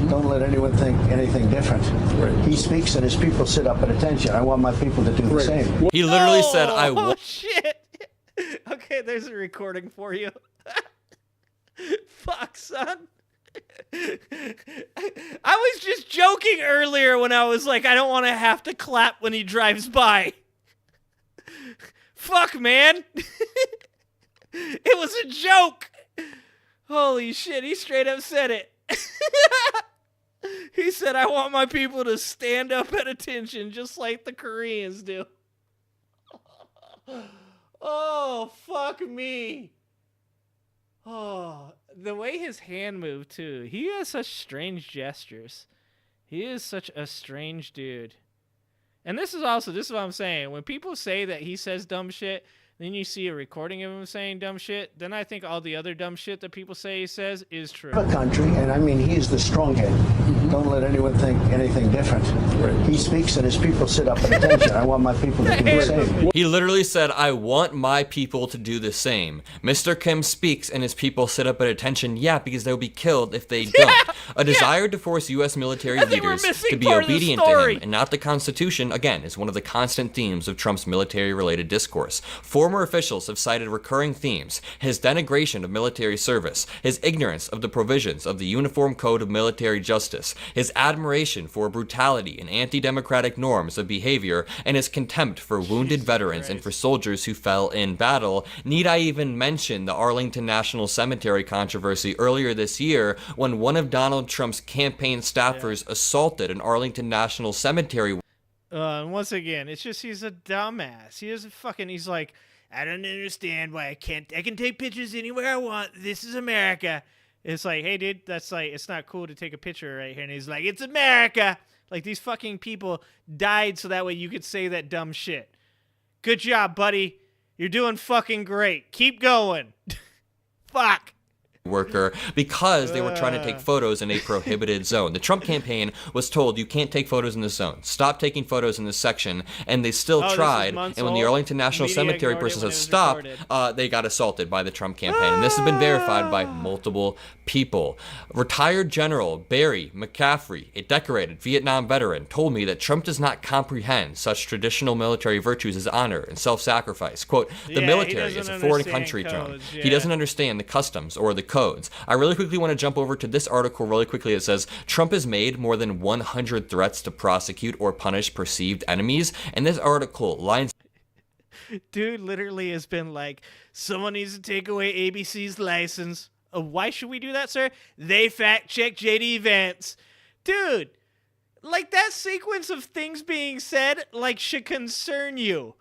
Don't let anyone think anything different. Right. He speaks, and his people sit up at attention. I want my people to do the same. He literally said, "I want." Oh shit! Okay, there's a recording for you. Fuck, son. I was just joking earlier when I was like, I don't want to have to clap when he drives by. Fuck, man. It was a joke. Holy shit, he straight up said it. He said, I want my people to stand up at attention just like the Koreans do. Oh, fuck me. Oh, the way his hand moved, too. He has such strange gestures. He is such a strange dude. And this is what I'm saying. When people say that he says dumb shit, then you see a recording of him saying dumb shit, then I think all the other dumb shit that people say he says is true. A country, and I mean, he is the strong head. Don't let anyone think anything different. Right. He speaks, and his people sit up at attention. I want my people to do the same. He literally said, I want my people to do the same. Mr. Kim speaks, and his people sit up at attention. Yeah, because they'll be killed if they don't. A desire to force U.S. military leaders to be obedient to him and not the Constitution, again, is one of the constant themes of Trump's military-related discourse. Former officials have cited recurring themes: his denigration of military service, his ignorance of the provisions of the Uniform Code of Military Justice, his admiration for brutality and anti-democratic norms of behavior, and his contempt for wounded veterans and for soldiers who fell in battle. Need I even mention the Arlington National Cemetery controversy earlier this year when one of Donald Trump's campaign staffers assaulted an Arlington National Cemetery? And once again, it's just he's a dumbass. He's like, I don't understand why I can take pictures anywhere I want. This is America. It's like, hey, dude, that's like, it's not cool to take a picture right here. And he's like, it's America. Like, these fucking people died so that way you could say that dumb shit. Good job, buddy. You're doing fucking great. Keep going. Fuck. Worker because they were trying to take photos in a prohibited zone. The Trump campaign was told you can't take photos in this zone. Stop taking photos in this section, and they still tried. And when the Arlington National Cemetery person said stop, they got assaulted by the Trump campaign. And this has been verified by multiple people. Retired General Barry McCaffrey, a decorated Vietnam veteran, told me that Trump does not comprehend such traditional military virtues as honor and self-sacrifice. Quote, the military is a foreign country, Trump. He doesn't understand the customs or the codes. I really quickly want to jump over to this article really quickly. It says, Trump has made more than 100 threats to prosecute or punish perceived enemies. And this article lines... Dude literally has been like, someone needs to take away ABC's license. Why should we do that, sir? They fact-check JD Vance. Dude, like, that sequence of things being said, like, should concern you.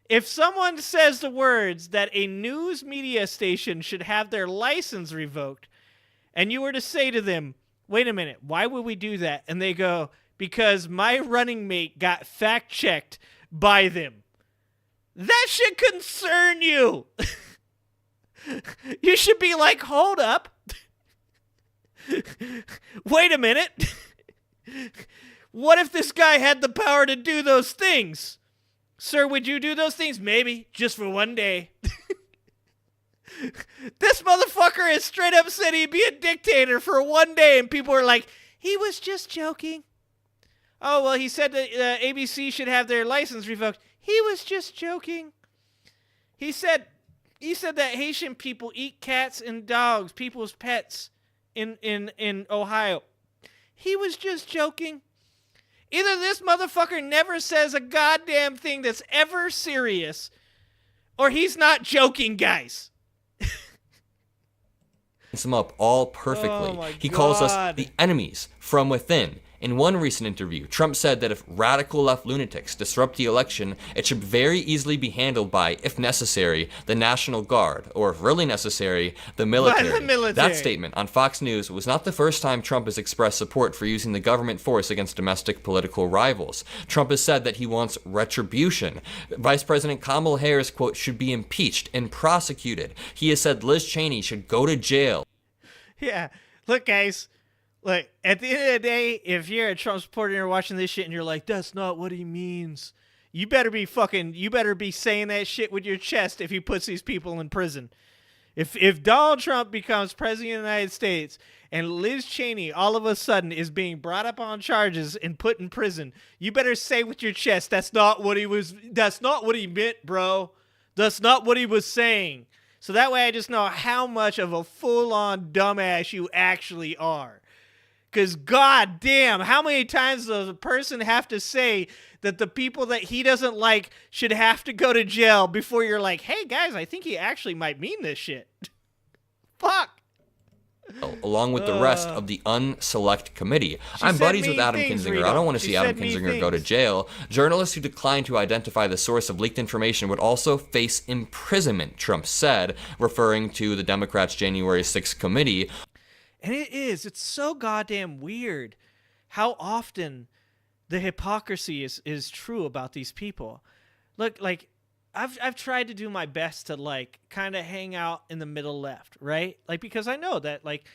If someone says the words that a news media station should have their license revoked, and you were to say to them, wait a minute, why would we do that? And they go, because my running mate got fact-checked by them. That should concern you. You should be like, hold up. Wait a minute. What if this guy had the power to do those things? Sir, would you do those things? Maybe, just for one day. This motherfucker has straight up said he'd be a dictator for one day, and people are like, he was just joking. Oh, well, he said that ABC should have their license revoked. He was just joking. He said He said that Haitian people eat cats and dogs, people's pets in Ohio. He was just joking. Either this motherfucker never says a goddamn thing that's ever serious, or he's not joking, guys. Them up all perfectly. Oh he calls us the enemies from within. In one recent interview, Trump said that if radical left lunatics disrupt the election, it should very easily be handled by, if necessary, the National Guard, or if really necessary, the military. That statement on Fox News was not the first time Trump has expressed support for using the government force against domestic political rivals. Trump has said that he wants retribution. Vice President Kamala Harris, quote, should be impeached and prosecuted. He has said Liz Cheney should go to jail. Yeah, look, guys. Look, at the end of the day, if you're a Trump supporter and you're watching this shit and you're like, that's not what he means, you better be saying that shit with your chest if he puts these people in prison. If Donald Trump becomes president of the United States and Liz Cheney all of a sudden is being brought up on charges and put in prison, you better say with your chest, that's not what he meant, bro. That's not what he was saying. So that way I just know how much of a full-on dumbass you actually are. Because goddamn, how many times does a person have to say that the people that he doesn't like should have to go to jail before you're like, hey guys, I think he actually might mean this shit. Fuck. Along with the rest of the unselect committee. I'm buddies with Adam Kinzinger. I don't want to see Adam Kinzinger go to jail. Journalists who decline to identify the source of leaked information would also face imprisonment, Trump said, referring to the Democrats' January 6th committee. And it's so goddamn weird how often the hypocrisy is true about these people. Look, like, I've tried to do my best to, like, kind of hang out in the middle left, right? Like, because I know that, like,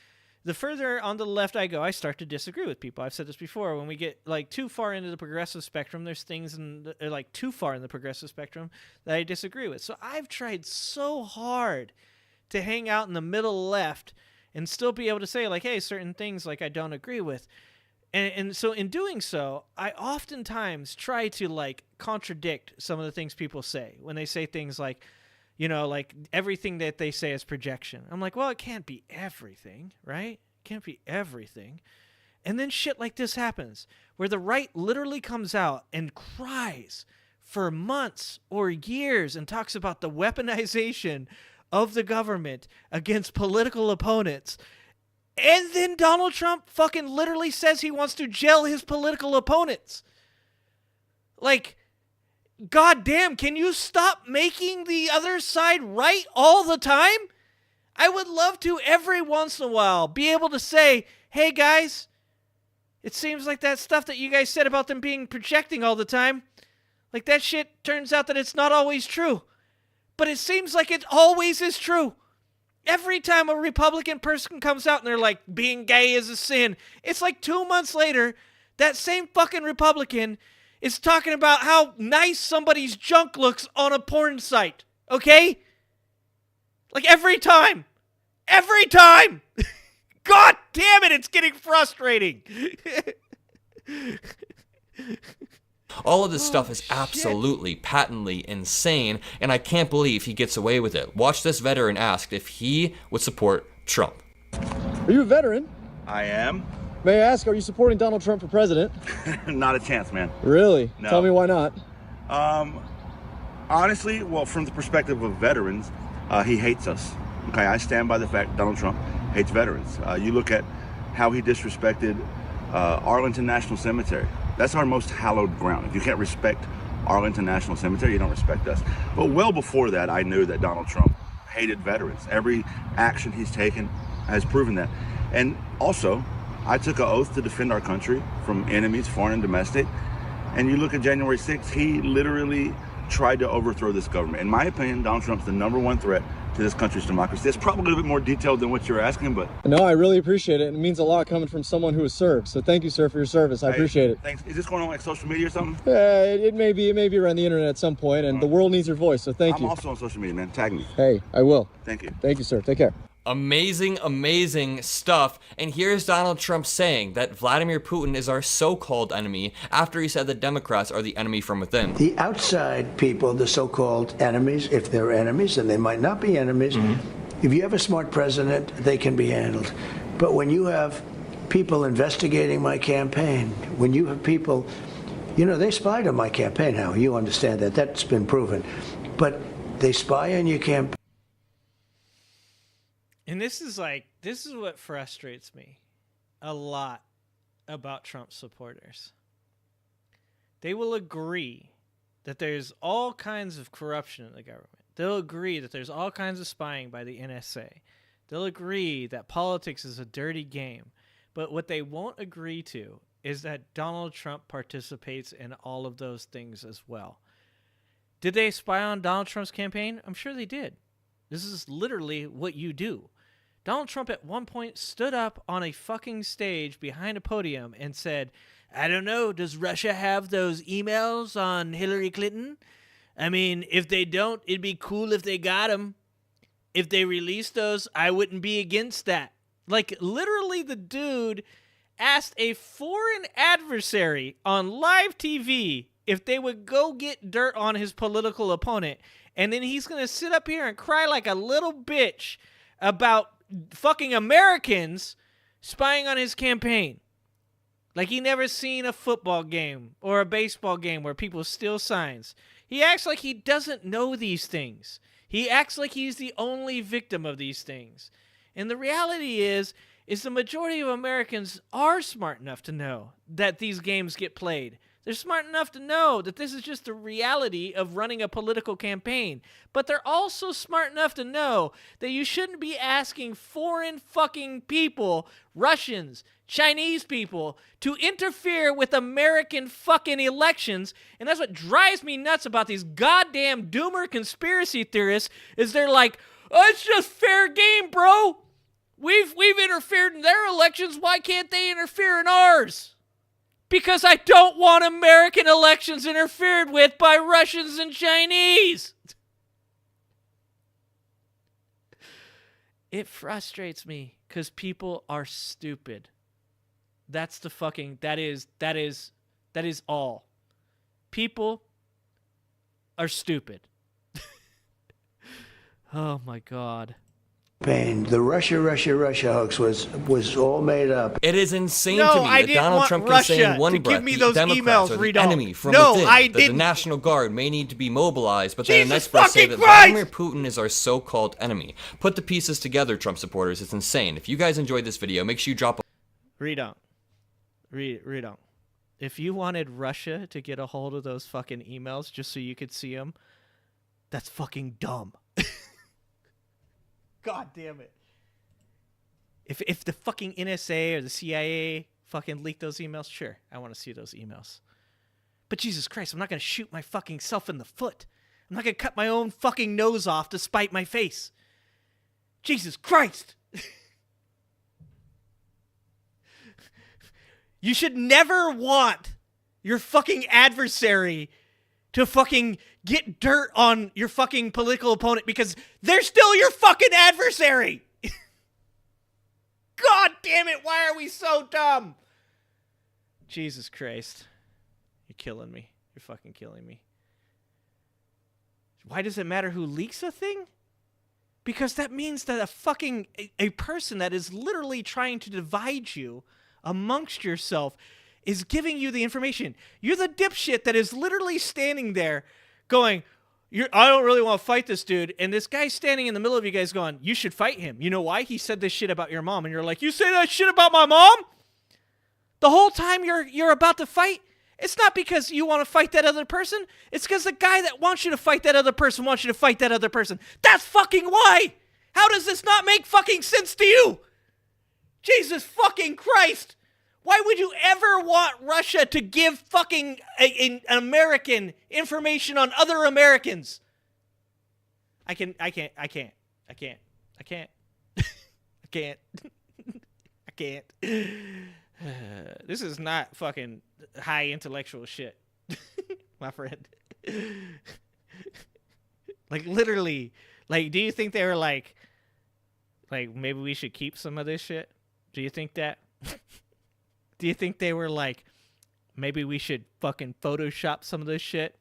the further on the left I go, I start to disagree with people. I've said this before. When we get, like, too far into the progressive spectrum, there's things like too far in the progressive spectrum that I disagree with. So I've tried so hard to hang out in the middle left and still be able to say, like, hey, certain things, like, I don't agree with. And so in doing so, I oftentimes try to, like, contradict some of the things people say. When they say things like, you know, like, everything that they say is projection. I'm like, well, it can't be everything, right? It can't be everything. And then shit like this happens, where the right literally comes out and cries for months or years and talks about the weaponization of the government against political opponents. And then Donald Trump fucking literally says he wants to jail his political opponents. Like, goddamn, can you stop making the other side right all the time? I would love to every once in a while be able to say, hey guys, it seems like that stuff that you guys said about them being projecting all the time, like that shit turns out that it's not always true. But it seems like it always is true. Every time a Republican person comes out and they're like, being gay is a sin, it's like 2 months later, that same fucking Republican is talking about how nice somebody's junk looks on a porn site. Okay? Like every time. Every time! God damn it, it's getting frustrating. All of this stuff is absolutely, patently insane, and I can't believe he gets away with it. Watch this veteran asked if he would support Trump. Are you a veteran? I am. May I ask, are you supporting Donald Trump for president? Not a chance, man. Really? No. Tell me why not. Honestly, well, from the perspective of veterans, he hates us. Okay, I stand by the fact Donald Trump hates veterans. You look at how he disrespected Arlington National Cemetery. That's our most hallowed ground. If you can't respect Arlington National Cemetery, you don't respect us. But well before that, I knew that Donald Trump hated veterans. Every action he's taken has proven that. And also, I took an oath to defend our country from enemies, foreign and domestic. And you look at January 6th, he literally tried to overthrow this government. In my opinion, Donald Trump's the #1 threat to this country's democracy. It's probably a little bit more detailed than what you're asking, but... No, I really appreciate it. It means a lot coming from someone who has served. So thank you, sir, for your service. I appreciate it. Thanks. Is this going on like social media or something? It may be around the internet at some point, and the world needs your voice, so thank you. I'm also on social media, man. Tag me. Hey, I will. Thank you. Thank you, sir. Take care. Amazing stuff. And here's Donald Trump saying that Vladimir Putin is our so-called enemy after he said the Democrats are the enemy from within. The outside people, the so-called enemies, if they're enemies, and they might not be enemies, if you have a smart president, they can be handled. But when you have people investigating my campaign, when you have people, you know, they spied on my campaign, Howard, you understand that. That's been proven. But they spy on your campaign. And this is what frustrates me a lot about Trump supporters. They will agree that there's all kinds of corruption in the government. They'll agree that there's all kinds of spying by the NSA. They'll agree that politics is a dirty game. But what they won't agree to is that Donald Trump participates in all of those things as well. Did they spy on Donald Trump's campaign? I'm sure they did. This is literally what you do. Donald Trump at one point stood up on a fucking stage behind a podium and said, I don't know, does Russia have those emails on Hillary Clinton? I mean, if they don't, it'd be cool if they got them. If they release those, I wouldn't be against that. Like, literally the dude asked a foreign adversary on live TV if they would go get dirt on his political opponent, and then he's going to sit up here and cry like a little bitch about fucking Americans spying on his campaign. Like he never seen a football game or a baseball game where people steal signs. He acts like he doesn't know these things. He acts like he's the only victim of these things. And the reality is the majority of Americans are smart enough to know that these games get played. They're smart enough to know that this is just the reality of running a political campaign. But they're also smart enough to know that you shouldn't be asking foreign fucking people, Russians, Chinese people, to interfere with American fucking elections. And that's what drives me nuts about these goddamn doomer conspiracy theorists, is they're like, oh, it's just fair game, bro. We've interfered in their elections. Why can't they interfere in ours? Because I don't want American elections interfered with by Russians and Chinese. It frustrates me because people are stupid. That's the fucking, that is all. People are stupid. Oh my God. The Russia hoax was all made up. It is insane no, to me that Donald Trump can say in one breath the Democrats are the enemy from within, that the National Guard may need to be mobilized, but then in the next breath say that Vladimir Putin is our so-called enemy. Put the pieces together, Trump supporters. It's insane. If you guys enjoyed this video, make sure you drop a... Read on. If you wanted Russia to get a hold of those fucking emails just so you could see them, that's fucking dumb. God damn it. If the fucking NSA or the CIA fucking leaked those emails, sure, I want to see those emails. But Jesus Christ, I'm not going to shoot my fucking self in the foot. I'm not going to cut my own fucking nose off to spite my face. Jesus Christ. You should never want your fucking adversary to fucking get dirt on your fucking political opponent because they're still your fucking adversary. God damn it, why are we so dumb? Jesus Christ. You're killing me. You're fucking killing me. Why does it matter who leaks a thing? Because that means that a person that is literally trying to divide you amongst yourself is giving you the information. You're the dipshit that is literally standing there going, I don't really want to fight this dude. And this guy's standing in the middle of you guys going, you should fight him. You know why? He said this shit about your mom. And you're like, you say that shit about my mom? The whole time you're about to fight? It's not because you want to fight that other person. It's because the guy that wants you to fight that other person wants you to fight that other person. That's fucking why. How does this not make fucking sense to you? Jesus fucking Christ. Why would you ever want Russia to give fucking an American information on other Americans? I can't. This is not fucking high intellectual shit, my friend. Like literally, like, do you think they were like, Like, maybe we should keep some of this shit? Do you think that? Do you think they were like, maybe we should fucking Photoshop some of this shit?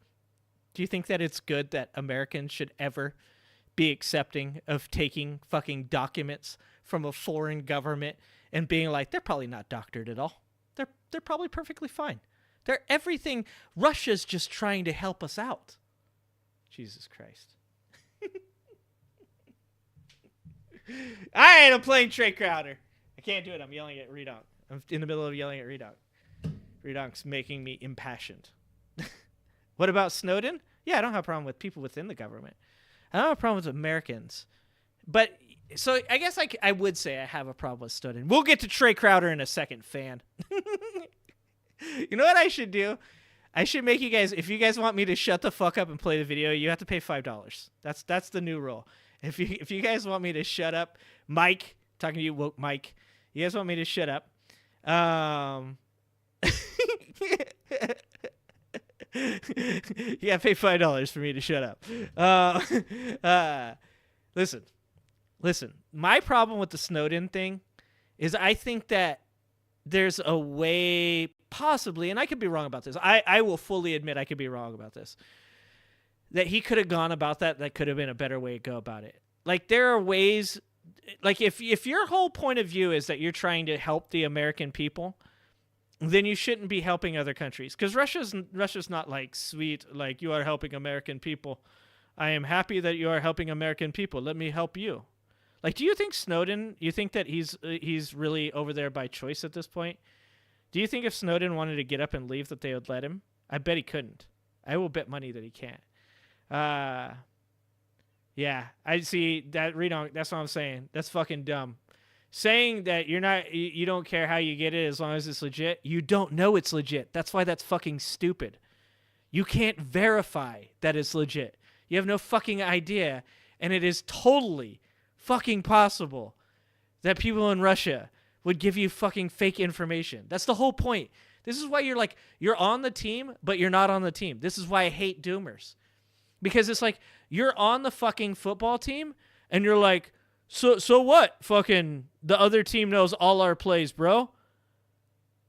Do you think that it's good that Americans should ever be accepting of taking fucking documents from a foreign government and being like, they're probably not doctored at all. They're probably perfectly fine. They're everything. Russia's just trying to help us out. Jesus Christ. All right, I'm playing Trey Crowder. I can't do it. I'm yelling at Redonk. I'm in the middle of yelling at Redonk. Redonk's making me impassioned. What about Snowden? Yeah, I don't have a problem with people within the government. I don't have a problem with Americans. But, so I guess I would say I have a problem with Snowden. We'll get to Trey Crowder in a second, fan. You know what I should do? I should make you guys, if you guys want me to shut the fuck up and play the video, you have to pay $5. That's the new rule. If you guys want me to shut up, Mike, talking to you, woke Mike, you guys want me to shut up, you gotta pay $5 for me to shut up. Listen. My problem with the Snowden thing is I think that there's a way, possibly, and I could be wrong about this. I will fully admit I could be wrong about this. That he could have gone about that could have been a better way to go about it. Like, there are ways, like, if your whole point of view is that you're trying to help the American people, then you shouldn't be helping other countries. Because Russia's not like, sweet, like, you are helping American people. I am happy that you are helping American people. Let me help you. Like, do you think Snowden, you think that he's really over there by choice at this point? Do you think if Snowden wanted to get up and leave that they would let him? I bet he couldn't. I will bet money that he can't. Yeah, I see that. That's what I'm saying. That's fucking dumb. Saying that you don't care how you get it as long as it's legit. You don't know it's legit. That's why that's fucking stupid. You can't verify that it's legit. You have no fucking idea, and it is totally fucking possible that people in Russia would give you fucking fake information. That's the whole point. This is why you're on the team, but you're not on the team. This is why I hate doomers. Because it's like, you're on the fucking football team, and you're like, so what? Fucking the other team knows all our plays, bro.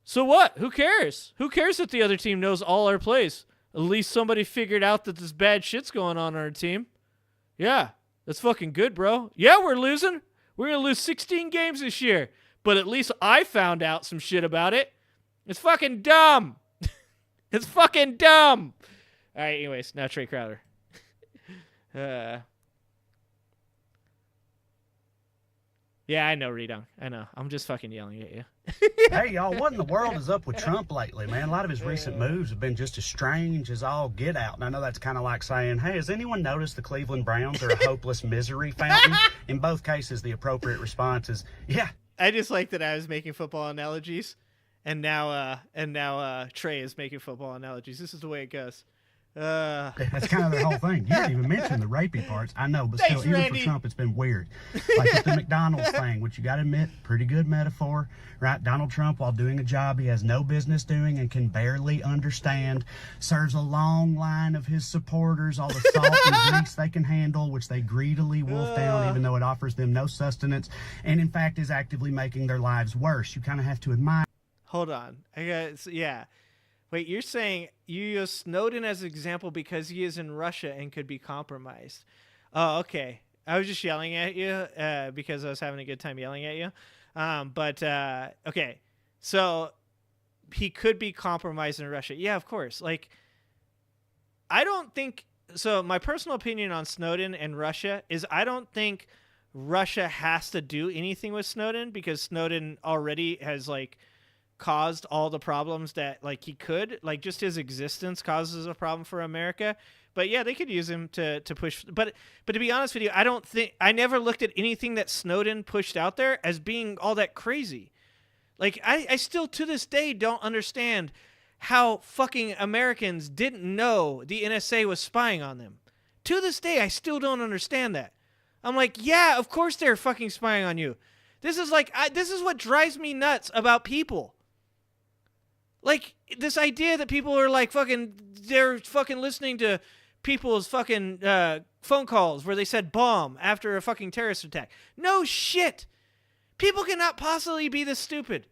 So what? Who cares? Who cares that the other team knows all our plays? At least somebody figured out that this bad shit's going on our team. Yeah, that's fucking good, bro. Yeah, we're losing. We're going to lose 16 games this year. But at least I found out some shit about it. It's fucking dumb. It's fucking dumb. All right, anyways, now Trey Crowder. Yeah, I know, Redong. I know. I'm just fucking yelling at you. Hey, y'all, what in the world is up with Trump lately, man? A lot of his recent moves have been just as strange as all get out. And I know that's kind of like saying, hey, has anyone noticed the Cleveland Browns are a hopeless misery fountain? In both cases, the appropriate response is, yeah. I just like that I was making football analogies, and now Trey is making football analogies. This is the way it goes. That's kind of the whole thing. You didn't even mention the rapey parts. I know, but Thanks, still, even Randy. for Trump, it's been weird. Like with the McDonald's thing, which you got to admit, pretty good metaphor, right? Donald Trump, while doing a job he has no business doing and can barely understand, serves a long line of his supporters all the salt and grease they can handle, which they greedily wolf down, even though it offers them no sustenance, and in fact is actively making their lives worse. You kind of have to admire. Hold on. Yeah. Wait, you're saying you use Snowden as an example because he is in Russia and could be compromised. Oh, okay. I was just yelling at you because I was having a good time yelling at you. Okay. So he could be compromised in Russia. Yeah, of course. Like, I don't think... So my personal opinion on Snowden and Russia is I don't think Russia has to do anything with Snowden because Snowden already has, like, caused all the problems that, like, he could. Like, just his existence causes a problem for America. But yeah, they could use him to push. But to be honest with you, I never looked at anything that Snowden pushed out there as being all that crazy. Like, I still to this day don't understand how fucking Americans didn't know the NSA was spying on them. To this day, I still don't understand that. I'm like, yeah, of course they're fucking spying on you. This is like, this is what drives me nuts about people. Like, this idea that people are like they're fucking listening to people's fucking phone calls where they said bomb after a fucking terrorist attack. No shit. People cannot possibly be this stupid.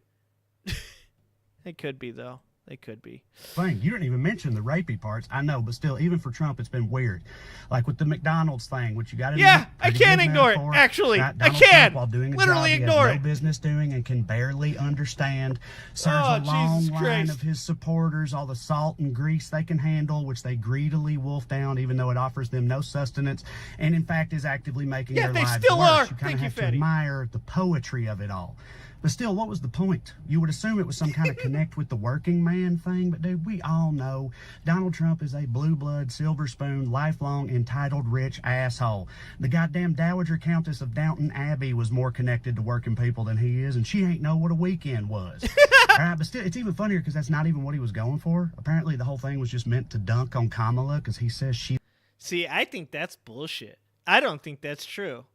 They could be, though. They could be. Thing. You didn't even mention the rapey parts. I know, but still, even for Trump, it's been weird. Like with the McDonald's thing, which you got to yeah, I can't ignore it. Actually, I can. While doing a literally job ignore he has it. No business doing and can barely understand. Serves a long line of his supporters all the salt and grease they can handle, which they greedily wolf down, even though it offers them no sustenance, and in fact is actively making their lives still worse. are. You kind of have to admire the poetry of it all. But still, what was the point? You would assume it was some kind of connect with the working man thing, but dude, we all know Donald Trump is a blue blood, silver spoon, lifelong, entitled, rich asshole. The goddamn Dowager Countess of Downton Abbey was more connected to working people than he is, and she ain't know what a weekend was. All right, but still, it's even funnier because that's not even what he was going for. Apparently, the whole thing was just meant to dunk on Kamala because he says she... See, I think that's bullshit. I don't think that's true.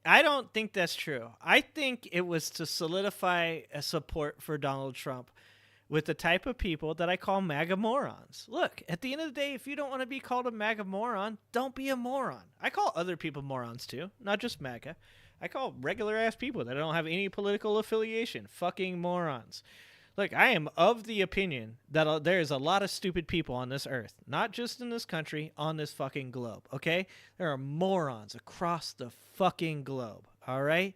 I don't think that's true. I think it was to solidify a support for Donald Trump with the type of people that I call MAGA morons. Look, at the end of the day, if you don't want to be called a MAGA moron, don't be a moron. I call other people morons too, not just MAGA. I call regular ass people that don't have any political affiliation fucking morons. Look, I am of the opinion that there is a lot of stupid people on this earth, not just in this country, on this fucking globe, okay? There are morons across the fucking globe, all right?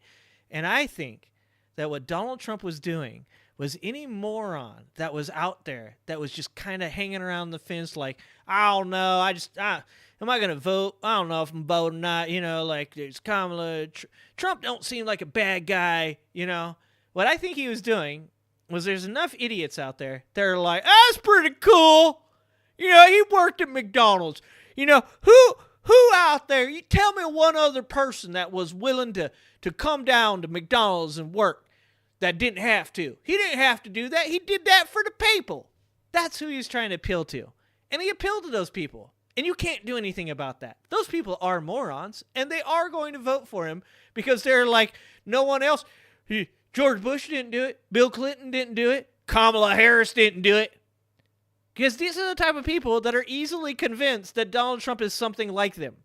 And I think that what Donald Trump was doing was any moron that was out there that was just kind of hanging around the fence like, I don't know, am I going to vote? I don't know if I'm voting or not, you know, like there's Kamala. Trump don't seem like a bad guy, you know? What I think he was doing was there's enough idiots out there that are like, that's pretty cool. You know, he worked at McDonald's. You know, who out there, you tell me one other person that was willing to come down to McDonald's and work that didn't have to. He didn't have to do that. He did that for the people. That's who he's trying to appeal to. And he appealed to those people. And you can't do anything about that. Those people are morons, and they are going to vote for him because they're like, no one else. George Bush didn't do it. Bill Clinton didn't do it. Kamala Harris didn't do it. Because these are the type of people that are easily convinced that Donald Trump is something like them.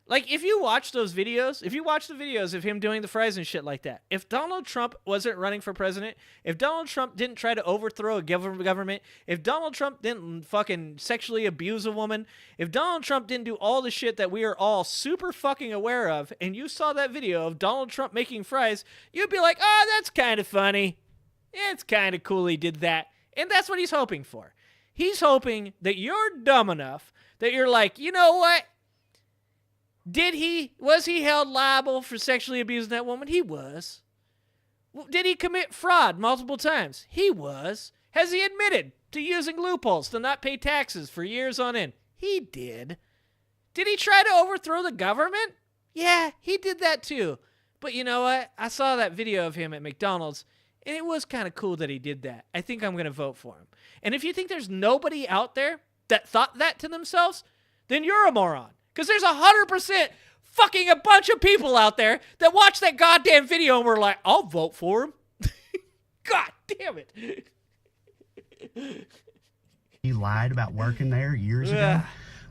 Like, if you watch those videos, if you watch the videos of him doing the fries and shit like that, if Donald Trump wasn't running for president, if Donald Trump didn't try to overthrow a government, if Donald Trump didn't fucking sexually abuse a woman, if Donald Trump didn't do all the shit that we are all super fucking aware of, and you saw that video of Donald Trump making fries, you'd be like, oh, that's kind of funny. It's kind of cool he did that. And that's what he's hoping for. He's hoping that you're dumb enough that you're like, you know what? Was he held liable for sexually abusing that woman? He was. Did he commit fraud multiple times? He was. Has he admitted to using loopholes to not pay taxes for years on end? He did. Did he try to overthrow the government? Yeah, he did that too. But you know what? I saw that video of him at McDonald's, and it was kind of cool that he did that. I think I'm going to vote for him. And if you think there's nobody out there that thought that to themselves, then you're a moron. Because there's 100% fucking a bunch of people out there that watched that goddamn video and were like, I'll vote for him. God damn it. He lied about working there years ago.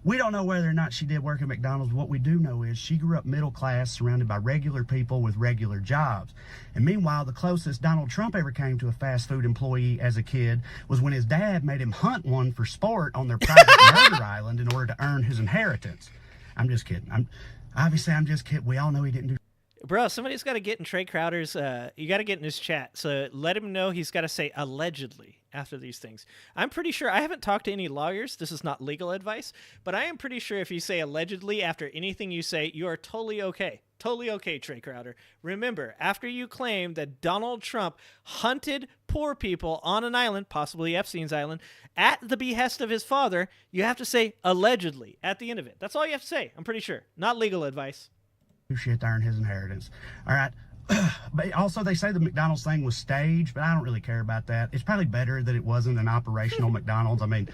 We don't know whether or not she did work at McDonald's. What we do know is she grew up middle class, surrounded by regular people with regular jobs. And meanwhile, the closest Donald Trump ever came to a fast food employee as a kid was when his dad made him hunt one for sport on their private murder island in order to earn his inheritance. I'm just kidding. I'm just kidding. We all know he didn't do. Bro, somebody's got to get in Trey Crowder's, you got to get in his chat. So let him know he's got to say allegedly after these things. I'm pretty sure, I haven't talked to any lawyers. This is not legal advice, but I am pretty sure if you say allegedly after anything you say, you are totally okay. Totally okay, Trey Crowder. Remember, after you claim that Donald Trump hunted poor people on an island, possibly Epstein's island, at the behest of his father, you have to say allegedly at the end of it. That's all you have to say, I'm pretty sure. Not legal advice. Shit to earn his inheritance. All right. But also, they say the McDonald's thing was staged, but I don't really care about that. It's probably better that it wasn't an operational McDonald's. I mean,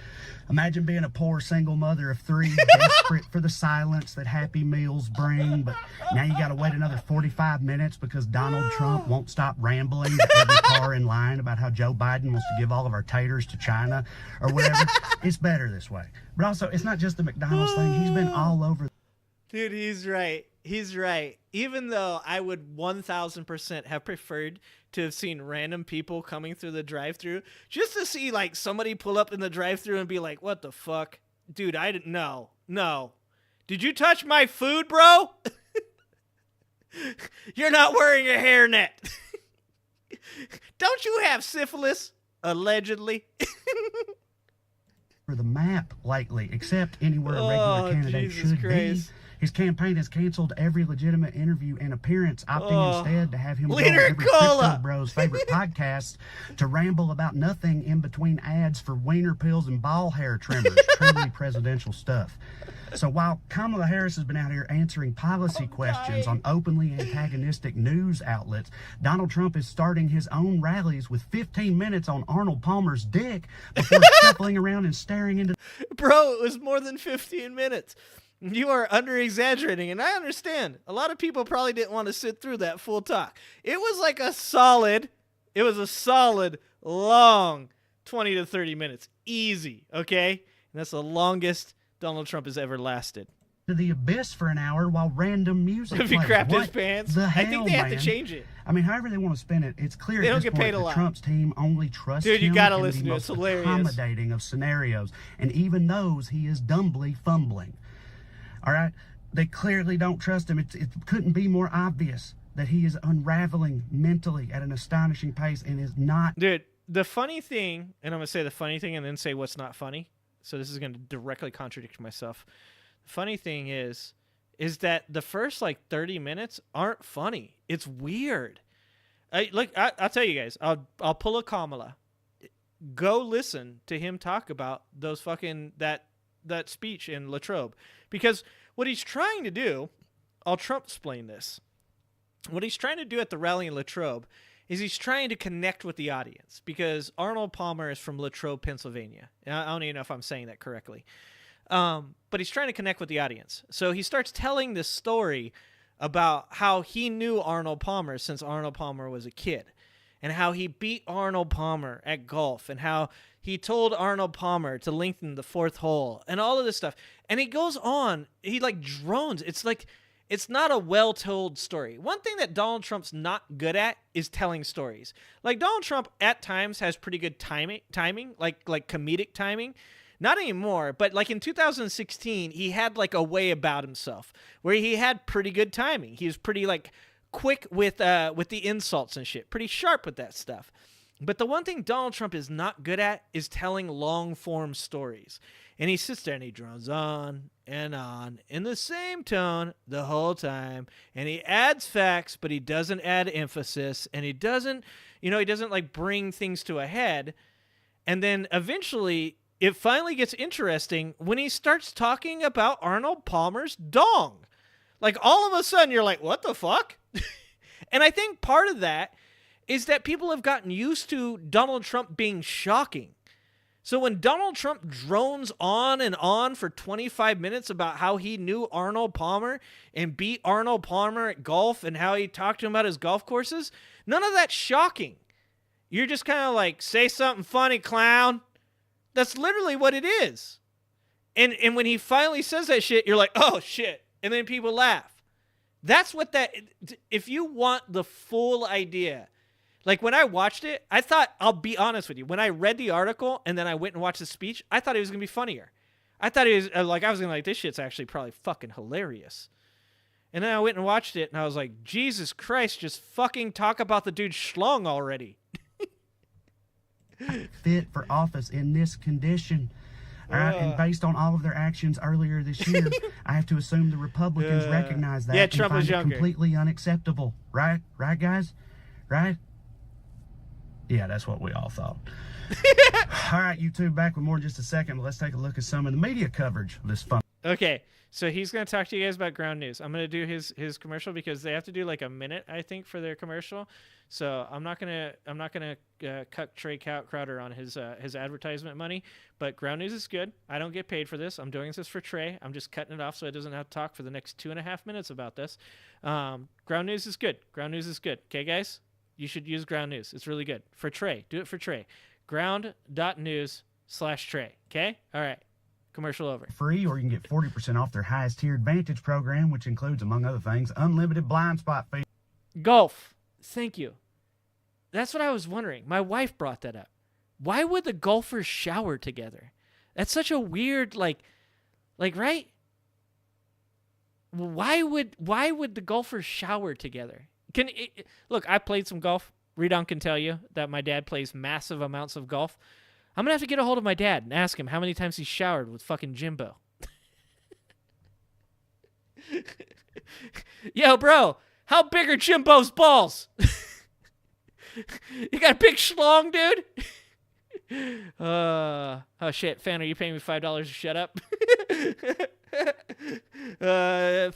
imagine being a poor single mother of 3, desperate for the silence that Happy Meals bring, but now you got to wait another 45 minutes because Donald Trump won't stop rambling to every car in line about how Joe Biden wants to give all of our taters to China or whatever. It's better this way. But also, it's not just the McDonald's thing. He's been all over. Dude, he's right. He's right. Even though I would 1000% have preferred to have seen random people coming through the drive-thru, just to see like somebody pull up in the drive-thru and be like, "What the fuck, dude? I didn't know. No, did you touch my food, bro? You're not wearing a hairnet. Don't you have syphilis? Allegedly." For the map lately, except anywhere a regular candidate should be. His campaign has canceled every legitimate interview and appearance, opting instead to have him go on every Crypto Bros' favorite podcast to ramble about nothing in between ads for wiener pills and ball hair trimmers. Truly presidential stuff. So while Kamala Harris has been out here answering policy questions on openly antagonistic news outlets, Donald Trump is starting his own rallies with 15 minutes on Arnold Palmer's dick before shuffling around and staring into... Bro, it was more than 15 minutes. You are under-exaggerating, and I understand. A lot of people probably didn't want to sit through that full talk. It was like a solid, long 20 to 30 minutes. Easy, okay? And that's the longest Donald Trump has ever lasted. To the abyss for an hour while random music If he plays. crapped his pants, I think they have to change it. I mean, however they want to spin it, it's clear they at don't this get paid point a that lot. Trump's team only trusts Dude, you him gotta in listen the to it. most It's hilarious. accommodating of scenarios, and even those he is dumbly fumbling. All right? They clearly don't trust him. It couldn't be more obvious that he is unraveling mentally at an astonishing pace and is not... Dude, the funny thing, and I'm going to say the funny thing and then say what's not funny, so this is going to directly contradict myself. The funny thing is that the first, 30 minutes aren't funny. It's weird. I'll tell you guys, I'll pull a Kamala. Go listen to him talk about those fucking... that speech in Latrobe, because what he's trying to do, I'll Trump-splain this. What he's trying to do at the rally in Latrobe is he's trying to connect with the audience, because Arnold Palmer is from Latrobe, Pennsylvania. I don't even know if I'm saying that correctly. But he's trying to connect with the audience. So he starts telling this story about how he knew Arnold Palmer since Arnold Palmer was a kid, and how he beat Arnold Palmer at golf, and how he told Arnold Palmer to lengthen the 4th hole, and all of this stuff. And he goes on, he drones. It's not a well-told story. One thing that Donald Trump's not good at is telling stories. Donald Trump at times has pretty good timing, like comedic timing. Not anymore, but in 2016, he had a way about himself where he had pretty good timing. He was pretty quick with the insults and shit, pretty sharp with that stuff. But the one thing Donald Trump is not good at is telling long-form stories. And he sits there and he drones on and on in the same tone the whole time. And he adds facts, but he doesn't add emphasis. And he doesn't, bring things to a head. And then eventually, it finally gets interesting when he starts talking about Arnold Palmer's dong. All of a sudden, you're like, what the fuck? And I think part of that is that people have gotten used to Donald Trump being shocking. So when Donald Trump drones on and on for 25 minutes about how he knew Arnold Palmer and beat Arnold Palmer at golf and how he talked to him about his golf courses, none of that's shocking. You're just kind of say something funny, clown. That's literally what it is. And when he finally says that shit, you're like, oh, shit. And then people laugh. That's what that... If you want the full idea... when I watched it, I thought, I'll be honest with you, when I read the article and then I went and watched the speech, I thought it was going to be funnier. I thought it was, I was going to be like, this shit's actually probably fucking hilarious. And then I went and watched it and I was like, Jesus Christ, just fucking talk about the dude's schlong already. Fit for office in this condition. All right, and based on all of their actions earlier this year, I have to assume the Republicans recognize that and Trump find was it younger. completely unacceptable. Right? Right, guys? Right? Yeah, that's what we all thought. All right, YouTube, back with more in just a second. Let's take a look at some of the media coverage of this fun. Okay, so he's gonna talk to you guys about ground news. I'm gonna do his commercial because they have to do like a minute, I think, for their commercial. So I'm not gonna cut Trey Crowder on his advertisement money. But ground news is good. I don't get paid for this. I'm doing this for Trey. I'm just cutting it off so he doesn't have to talk for the next 2.5 minutes about this. Ground news is good. Ground news is good. Okay, guys, you should use ground news. It's really good for Trey. Do it for Trey. Ground.news/Trey. Okay. All right. Commercial over. Free, or you can get 40% off their highest tier Advantage program, which includes, among other things, unlimited blind spot fee. Golf. Thank you. That's what I was wondering. My wife brought that up. Why would the golfers shower together? That's such a weird, like, right? Why would the golfers shower together? Look, I played some golf. Redon can tell you that my dad plays massive amounts of golf. I'm going to have to get a hold of my dad and ask him how many times he showered with fucking Jimbo. Yo, bro, how big are Jimbo's balls? You got a big schlong, dude? Oh, shit. Fan, are you paying me $5 to shut up?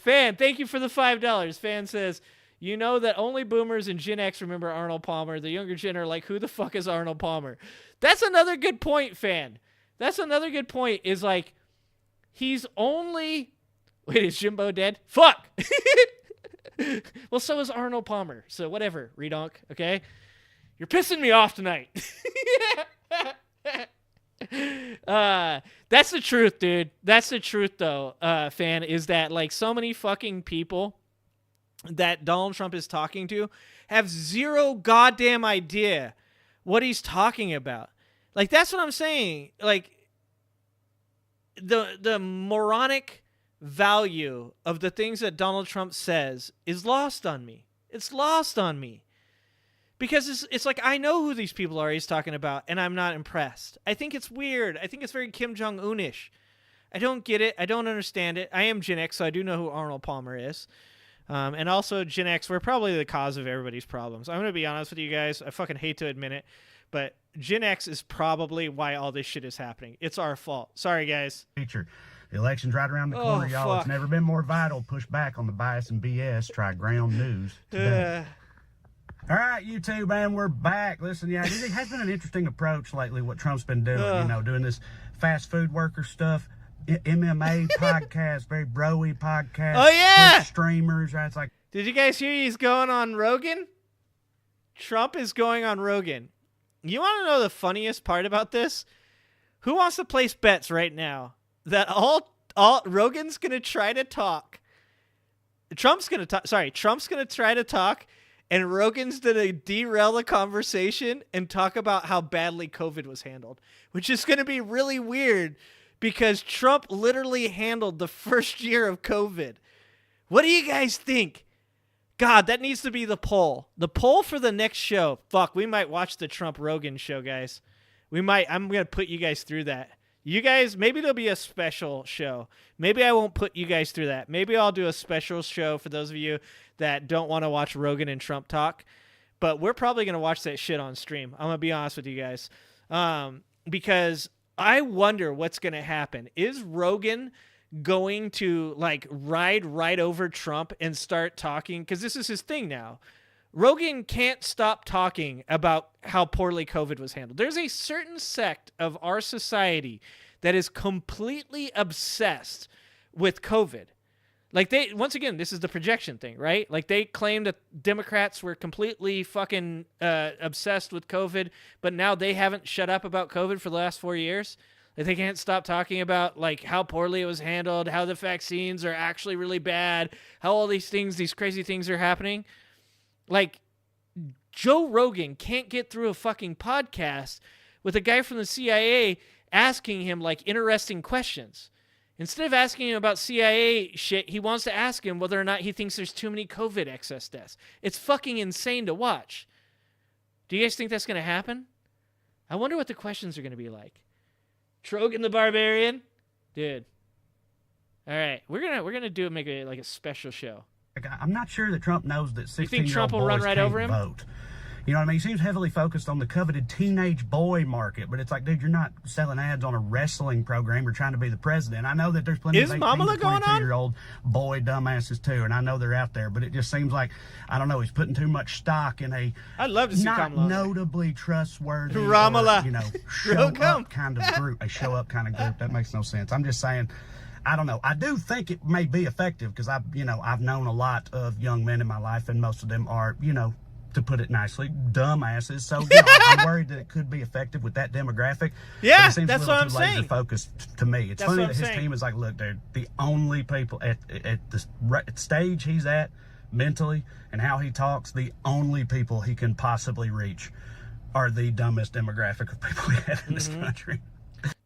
Fan, thank you for the $5. Fan says, you know that only boomers and Gen X remember Arnold Palmer. The younger gen are like, who the fuck is Arnold Palmer? That's another good point, Fan. That's another good point, is like, he's only... Wait, is Jimbo dead? Fuck! Well, so is Arnold Palmer. So whatever, Redonk, okay? You're pissing me off tonight. That's the truth, dude. That's the truth, though, Fan, is that, like, so many fucking people that Donald Trump is talking to have zero goddamn idea what he's talking about. Like, that's what I'm saying. Like, the moronic value of the things that Donald Trump says is lost on me. It's lost on me. Because it's like, I know who these people are he's talking about, and I'm not impressed. I think it's weird. I think it's very Kim Jong-un-ish. I don't get it. I don't understand it. I am Gen X, so I do know who Arnold Palmer is. And also, Gen X, we're probably the cause of everybody's problems. I'm going to be honest with you guys. I fucking hate to admit it, but Gen X is probably why all this shit is happening. It's our fault. Sorry, guys. Feature. The election's right around the corner, y'all. Fuck. It's never been more vital. Push back on the bias and BS. Try ground news today. All right, YouTube, man, we're back. Listen, yeah, it has been an interesting approach lately, what Trump's been doing, doing this fast food worker stuff, MMA podcast, very bro-y podcast. Oh, yeah! Twitch streamers, right? It's like... Did you guys hear he's going on Rogan? Trump is going on Rogan. You want to know the funniest part about this? Who wants to place bets right now that all Rogan's going to try to talk? Trump's going to try to talk, and Rogan's going to derail the conversation and talk about how badly COVID was handled, which is going to be really weird because Trump literally handled the first year of COVID. What do you guys think? God, that needs to be the poll. The poll for the next show. Fuck, we might watch the Trump Rogan show, guys. We might. I'm going to put you guys through that. You guys, maybe there'll be a special show. Maybe I won't put you guys through that. Maybe I'll do a special show for those of you that don't want to watch Rogan and Trump talk. But we're probably going to watch that shit on stream. I'm going to be honest with you guys. Because I wonder what's going to happen. Is Rogan going to, like, ride right over Trump and start talking? Because this is his thing now. Rogan can't stop talking about how poorly COVID was handled. There's a certain sect of our society that is completely obsessed with COVID. Like, they, once again, this is the projection thing, right? Like, they claim that Democrats were completely fucking obsessed with COVID, but now they haven't shut up about COVID for the last 4 years. Like, they can't stop talking about, like, how poorly it was handled, how the vaccines are actually really bad, how all these things, these crazy things are happening. Like, Joe Rogan can't get through a fucking podcast with a guy from the CIA asking him, like, interesting questions. Instead of asking him about CIA shit, he wants to ask him whether or not he thinks there's too many COVID excess deaths. It's fucking insane to watch. Do you guys think that's going to happen? I wonder what the questions are going to be like. Trogan the Barbarian? Dude. All right. We're gonna do it, make a special show. I'm not sure that Trump knows that 16-year-old you think Trump will boys run right can't over him? vote. You know what I mean? He seems heavily focused on the coveted teenage boy market, but it's like, dude, you're not selling ads on a wrestling program or trying to be the president. I know that there's plenty of 18 to 22-year-old boy dumbasses too, and I know they're out there, but it just seems like, I don't know, he's putting too much stock in a I'd love to see not Kamala notably trustworthy, Kamala. or, you know, show up kind of group. A show up kind of group. That makes no sense. I'm just saying, I don't know. I do think it may be effective because I've known a lot of young men in my life, and most of them are, you know, to put it nicely, dumbasses. So you know, I'm worried that it could be effective with that demographic. Yeah, it seems that's a little what I'm too saying. laser focused to me. It's funny that his team is like, look, dude, the only people at the stage he's at mentally and how he talks, the only people he can possibly reach are the dumbest demographic of people we have in this country.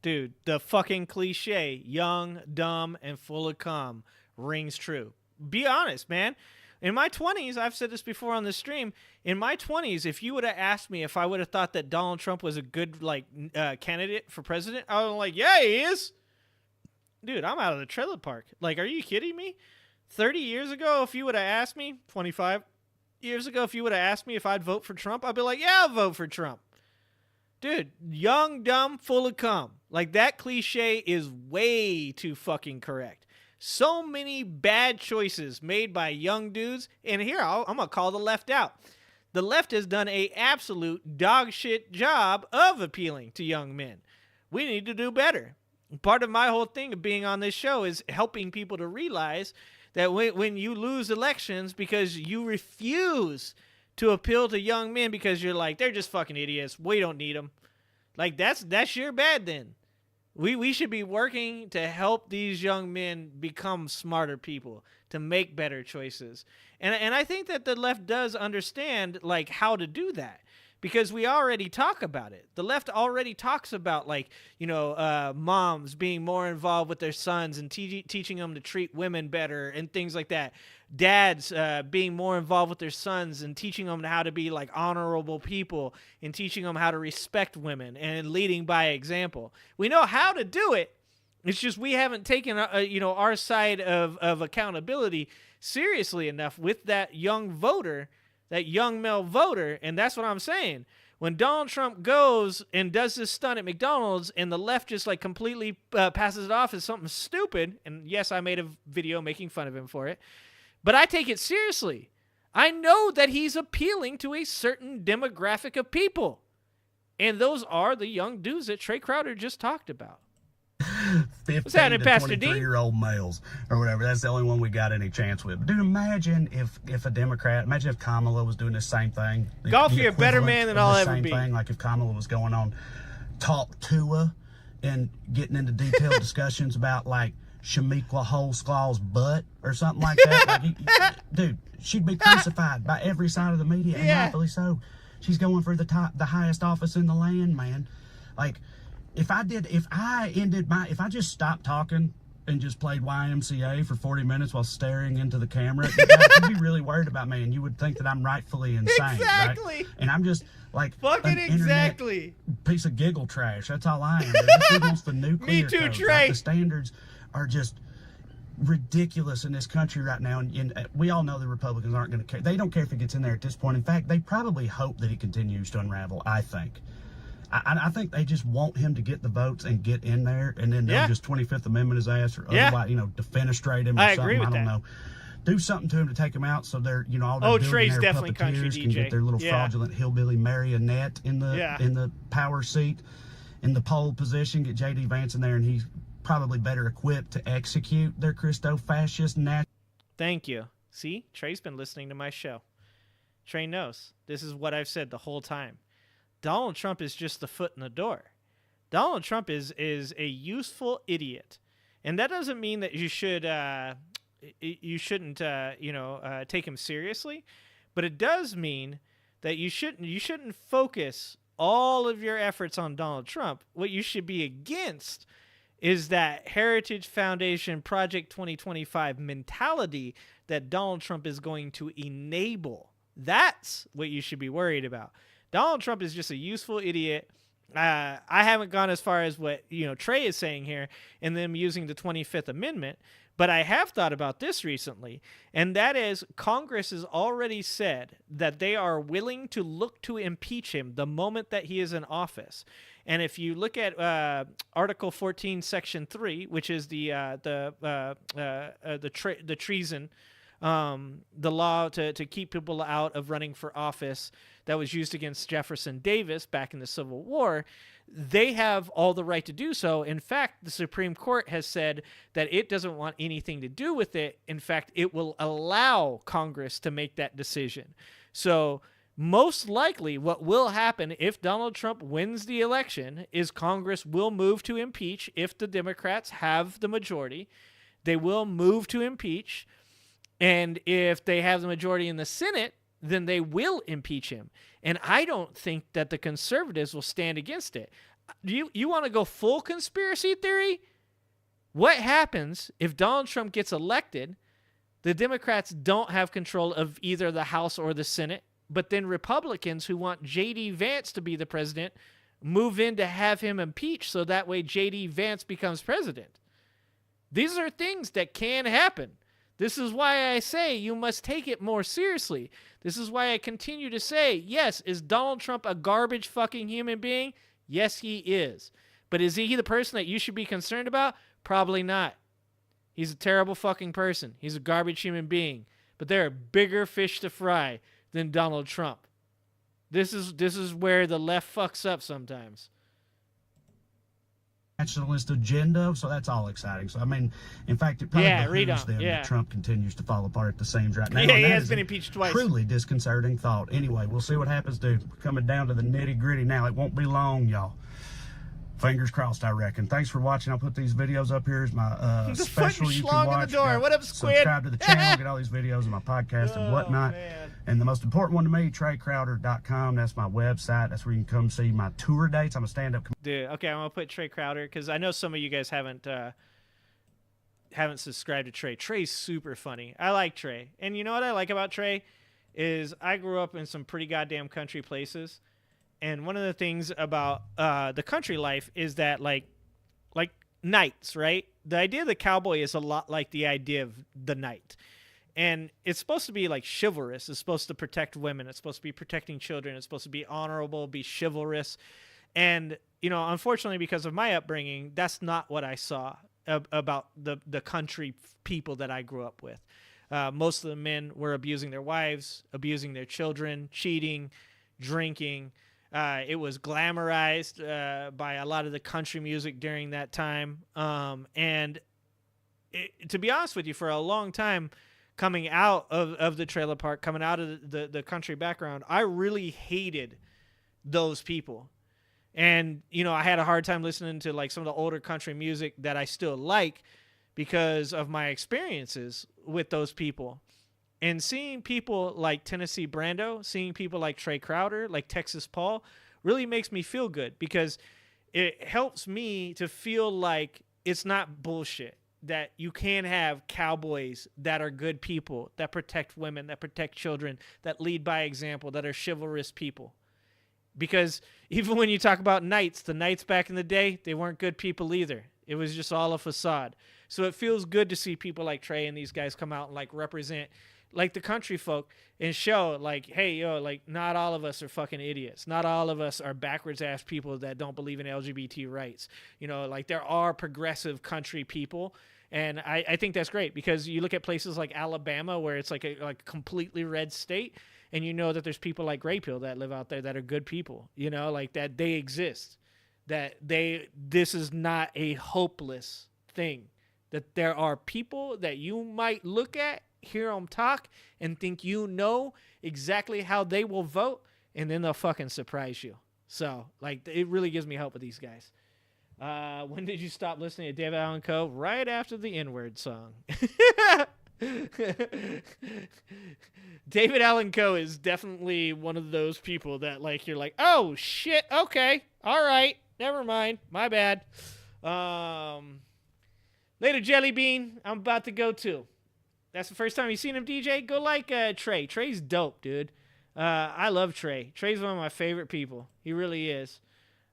Dude, the fucking cliche, young, dumb, and full of cum, rings true. Be honest, man. In my 20s, I've said this before on the stream, in my 20s, if you would have asked me if I would have thought that Donald Trump was a good candidate for president, I was like, yeah, he is. Dude, I'm out of the trailer park. Like, are you kidding me? 30 years ago, if you would have asked me, 25 years ago, if you would have asked me if I'd vote for Trump, I'd be like, yeah, I'll vote for Trump. Dude, young, dumb, full of cum. Like, that cliche is way too fucking correct. So many bad choices made by young dudes. And here, I'm going to call the left out. The left has done a absolute dog shit job of appealing to young men. We need to do better. Part of my whole thing of being on this show is helping people to realize that when you lose elections because you refuse to appeal to young men because you're like, they're just fucking idiots, we don't need them. Like, that's your bad then. We should be working to help these young men become smarter people, to make better choices. And I think that the left does understand, like, how to do that. Because we already talk about it. The left already talks about, like, moms being more involved with their sons and teaching them to treat women better and things like that. Dads being more involved with their sons and teaching them how to be, like, honorable people and teaching them how to respect women and leading by example. We know how to do it. It's just we haven't taken, our side of accountability seriously enough with that young voter, that young male voter. And that's what I'm saying. When Donald Trump goes and does this stunt at McDonald's and the left just like completely passes it off as something stupid, and yes, I made a video making fun of him for it, but I take it seriously. I know that he's appealing to a certain demographic of people, and those are the young dudes that Trey Crowder just talked about. 15 to 23-year-old males or whatever. That's the only one we got any chance with. Dude, imagine if a Democrat, imagine if Kamala was doing the same thing. Golf, you're a better man than I'll ever be. Like if Kamala was going on Talk Tua and getting into detailed discussions about like Shamiqua Holesclaw's butt or something like that. Like, dude, she'd be crucified by every side of the media, and rightfully so. She's going for the highest office in the land, man. Like, if I just stopped talking and just played YMCA for 40 minutes while staring into the camera, you'd be really worried about me, and you would think that I'm rightfully insane. Exactly. Right? And I'm just like fucking an exactly piece of giggle trash. That's all I am. This dude wants the nuclear Me too, code. Trey. Like, the standards are just ridiculous in this country right now, and we all know the Republicans aren't going to care. They don't care if it gets in there at this point. In fact, they probably hope that it continues to unravel. I think. I think they just want him to get the votes and get in there, and then they'll just 25th Amendment his ass, or otherwise, defenestrate him or something. Agree with I don't that. know. Do something to him to take him out, so they're all their Trey's billionaire definitely country puppeteers can DJ. get their little fraudulent hillbilly marionette in the power seat, in the pole position. Get J.D. Vance in there, and he's probably better equipped to execute their Christo-fascist Thank you. See, Trey's been listening to my show. Trey knows. This is what I've said the whole time. Donald Trump is just the foot in the door. Donald Trump is a useful idiot, and that doesn't mean that you shouldn't take him seriously, but it does mean that you shouldn't focus all of your efforts on Donald Trump. What you should be against is that Heritage Foundation Project 2025 mentality that Donald Trump is going to enable. That's what you should be worried about. Donald Trump is just a useful idiot. I haven't gone as far as what Trey is saying here and them using the 25th Amendment, But I have thought about this recently, and that is Congress has already said that they are willing to look to impeach him the moment that he is in office. And if you look at Article 14, Section 3, which is the treason, the law to keep people out of running for office that was used against Jefferson Davis back in the Civil War, they have all the right to do so. In fact, the Supreme Court has said that it doesn't want anything to do with it. In fact, it will allow Congress to make that decision. So most likely what will happen if Donald Trump wins the election is Congress will move to impeach if the Democrats have the majority. They will move to impeach. And if they have the majority in the Senate, then they will impeach him. And I don't think that the conservatives will stand against it. You want to go full conspiracy theory? What happens if Donald Trump gets elected, the Democrats don't have control of either the House or the Senate, but then Republicans who want J.D. Vance to be the president move in to have him impeached so that way J.D. Vance becomes president? These are things that can happen. This is why I say you must take it more seriously. This is why I continue to say, yes, is Donald Trump a garbage fucking human being? Yes, he is. But is he the person that you should be concerned about? Probably not. He's a terrible fucking person. He's a garbage human being. But there are bigger fish to fry than Donald Trump. This is where the left fucks up sometimes. Nationalist agenda, so that's all exciting. So I mean, in fact, it probably behooves them that Trump continues to fall apart at the seams right now. Yeah, he has been impeached twice. Truly disconcerting thought. Anyway, we'll see what happens. Coming down to the nitty gritty now. It won't be long, y'all. Fingers crossed, I reckon. Thanks for watching. I'll put these videos up here as my special you can watch. What up, Squid? Subscribe to the channel, get all these videos on my podcast and whatnot. Man. And the most important one to me, TreyCrowder.com. That's my website. That's where you can come see my tour dates. I'm a stand-up Dude, okay, I'm gonna put Trey Crowder because I know some of you guys haven't subscribed to Trey. Trey's super funny. I like Trey, and you know what I like about Trey is I grew up in some pretty goddamn country places. And one of the things about the country life is that, like knights, right? The idea of the cowboy is a lot like the idea of the knight. And it's supposed to be, like, chivalrous. It's supposed to protect women. It's supposed to be protecting children. It's supposed to be honorable, be chivalrous. And, you know, unfortunately, because of my upbringing, that's not what I saw about the country people that I grew up with. Most of the men were abusing their wives, abusing their children, cheating, drinking. It was glamorized by a lot of the country music during that time. And to be honest with you, for a long time, coming out of the trailer park, coming out of the country background, I really hated those people. And, you know, I had a hard time listening to, like, some of the older country music that I still like because of my experiences with those people. And seeing people like Tennessee Brando, seeing people like Trey Crowder, like Texas Paul, really makes me feel good because it helps me to feel like it's not bullshit, that you can have cowboys that are good people, that protect women, that protect children, that lead by example, that are chivalrous people. Because even when you talk about knights, the knights back in the day, they weren't good people either. It was just all a facade. So it feels good to see people like Trey and these guys come out and, like, represent, like, the country folk and show, like, hey, yo, like, not all of us are fucking idiots. Not all of us are backwards ass people that don't believe in LGBT rights. You know, like, there are progressive country people. And I think that's great because you look at places like Alabama where it's like a completely red state, and you know that there's people like Gray Pill that live out there that are good people, you know, like that they exist, that this is not a hopeless thing, that there are people that you might look at, hear them talk, and think you know exactly how they will vote, and then they'll fucking surprise you. So, like, it really gives me hope with these guys. When did you stop listening to David Allan Coe? Right after the N-word song. David Allan Coe is definitely one of those people that, like, you're like, oh, shit, okay, all right, never mind, my bad. Later, Jelly Bean, I'm about to go too. That's the first time you've seen him, DJ? Go like Trey. Trey's dope, dude. I love Trey. Trey's one of my favorite people. He really is.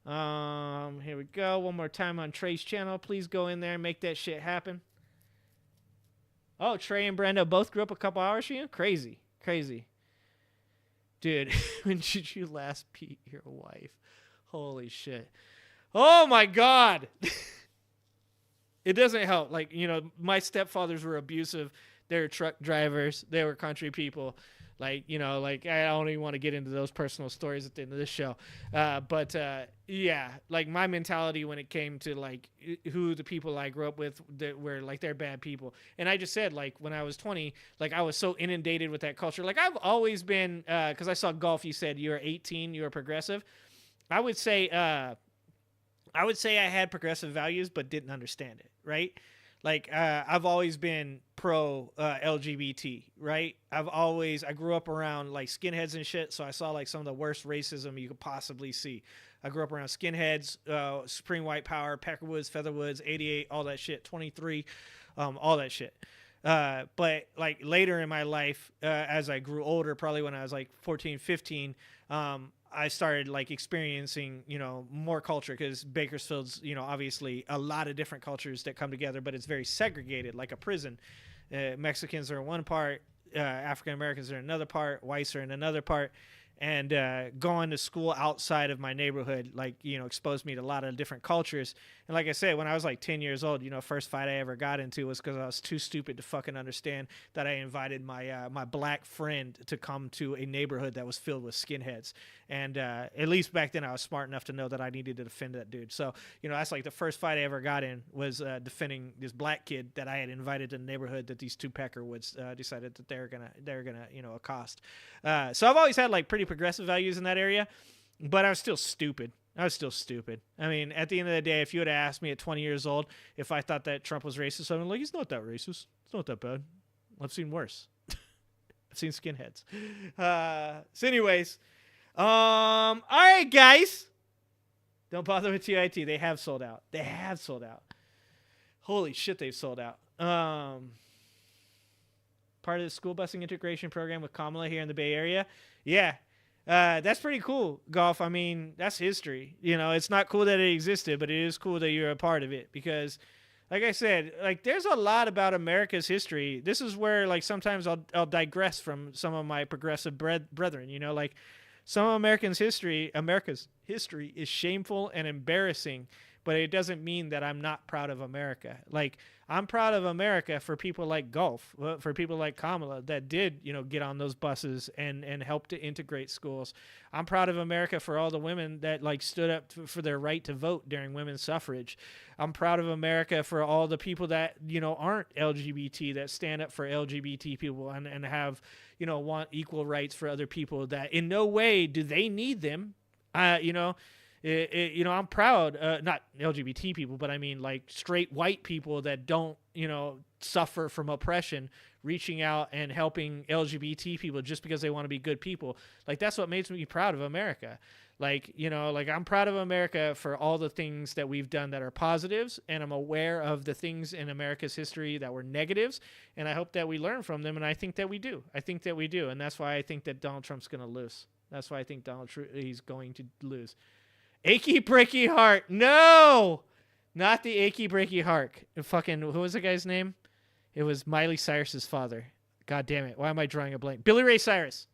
Here we go. One more time on Trey's channel. Please go in there and make that shit happen. Oh, Trey and Brenda both grew up a couple hours from you? Crazy. Dude, when did you last beat your wife? Holy shit. Oh my God. It doesn't help. Like, my stepfathers were abusive. They were truck drivers. They were country people. Like, I don't even want to get into those personal stories at the end of this show. Yeah, like my mentality when it came to like who the people I grew up with that were like, they're bad people. And I just said, like, when I was 20, like I was so inundated with that culture. Like I've always been, cause I saw Golf, you said you were 18, you were progressive. I would say I had progressive values, but didn't understand it. Right. Like, I've always been pro LGBT, right? I grew up around like skinheads and shit. So I saw like some of the worst racism you could possibly see. I grew up around skinheads, Supreme White Power, Peckerwoods, Featherwoods, 88, all that shit, 23, all that shit. But like later in my life, as I grew older, probably when I was like 14, 15, I started like experiencing, more culture because Bakersfield's, obviously a lot of different cultures that come together, but it's very segregated, like a prison. Mexicans are in one part, African Americans are in another part, whites are in another part. And going to school outside of my neighborhood, like, exposed me to a lot of different cultures. And like I said, when I was like 10 years old, first fight I ever got into was because I was too stupid to fucking understand that I invited my my black friend to come to a neighborhood that was filled with skinheads. And at least back then I was smart enough to know that I needed to defend that dude. So, that's like the first fight I ever got in was defending this black kid that I had invited to the neighborhood that these two Peckerwoods decided that they're gonna accost. So I've always had like pretty progressive values in that area, but I was still stupid. I mean, at the end of the day, if you had asked me at 20 years old if I thought that Trump was racist, I'm like, he's not that racist. It's not that bad. I've seen worse. I've seen skinheads. So anyways, all right, guys. Don't bother with TIT. They have sold out. Holy shit, they've sold out. Part of the school busing integration program with Kamala here in the Bay Area. Yeah. That's pretty cool, Golf. I mean, that's history. It's not cool that it existed, but it is cool that you're a part of it because, like I said, like there's a lot about America's history. This is where like sometimes I'll digress from some of my progressive brethren. Like some of America's history is shameful and embarrassing, but it doesn't mean that I'm not proud of America. Like I'm proud of America for people like Golf, for people like Kamala that did, get on those buses and help to integrate schools. I'm proud of America for all the women that like stood up for their right to vote during women's suffrage. I'm proud of America for all the people that, aren't LGBT, that stand up for LGBT people and have, want equal rights for other people that in no way do they need them. I'm proud, not LGBT people, but I mean like straight white people that don't, suffer from oppression, reaching out and helping LGBT people just because they want to be good people. Like that's what makes me proud of America. Like, I'm proud of America for all the things that we've done that are positives. And I'm aware of the things in America's history that were negatives. And I hope that we learn from them. And I think that we do. And that's why I think that Donald Trump's going to lose. That's why I think he's going to lose. Achy breaky heart. No, not the achy breaky heart. Fucking, who was the guy's name? It was Miley Cyrus's father. God damn it. Why am I drawing a blank? Billy Ray Cyrus.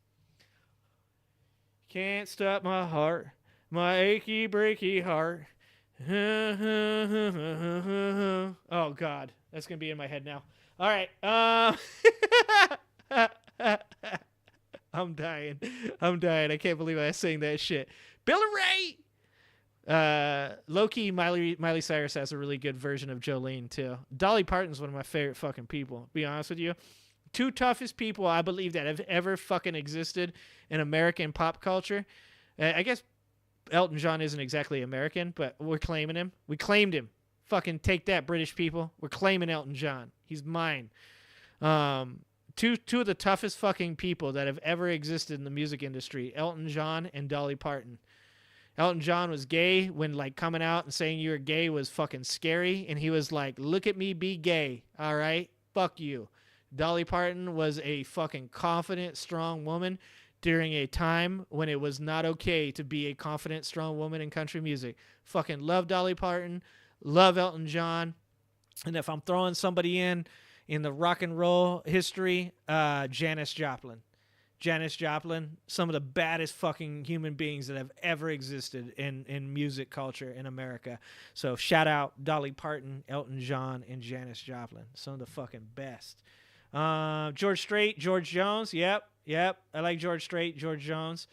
Can't stop my heart. My achy breaky heart. Oh God. That's going to be in my head now. All right. I'm dying. I can't believe I was saying that shit. Billy Ray. Low-key, Miley Cyrus has a really good version of Jolene too. Dolly Parton's one of my favorite fucking people, to be honest with you. Two toughest people I believe that have ever fucking existed in American pop culture. I guess Elton John isn't exactly American, but we're claiming him. We claimed him. Fucking take that, British people. We're claiming Elton John. He's mine. Two of the toughest fucking people that have ever existed in the music industry, Elton John and Dolly Parton. Elton John was gay when like coming out and saying you were gay was fucking scary. And he was like, look at me be gay. All right. Fuck you. Dolly Parton was a fucking confident, strong woman during a time when it was not okay to be a confident, strong woman in country music. Fucking love Dolly Parton. Love Elton John. And if I'm throwing somebody in in the rock and roll history, Janis Joplin. Janis Joplin, some of the baddest fucking human beings that have ever existed in music culture in America. So shout out Dolly Parton, Elton John, and Janis Joplin. Some of the fucking best. George Strait, George Jones. Yep. I like George Strait, George Jones.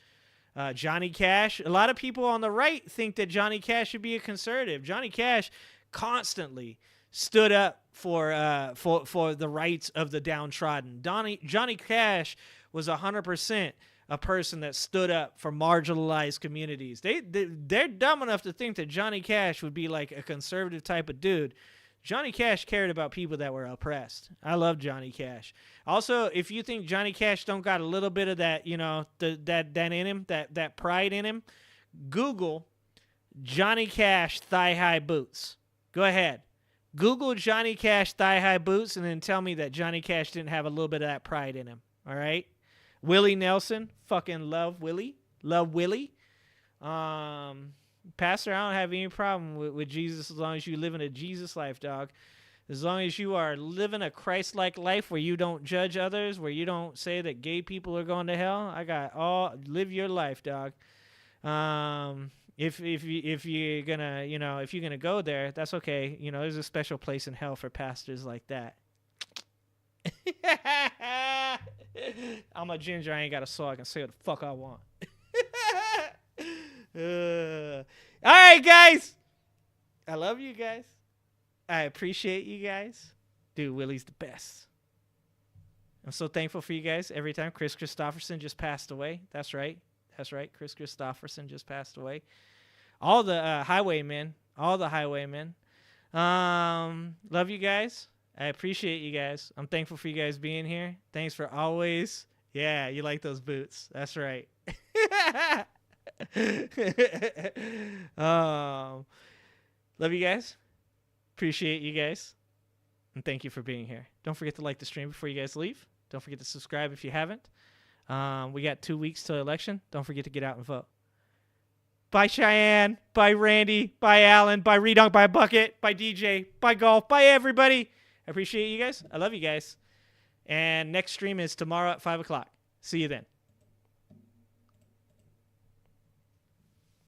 Johnny Cash. A lot of people on the right think that Johnny Cash should be a conservative. Johnny Cash constantly stood up for the rights of the downtrodden. Johnny Cash was 100% a person that stood up for marginalized communities. They're dumb enough to think that Johnny Cash would be like a conservative type of dude. Johnny Cash cared about people that were oppressed. I love Johnny Cash. Also, if you think Johnny Cash don't got a little bit of that, that in him, that pride in him, Google Johnny Cash thigh-high boots. Go ahead. Google Johnny Cash thigh-high boots and then tell me that Johnny Cash didn't have a little bit of that pride in him. All right? Willie Nelson, fucking love Willie. Love Willie. Pastor, I don't have any problem with Jesus as long as you live in a Jesus life, dog. As long as you are living a Christ-like life where you don't judge others, where you don't say that gay people are going to hell, live your life, dog. If you're gonna go there, that's okay. There's a special place in hell for pastors like that. I'm a ginger. I ain't got a soul. I can say what the fuck I want. All right, guys. I love you guys. I appreciate you guys. Dude, Willie's the best. I'm so thankful for you guys every time. Chris Christopherson just passed away. That's right. Chris Christopherson just passed away. All the highwaymen. Love you guys. I appreciate you guys. I'm thankful for you guys being here. Thanks for always. Yeah, you like those boots. That's right. Love you guys. Appreciate you guys. And thank you for being here. Don't forget to like the stream before you guys leave. Don't forget to subscribe if you haven't. We got 2 weeks till election. Don't forget to get out and vote. Bye, Cheyenne. Bye, Randy. Bye, Alan. Bye, Redunk. Bye, Bucket. Bye, DJ. Bye, Golf. Bye, everybody. I appreciate you guys. I love you guys. And next stream is tomorrow at 5 o'clock. See you then.